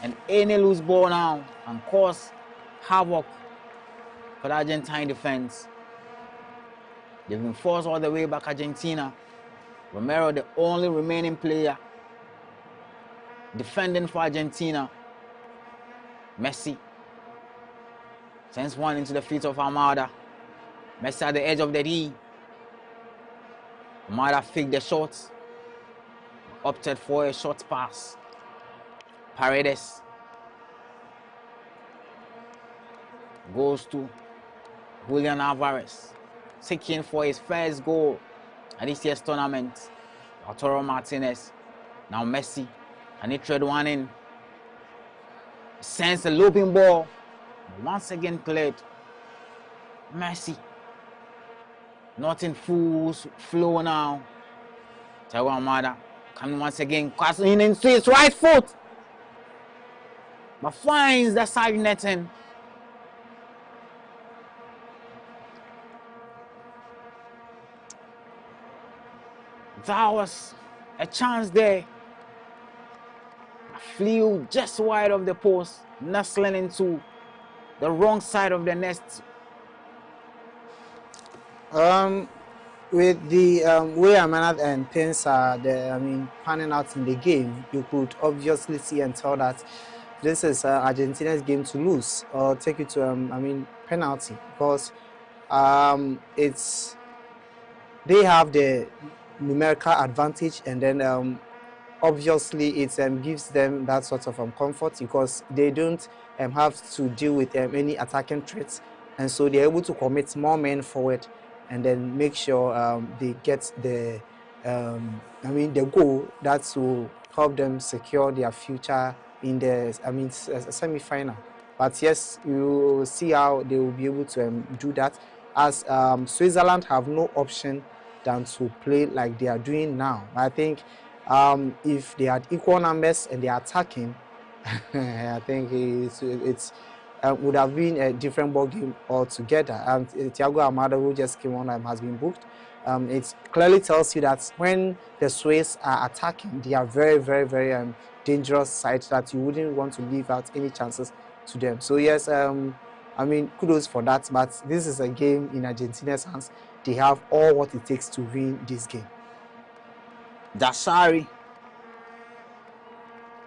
and any loose ball now can cause havoc for the Argentine defense. They've been forced all the way back, Argentina. Romero, the only remaining player defending for Argentina. Messi sends one into the feet of Almada. Messi at the edge of the D. Almada faked the shot. Opted for a short pass. Paredes goes to Julian Alvarez, seeking for his first goal at this year's tournament. Lautaro Martinez. Now Messi. And he trade one in. Sends a looping ball. Once again cleared. Messi. Not in full flow now. Thiago Almada coming once again. Crossing into his right foot. But finds the side netting. That was a chance there. Flew just wide of the post, nestling into the wrong side of the nest. With the way Amana and things are, panning out in the game, you could obviously see and tell that this is Argentina's game to lose or take it to penalty, because they have the numerical advantage, and then obviously it gives them that sort of comfort, because they don't have to deal with any attacking threats, and so they're able to commit more men forward and then make sure they get the the goal that will help them secure their future in the semi-final. But yes, you see how they will be able to do that, as Switzerland have no option than to play like they are doing now. I think if they had equal numbers and they are attacking, I think it's would have been a different ball game altogether. Thiago Almada, who just came on, has been booked. It clearly tells you that when the Swiss are attacking, they are very, very, very dangerous side that you wouldn't want to leave out any chances to them. So yes, kudos for that. But this is a game in Argentina's hands. They have all what it takes to win this game. Dasari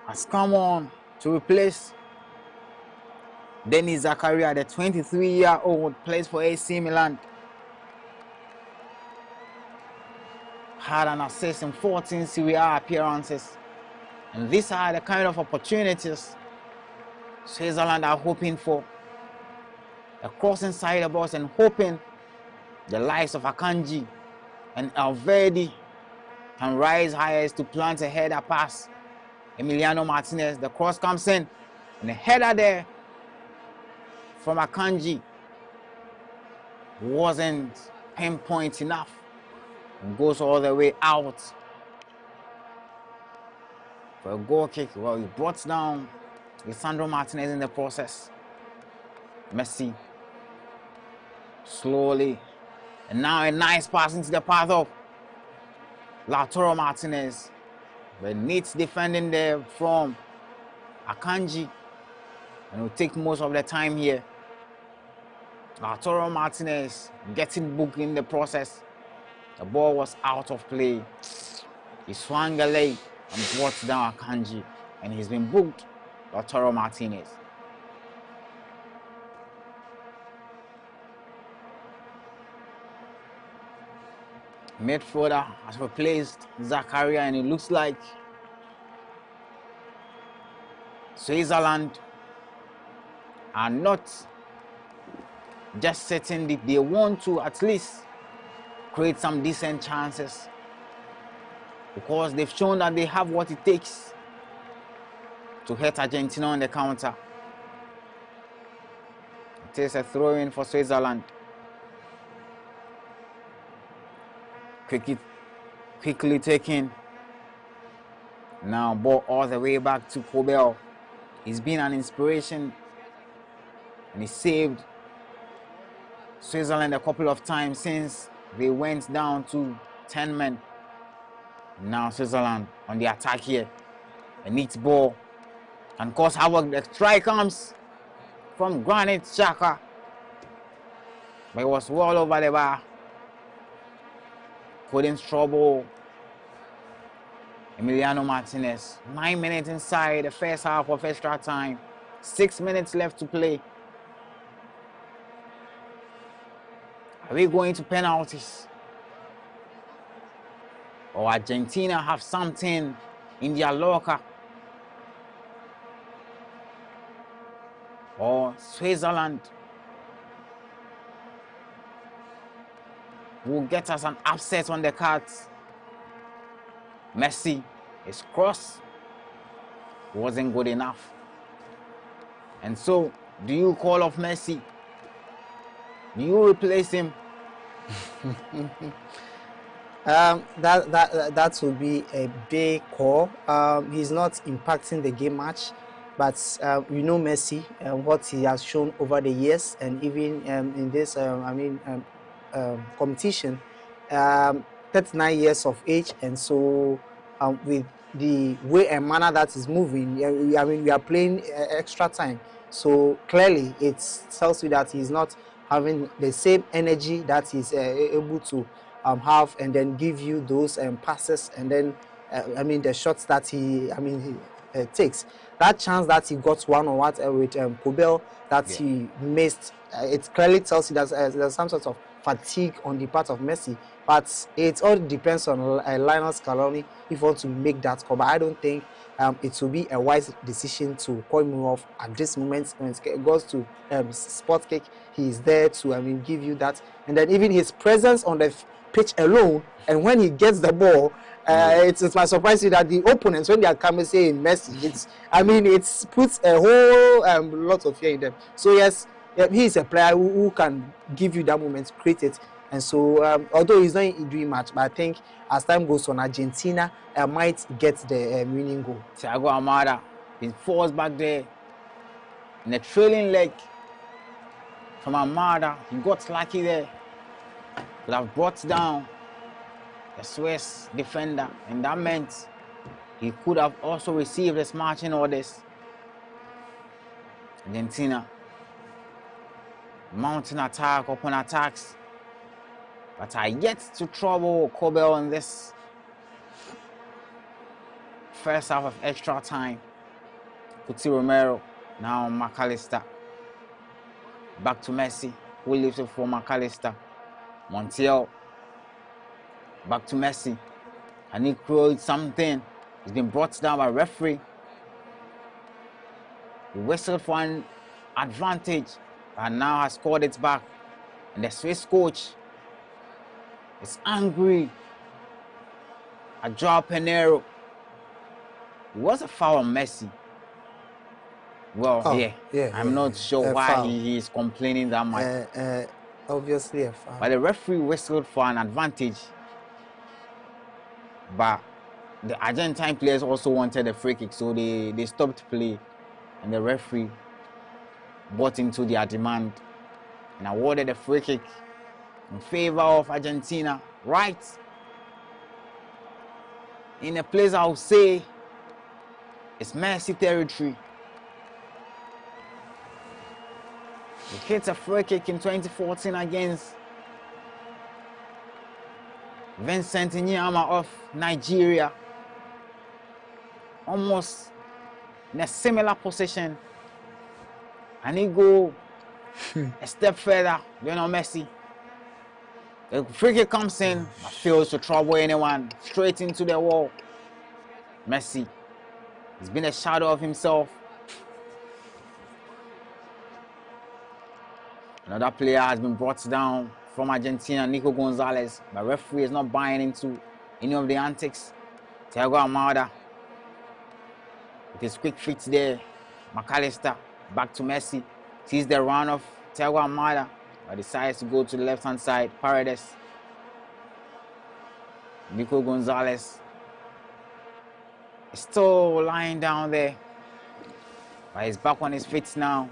has come on to replace Denis Zakaria, the 23-year-old, plays for AC Milan. Had an assist in 14 Serie A appearances. And these are the kind of opportunities Switzerland are hoping for. A cross inside the box and hoping the likes of Akanji and Alvedi can rise higher to plant a header pass. Emiliano Martinez, the cross comes in, and the header there from Akanji wasn't pinpoint enough and goes all the way out for a goal kick. Well, he brought down Lisandro Martinez in the process. Messi slowly, and now a nice pass into the path of Lautaro Martinez, but needs defending there from Akanji, and will take most of the time here. Lautaro Martinez getting booked in the process. The ball was out of play. He swung a leg and brought down Akanji, and he's been booked. Lautaro Martinez. midfielder has replaced Zakaria, and it looks like Switzerland are not just sitting deep. They want to at least create some decent chances because they've shown that they have what it takes to hit Argentina on the counter. It is a throw-in for Switzerland. Quickly taken. Now ball all the way back to Kobel. He's been an inspiration and he saved Switzerland a couple of times since they went down to 10 men. Now Switzerland on the attack here. A neat ball can cause havoc. The strike comes from Granit Xhaka, but it was well over the bar. Couldn't trouble Emiliano Martinez. 9 minutes inside the first half of extra time. 6 minutes left to play. Are we going to penalties? Or Argentina have something in their locker? Or Switzerland will get us an upset on the cards? Messi, his cross wasn't good enough. And so, do you call off Messi? Do you replace him? That would be a big call. He's not impacting the game much, but we know Messi and what he has shown over the years, and even in this, competition, 39 years of age, and so with the way and manner that is moving, we are playing extra time. So clearly, it tells you that he's not having the same energy that he's able to have, and then give you those passes, and then the shots that he takes. That chance that he got one-on-one with Kobel that he missed, it clearly tells you that there's some sort of fatigue on the part of Messi. But it all depends on Lionel Scaloni if you want to make that call. But I don't think it will be a wise decision to call him off at this moment. When it goes to sport kick, he is there to give you that. And then even his presence on the pitch alone, and when he gets the ball, it might surprise you that the opponents, when they are coming saying Messi, it puts a whole lot of fear in them. So yes, he is a player who can give you that moment, create it. And so, although he's not doing much, but I think as time goes on, Argentina might get the winning goal. Thiago Almada, he falls back there in the trailing leg from Almada. He got lucky there. Could have brought down the Swiss defender, and that meant he could have also received his marching orders. Argentina mounting attack upon attacks, but are yet to trouble Kobel in this first half of extra time. Cuti Romero, now McAllister. Back to Messi, who leaves it for McAllister. Montiel, back to Messi. And he created something. He's been brought down by referee. He whistled for an advantage, and now has scored it back. And the Swiss coach is angry at Joao Pinheiro. It was a foul on Messi. Well, I'm not sure why he is complaining that much. Obviously a foul. But the referee whistled for an advantage. But the Argentine players also wanted a free kick, so they stopped play. And the referee bought into their demand and awarded a free kick in favor of Argentina, right in a place I would say it's Messi territory. He hit a free kick in 2014 against Vincent Nyama of Nigeria. Almost in a similar position. And he go a step further, Messi. The free kick comes in, but fails to trouble anyone. Straight into the wall. Messi. He's been a shadow of himself. Another player has been brought down from Argentina, Nico Gonzalez. But referee is not buying into any of the antics. Thiago Almada. With his quick feet there. McAllister. Back to Messi. Sees the run of Thiago Almada. But decides to go to the left-hand side. Paredes. Nico Gonzalez is still lying down there. But he's back on his feet now.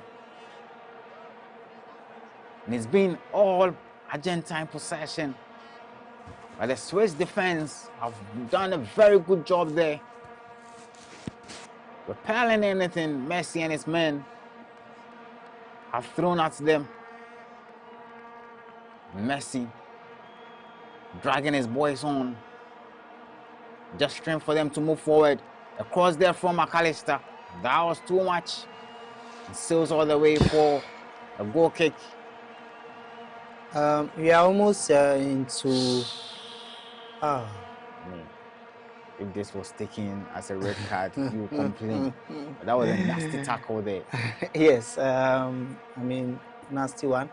And it's been all Argentine possession. But the Swiss defense have done a very good job there. Repelling anything Messi and his men have thrown at them. Messi dragging his boys on. Just strength for them to move forward. A cross there from McAllister. That was too much. He sails all the way for a goal kick. We are almost into. If this was taken as a red card, you would complain. But that was a nasty tackle there. Yes, I mean, nasty one.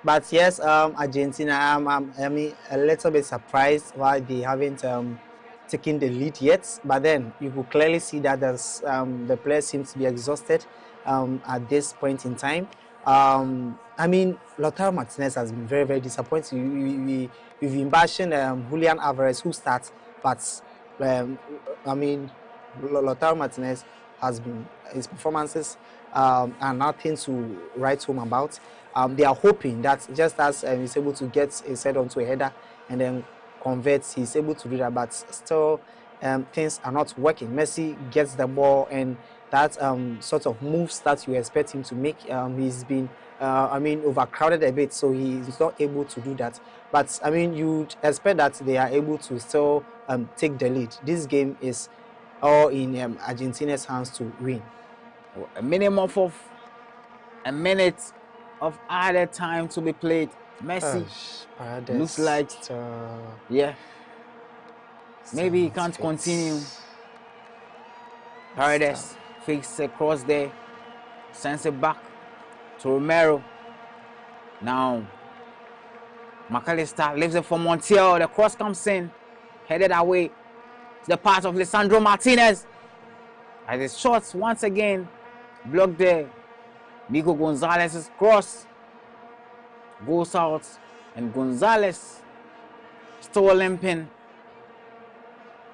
But yes, Argentina, I mean, a little bit surprised why they haven't taken the lead yet. But then you could clearly see that the players seem to be exhausted at this point in time. I mean, Lautaro Martinez has been very, very disappointing. We've been bashing Julian Alvarez, who starts, but I mean, Lautaro Martinez has been, his performances are nothing to write home about. They are hoping that just as he's able to get his head onto a header and then converts, he's able to do that, but still things are not working. Messi gets the ball and that sort of moves that you expect him to make. He's been, I mean, overcrowded a bit, so he's not able to do that. But I mean, you'd expect that they are able to still take the lead. This game is all in Argentina's hands to win. A minimum of a minute of added time to be played. Messi looks like, yeah, maybe he can't continue. Paredes fakes a cross there, sends it back to Romero. Now McAllister leaves it for Montiel. The cross comes in, headed away to the path of Lisandro Martinez. As his shots once again blocked there. Nico Gonzalez's cross goes out, and Gonzalez still limping.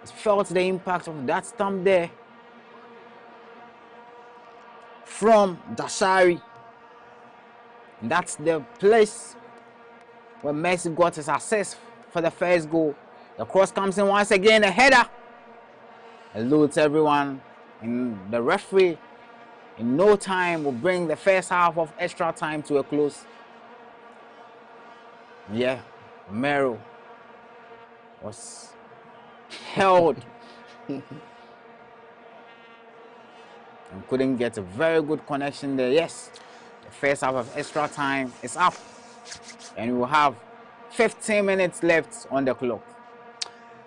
He's felt the impact of that stump there from Dashari. And that's the place where Messi got his assist for the first goal. The cross comes in once again, a header. Eludes everyone, and the referee in no time will bring the first half of extra time to a close. Yeah, Romero was held and couldn't get a very good connection there. Yes, the first half of extra time is up, and we will have 15 minutes left on the clock.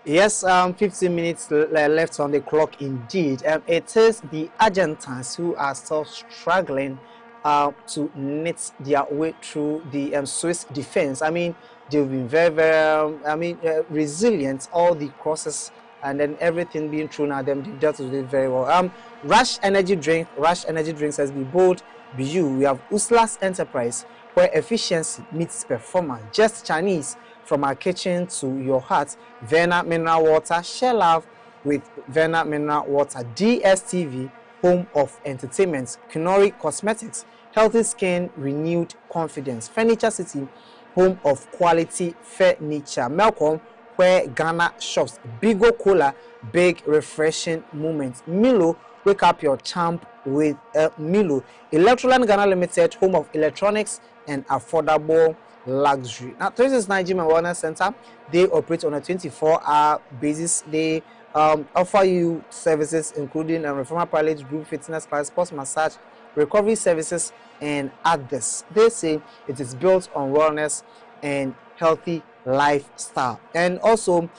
Yes, 15 minutes left on the clock indeed. It is the Argentines who are still struggling to knit their way through the Swiss defense. I mean, they've been very, very, resilient. All the crosses and then everything being thrown at them, they've dealt with it very well. Rush Energy Drinks has been bold. BU, we have Usla's Enterprise, where efficiency meets performance. Just Chinese. From our kitchen to your heart. Verna Mineral Water, share love with Verna Mineral Water. DSTV, home of entertainment. Kinori Cosmetics, healthy skin, renewed confidence. Furniture City, home of quality furniture. Melcom, where Ghana shops. Bigo Cola, big refreshing moments. Milo, wake up your champ with Milo. Electroland Ghana Limited, home of electronics and affordable luxury. Now, 369 Gym and Wellness Center, they operate on a 24-hour basis. They offer you services including reformer pilot, group fitness class, sports massage, recovery services, and others. They say it is built on wellness and healthy lifestyle. And also,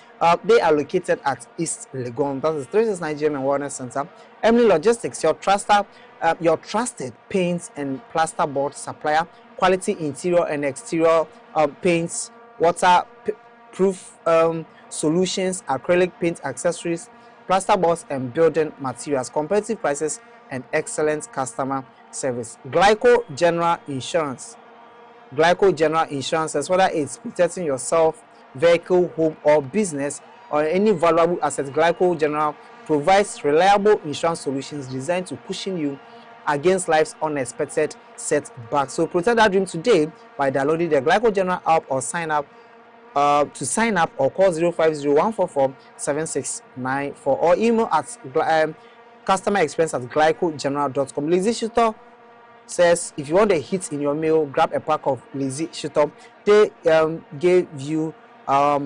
they are located at East Legon. That is 369 Gym and Wellness Center. Emily Logistics, your trusted paints and plasterboard supplier, quality interior and exterior paints, waterproof solutions, acrylic paint accessories, plasterboards and building materials, competitive prices and excellent customer service. Glyco General Insurance, as whether it's protecting yourself, vehicle, home, or business, or any valuable asset, Glyco General provides reliable insurance solutions designed to cushion you against life's unexpected setbacks. So protect that dream today by downloading the Glyco General app or sign up or call 050-144-7694 or email at customer experience@glycogeneral.com. Lazy Shooter says if you want a hit in your meal, grab a pack of Lazy Shooter. They gave you a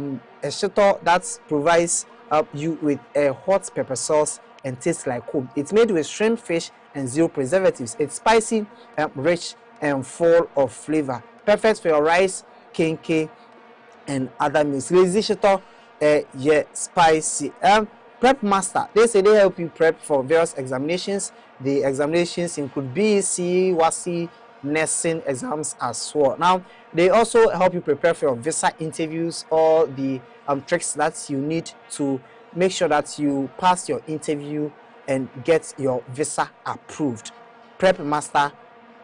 shooter that provides you with a hot pepper sauce and tastes like home. It's made with shrimp, fish, and 0 preservatives. It's spicy, rich, and full of flavor. Perfect for your rice, kenke, and other meals. Lazy Shooter, spicy. Prep Master, they say they help you prep for various examinations. The examinations include BEC, WASI, nursing exams as well. Now, they also help you prepare for your visa interviews, all the tricks that you need to make sure that you pass your interview and get your visa approved. Prep Master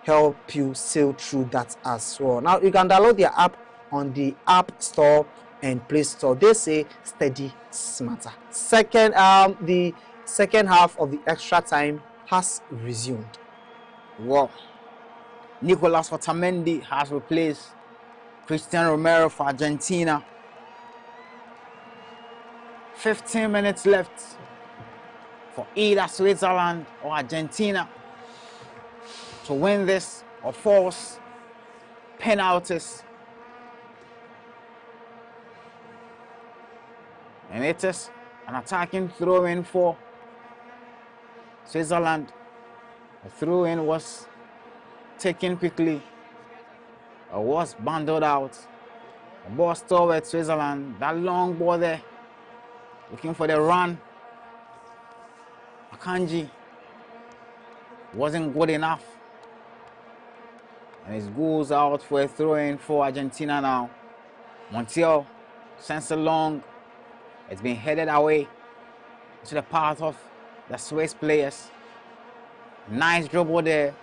help you sail through that as well. Now, you can download their app on the App Store and Play Store. They say steady smarter. The second half of the extra time has resumed. Wow. Nicolas Otamendi has replaced Christian Romero for Argentina. 15 minutes left for either Switzerland or Argentina to win this or force penalties. And it is an attacking throw-in for Switzerland. The throw-in was taken quickly. It was bundled out. The ball still with Switzerland. That long ball there, looking for the run. Akanji wasn't good enough. And it goes out for a throw-in for Argentina now. Montiel sends it long. It's been headed away to the path of the Swiss players. Nice dribble there.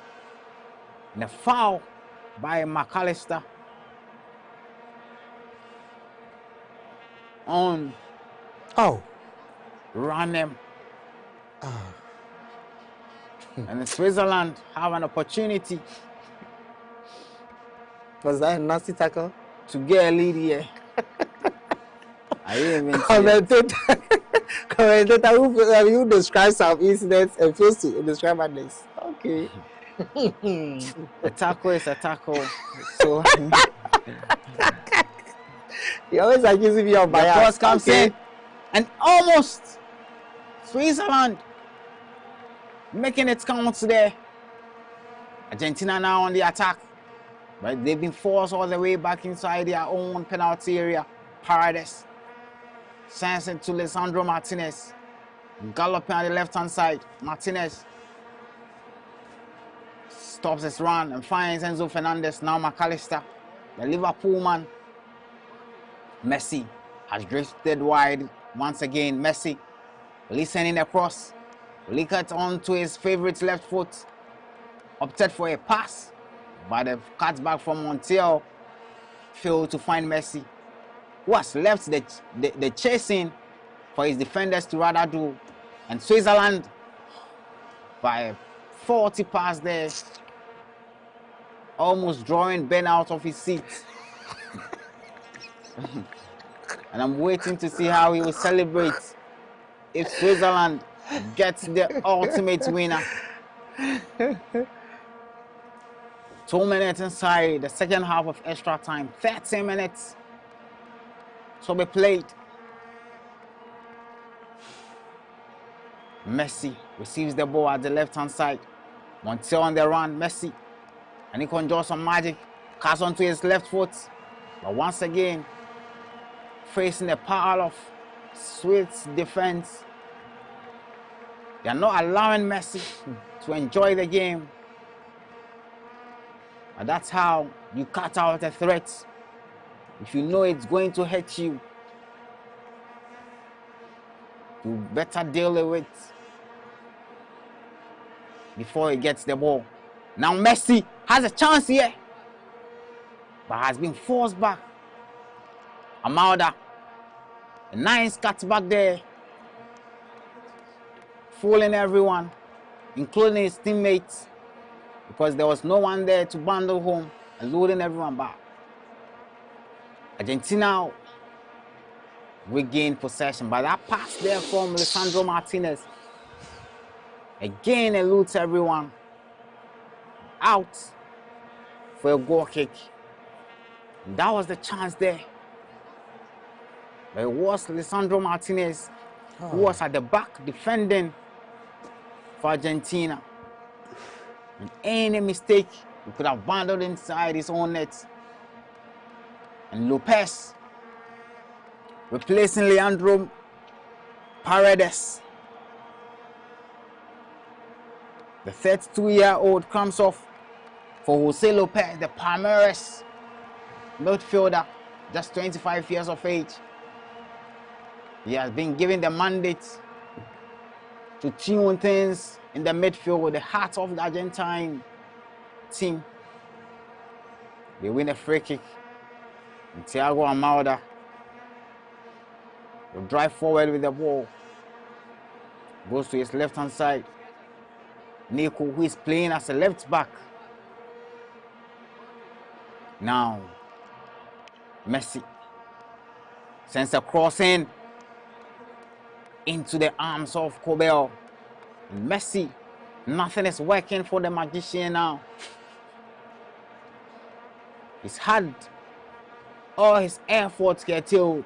And a foul by McAllister on Ranem. And Switzerland have an opportunity. Was that a nasty tackle? To get a lead here. I didn't even commentator who describes some incidents and fails to describe others. Okay. A tackle is a tackle. So you always accusing me of bias. The cross comes in and almost Switzerland making it count there. Argentina now on the attack, but they've been forced all the way back inside their own penalty area. Paredes sends it to Lisandro Martinez, galloping on the left-hand side. Martinez stops his run and finds Enzo Fernandez. Now McAllister, the Liverpool man. Messi has drifted wide once again. Messi listening across. Licked onto his favorite left foot. Opted for a pass, but the cutback from Montiel failed to find Messi, who has left the chasing for his defenders to rather do. And Switzerland, by a 40 pass there, almost drawing Ben out of his seat. And I'm waiting to see how he will celebrate if Switzerland gets the ultimate winner. 2 minutes inside the second half of extra time. 13 minutes to be played. Messi receives the ball at the left-hand side. Montiel on the run. Messi. And he conjures some magic. Casts onto his left foot. But once again, facing the power of Swiss defense. They are not allowing Messi to enjoy the game. But that's how you cut out a threat. If you know it's going to hurt you, you better deal with it before he gets the ball. Now Messi has a chance here, but has been forced back. Amauda, a nice cut back there, fooling everyone, including his teammates, because there was no one there to bundle home and loading everyone back. Argentina regained possession, but that pass there from Lisandro Martinez again eludes everyone out for a goal kick. And that was the chance there. But it was Lisandro Martinez who was at the back defending for Argentina. And any mistake, he could have bundled inside his own net. And Lopez replacing Leandro Paredes. The 32-year-old comes off for Jose Lopez, the Palmeiras midfielder, just 25 years of age. He has been given the mandate to tune things in the midfield with the heart of the Argentine team. They win a free kick. And Thiago Almada will drive forward with the ball. Goes to his left-hand side. Nico, who is playing as a left back. Now, Messi sends a cross in into the arms of Cobel. And Messi, nothing is working for the magician now. He's had all his efforts curtailed.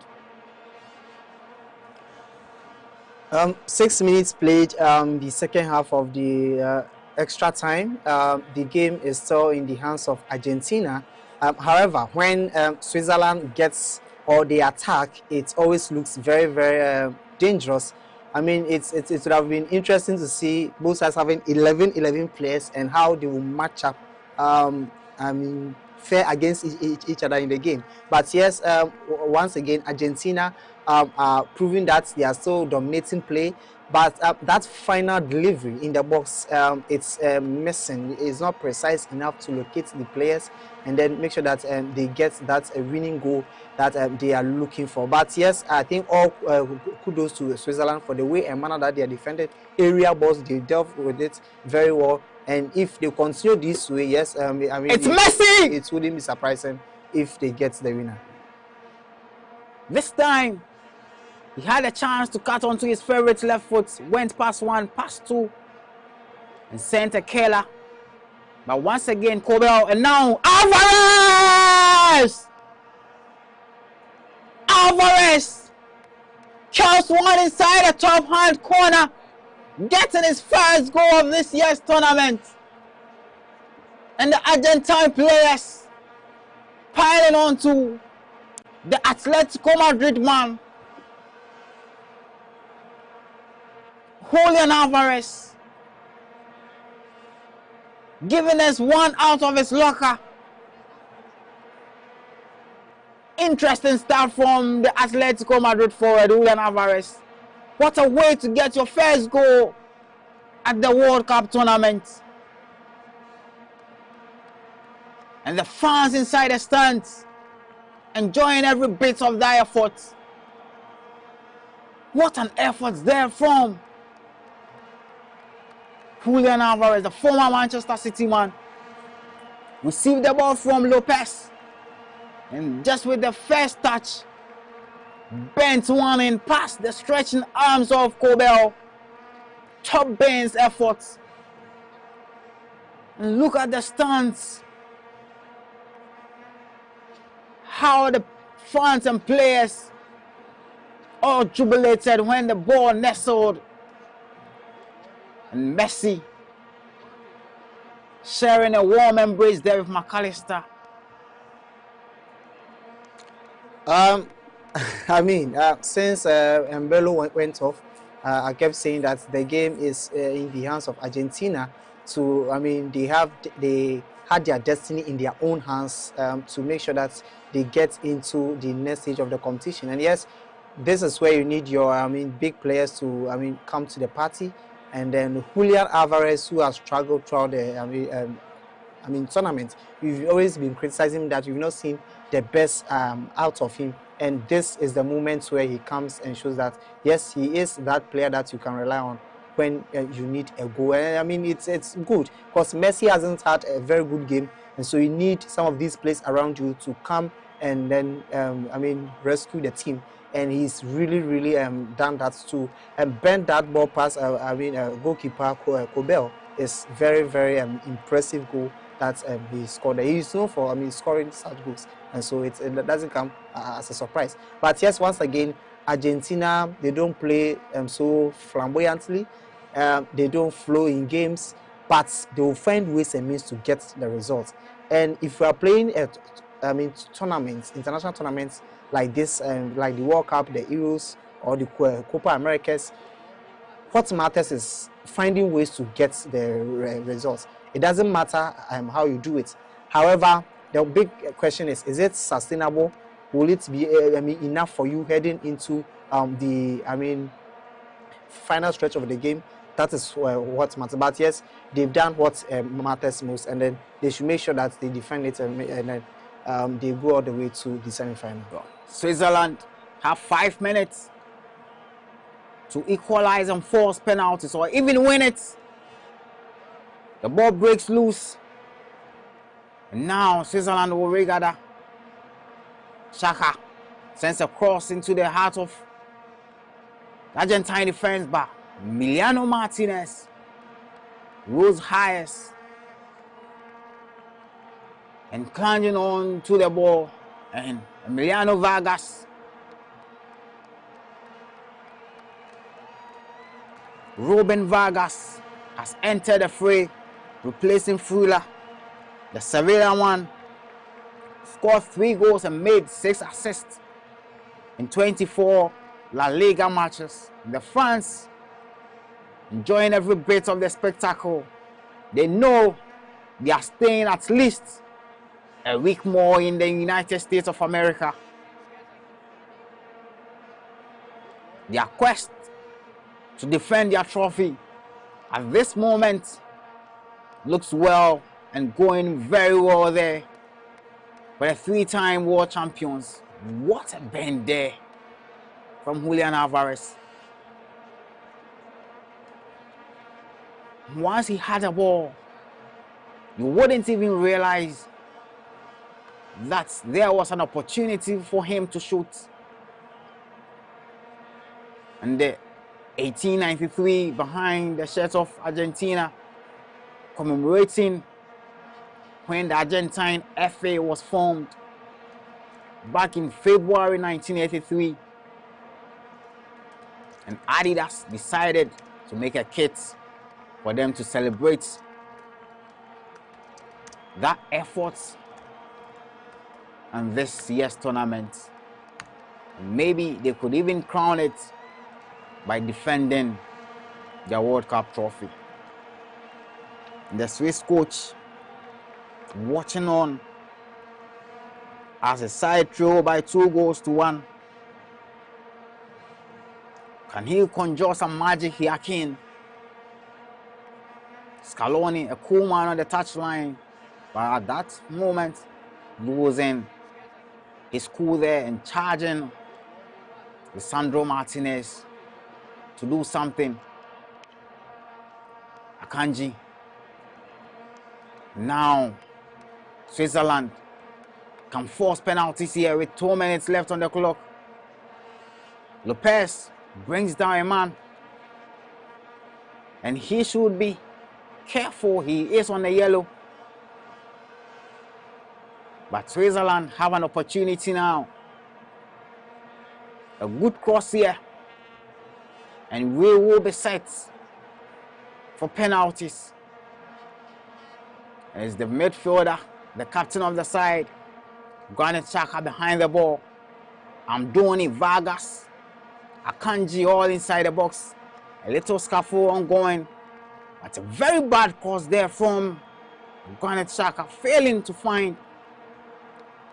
6 minutes played, the second half of the extra time. The game is still in the hands of Argentina. However, when Switzerland gets or they attack, it always looks very, very dangerous. I mean, it would have been interesting to see both sides having 11 players and how they will match up. I mean, fair against each other in the game. But yes, once again, Argentina are proving that they are still dominating play. But that final delivery in the box, it's missing. It's not precise enough to locate the players and then make sure that they get that winning goal that they are looking for. But yes, I think all kudos to Switzerland for the way and manner that they are defended area balls. They dealt with it very well. And if they continue this way, yes, I mean, it's Messi! It wouldn't be surprising if they get the winner. This time, he had a chance to cut onto his favorite left foot, went past one, past two, and sent a killer. But once again, Cobel, and now Alvarez! Alvarez kills one inside the top hand corner, getting his first goal of this year's tournament. And the Argentine players piling onto the Atletico Madrid man, Julian Alvarez, giving us one out of his locker. Interesting start from the Atletico Madrid forward, Julian Alvarez. What a way to get your first goal at the World Cup tournament. And the fans inside the stands enjoying every bit of that effort. What an effort there from Julian Alvarez, the former Manchester City man. Received the ball from Lopez. And just with the first touch, bent one in past the stretching arms of Cobel. Top Bane's efforts. And look at the stands. How the fans and players all jubilated when the ball nestled. And Messi sharing a warm embrace there with McAllister. I mean, since Mbelo went off, I kept saying that the game is in the hands of Argentina. So I mean, they had their destiny in their own hands to make sure that they get into the next stage of the competition. And yes, this is where you need your big players to come to the party. And then Julian Alvarez, who has struggled throughout the tournament, we've always been criticizing that we've not seen the best out of him. And this is the moment where he comes and shows that, yes, he is that player that you can rely on when you need a goal. And I mean, it's good because Messi hasn't had a very good game. And so you need some of these players around you to come and then, rescue the team. And he's really done that too. And bent that ball past, goalkeeper Kobel is very impressive goal that he scored. He's known for scoring such goals, and so it doesn't come as a surprise. But yes, once again, Argentina, they don't play so flamboyantly. They don't flow in games, but they will find ways and means to get the results. And if we are playing at tournaments, international tournaments like this, like the World Cup, the Euros, or the Copa Americas, what matters is finding ways to get the results. It doesn't matter how you do it. However, the big question is it sustainable? Will it be enough for you heading into the final stretch of the game? That is what matters. But yes, they've done what matters most, and then they should make sure that they defend it and then they go all the way to the semi-final. Switzerland have 5 minutes to equalize and force penalties or even win it. The ball breaks loose. And now Switzerland will regather. Xhaka sends a cross into the heart of the Argentine defense, but Emiliano Martinez rose highest and clinging on to the ball, and Emiliano Vargas Ruben Vargas has entered the fray, replacing Frula. The Sevilla one scored 3 goals and made 6 assists in 24 La Liga matches. The fans enjoying every bit of the spectacle. They know they are staying at least a week more in the United States of America. Their quest to defend their trophy at this moment looks well and going very well there for the 3-time world champions. What a bend there from Julian Alvarez. Once he had a ball, you wouldn't even realize that there was an opportunity for him to shoot. And the 1893 behind the shirt of Argentina, commemorating when the Argentine FA was formed back in February 1983. And Adidas decided to make a kit for them to celebrate that effort and this year's tournament. And maybe they could even crown it by defending their World Cup trophy. And the Swiss coach watching on as a side throw by 2-1. Can he conjure some magic here, King? Scaloni, a cool man on the touchline, but at that moment, losing his cool there and charging Lisandro Martinez to do something. Akanji. Now, Switzerland can force penalties here with 2 minutes left on the clock. Lopez brings down a man, and he should be careful. He is on the yellow. But Switzerland have an opportunity now. A good cross here, and we will be set for penalties. As the midfielder, the captain of the side, Granit Xhaka behind the ball. Amdoni, Vargas, Akanji all inside the box. A little scuffle ongoing. But a very bad cross there from Granit Xhaka, failing to find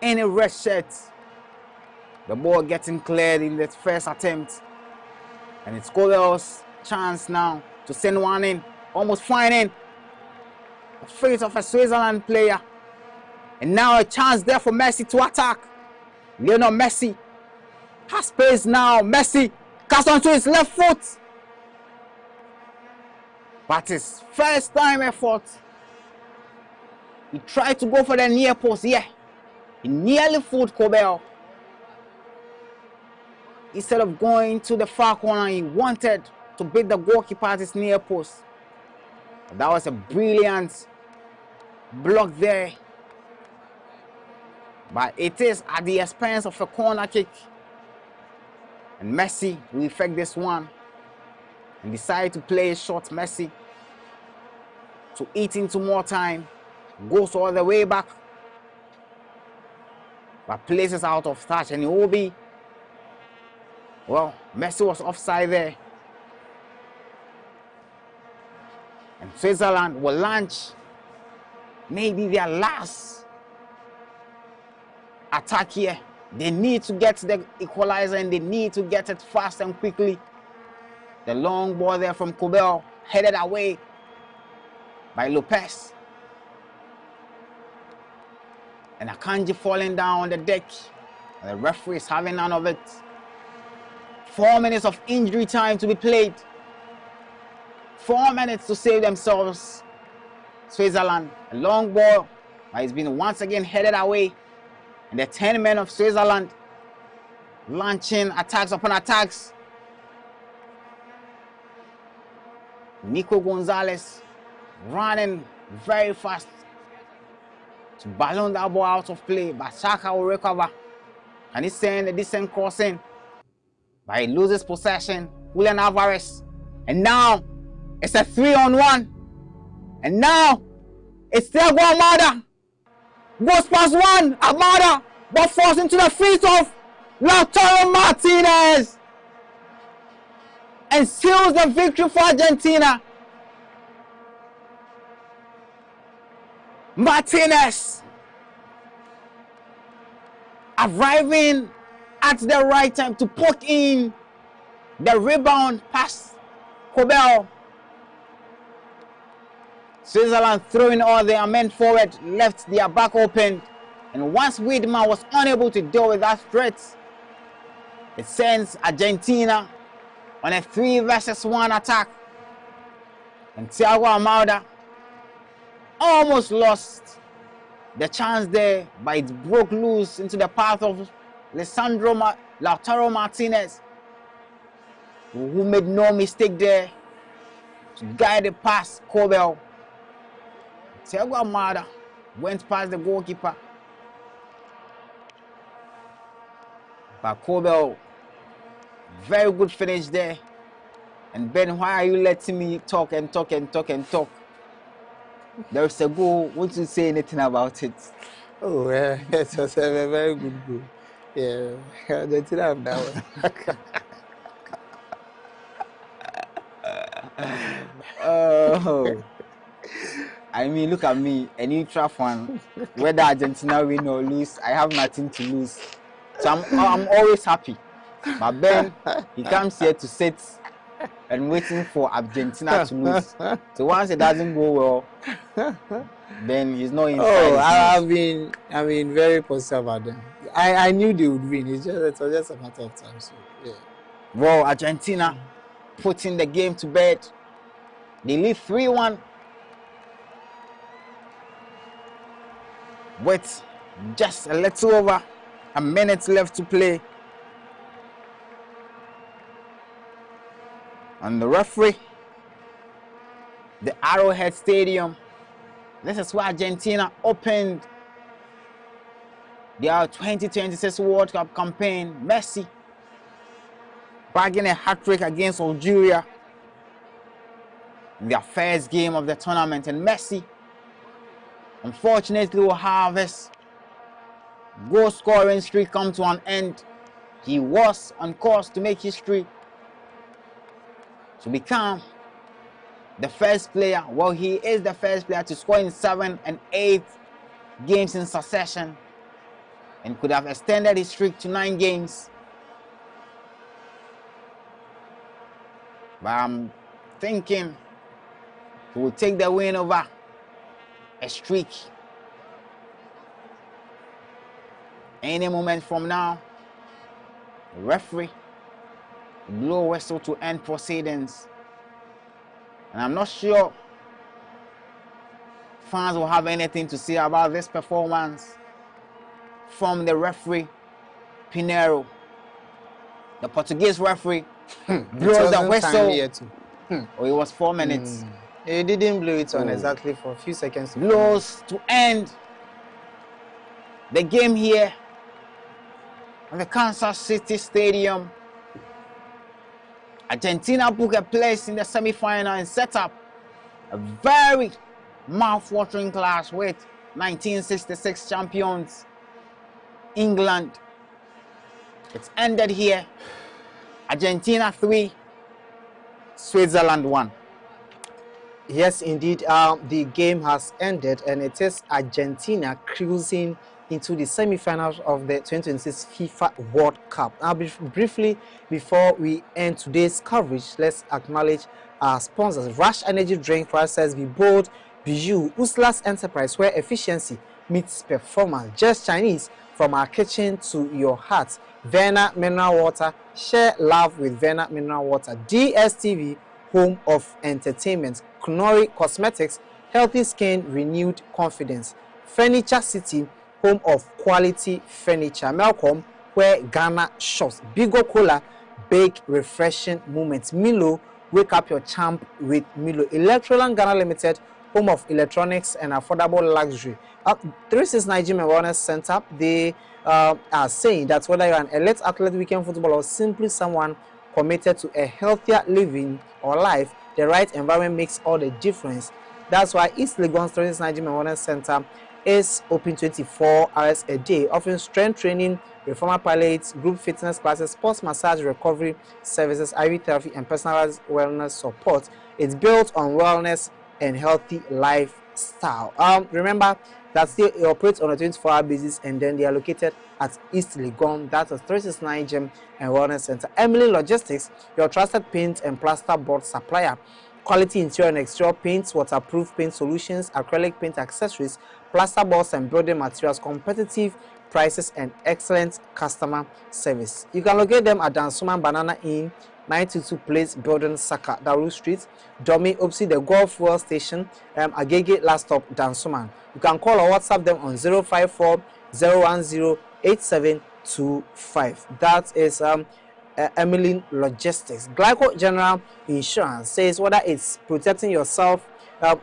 any red shirts. The ball getting cleared in the first attempt. And it's Colwell's chance now to send one in. Almost finding the face of a Switzerland player. And now a chance there for Messi to attack. Lionel Messi has space now. Messi casts onto his left foot. But his first time effort. He tried to go for the near post. Yeah. He nearly fooled Colwell. Instead of going to the far corner, he wanted to beat the goalkeeper at his near post. But that was a brilliant block there. But it is at the expense of a corner kick. And Messi will effect this one. And decide to play short. Messi to eat into more time. Goes all the way back. But places out of touch. And it will be, well, Messi was offside there. And Switzerland will launch maybe their last attack here. They need to get the equalizer and they need to get it fast and quickly. The long ball there from Colwell, headed away by Lopez. And Akanji falling down on the deck. The referee is having none of it. 4 minutes of injury time to be played. 4 minutes to save themselves. Switzerland, a long ball, but it's been once again headed away. And the 10 men of Switzerland launching attacks upon attacks. Nico Gonzalez running very fast to balloon that ball out of play, but Xhaka will recover. And he's sending a decent crossing. But he loses possession. Julian Alvarez. And now it's a 3-on-1. And now it's Thiago Almada. Goes past one. Almada. But falls into the feet of Lautaro Martinez. And seals the victory for Argentina. Martinez arriving at the right time to poke in the rebound past Colwell. Switzerland throwing all their men forward, left their back open. And once Wiedemann was unable to deal with that threat, it sends Argentina on a 3-versus-1 attack. And Thiago Almada almost lost the chance there, but it broke loose into the path of Lautaro Martinez, who made no mistake there to guide it past Colwell. Thiago Almada went past the goalkeeper, but Colwell, very good finish there. And Ben, why are you letting me talk and talk and talk and talk? There's a goal. Won't you say anything about it? Oh, yeah, it was a very good goal. Yeah, they did have that one. Oh, I mean, look at me, a neutral fan. Whether Argentina win or lose, I have nothing to lose. So I'm always happy. But Ben, he comes here to sit and waiting for Argentina to lose. So once it doesn't go well, then he's not inside. Oh, I've been very positive about them. I knew they would win. It was just a matter of time. So yeah. Well, Argentina putting the game to bed. They lead 3-1 with just a little over a minute left to play. And the referee, the Arrowhead Stadium. This is where Argentina opened their 2026 World Cup campaign. Messi bagging a hat-trick against Algeria in their first game of the tournament. And Messi, unfortunately, will have his goal-scoring streak come to an end He was on course to make history, to become the first player. Well, he is the first player to score in 7 and 8 games in succession, and could have extended his streak to 9 games. But I'm thinking he will take the win over a streak. Any moment from now, the referee will blow a whistle to end proceedings. And I'm not sure fans will have anything to say about this performance from the referee, Pinheiro. The Portuguese referee blows the whistle. Oh, it was 4 minutes. He didn't blow it on exactly for a few seconds. Blows to end the game here at the Kansas City Stadium. Argentina book a place in the semi-final and set up a very mouth-watering clash with 1966 champions England. It's ended here. Argentina 3, Switzerland 1. Yes, indeed. The game has ended, and it is Argentina cruising into the semi-finals of the 2026 FIFA World Cup. Now, briefly, before we end today's coverage, let's acknowledge our sponsors. Rush Energy Drink process, Be Bold, Be You, Usla's Enterprise, where efficiency meets performance. Just Chinese, from our kitchen to your heart. Verna Mineral Water, share love with Verna Mineral Water. DSTV, home of entertainment. Knorri Cosmetics, healthy skin, renewed confidence. Furniture City, home of quality furniture. Malcolm, where Ghana shops. Bigo Cola, big refreshing moments. Milo, wake up your champ with Milo. Electroland Ghana Limited, home of electronics and affordable luxury. 36 Nigeria Wellness Center, they are saying that whether you're an elite athlete, weekend footballer, or simply someone committed to a healthier living or life, the right environment makes all the difference. That's why East Legon's 36 Nigeria Wellness Center is open 24 hours a day, offering strength training, reformer pilates, group fitness classes, sports massage, recovery services, IV therapy, and personalized wellness support. It's built on wellness and healthy lifestyle. Remember that still operates on a 24-hour basis, and then they are located at East Legon. That's a 369 Gym and Wellness Center. Emily Logistics, your trusted paint and plaster board supplier. Quality interior and exterior paints, waterproof paint solutions, acrylic paint accessories, plaster boards and building materials, competitive prices, and excellent customer service. You can locate them at Dansuman Banana Inn, 922 Place Building, Saka, Daru Street, Domi, Opsi, the Golf Well Station, Agege, Last Stop, Dansuman. You can call or WhatsApp them on 054 010 8725. That is Emily Logistics. Glyco General Insurance says whether it's protecting yourself,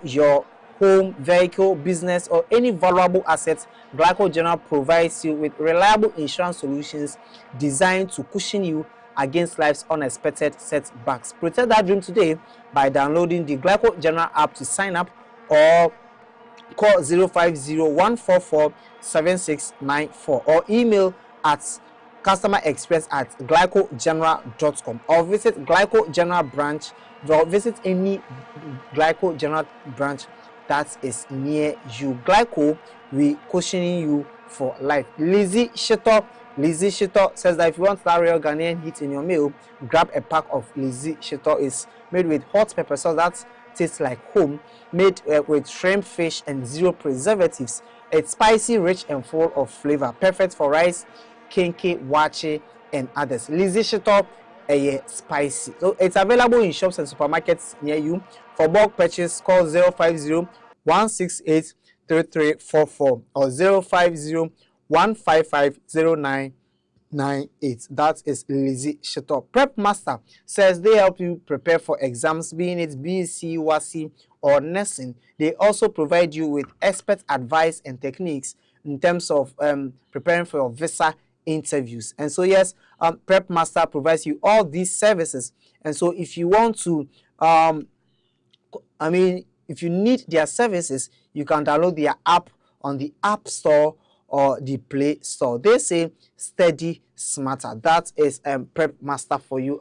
your home, vehicle, business, or any valuable assets, Glyco General provides you with reliable insurance solutions designed to cushion you against life's unexpected setbacks. Protect that dream today by downloading the Glyco General app to sign up, or call 050-144-7694, or email at customerexperience@glycogeneral.com, or visit Glyco General branch, or visit any Glyco General branch that is near you. Glyco, we cushioning you for life. Lizzie Shito says that if you want that real Ghanaian heat in your meal, grab a pack of Lizzie Shito. It's made with hot pepper sauce that tastes like home, made with shrimp, fish, and 0 preservatives. It's spicy, rich, and full of flavor, perfect for rice, kenke, wache, and others. Lizzie Shito, spicy. So it's available in shops and supermarkets near you. For bulk purchase, call 050-168-3344 or 050-155-0998. That is Lizzie Shito. Prep Master says they help you prepare for exams, being it BC, WASI, or nursing. They also provide you with expert advice and techniques in terms of preparing for your visa interviews. And so yes, Prep Master provides you all these services. And so if you want to if you need their services, you can download their app on the App Store or the Play Store. They say steady smarter. That is Prep Master for you.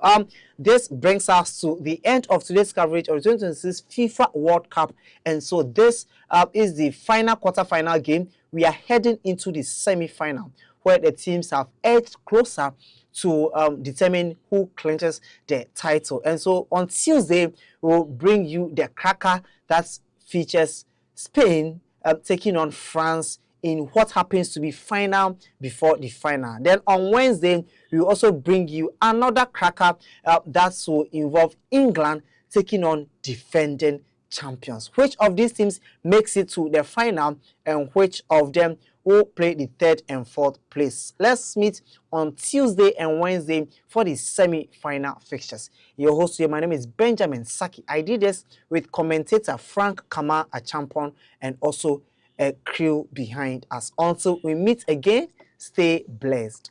This brings us to the end of today's coverage of the 2026 FIFA World Cup, and so this is the final quarterfinal game. We are heading into the semi-final, where the teams have edged closer to determine who clinches the title. And so on Tuesday, we'll bring you the cracker that features Spain taking on France in what happens to be final before the final. Then on Wednesday, we will also bring you another cracker that will involve England taking on defending champions. Which of these teams makes it to the final, and which of them will play the third and fourth place? Let's meet on Tuesday and Wednesday for the semi-final fixtures. Your host here, my name is Benjamin Saki. I did this with commentator Frank Kama Achampon and also a crew behind us. Until we meet again, stay blessed.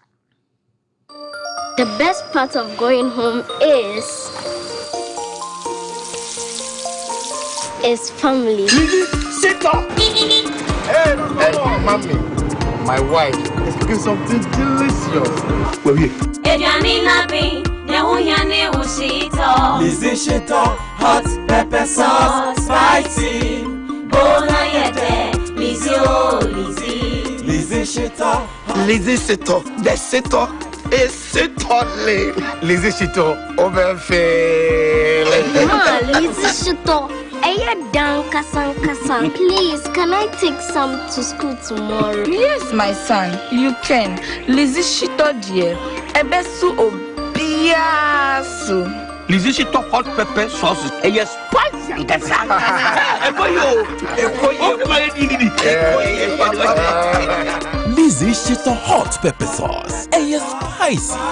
The best part of going home is family. Sit up! Hey, mommy, my wife is cooking something delicious. Well, here. LIVESTREAMING hot pepper sauce, spicy. LIVESTREAMING, the setor is setorly. LIVESTREAMING, overfilling. Please, can I take some to school tomorrow? Yes, my son, you can. Lizzie Shito dear. Ebesu obiasu. LIVESTREAMING hot pepper sauce. Yes, spicy and LIVESTREAMING hot pepper sauce. Yes, spicy.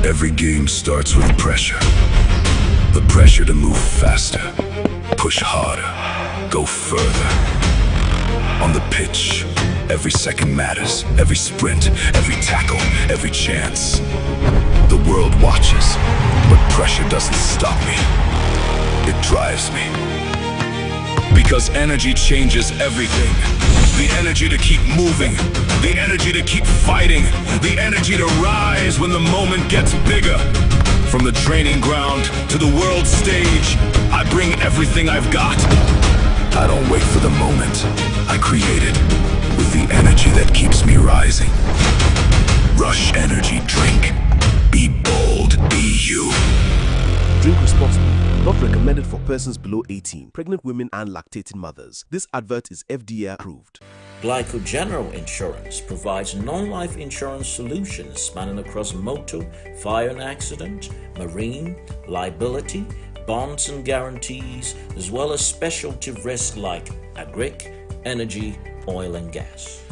Every game starts with pressure. The pressure to move faster, push harder, go further. On the pitch, every second matters, every sprint, every tackle, every chance. The world watches, but pressure doesn't stop me. It drives me. Because energy changes everything. The energy to keep moving, the energy to keep fighting, the energy to rise when the moment gets bigger. From the training ground to the world stage, I bring everything I've got. I don't wait for the moment, I create it with the energy that keeps me rising. Rush Energy Drink. Be bold, be you. Drink responsibly. Not recommended for persons below 18, pregnant women and lactating mothers. This advert is FDA approved. Glyco General Insurance provides non-life insurance solutions spanning across motor, fire and accident, marine, liability, bonds and guarantees, as well as specialty risks like agric, energy, oil and gas.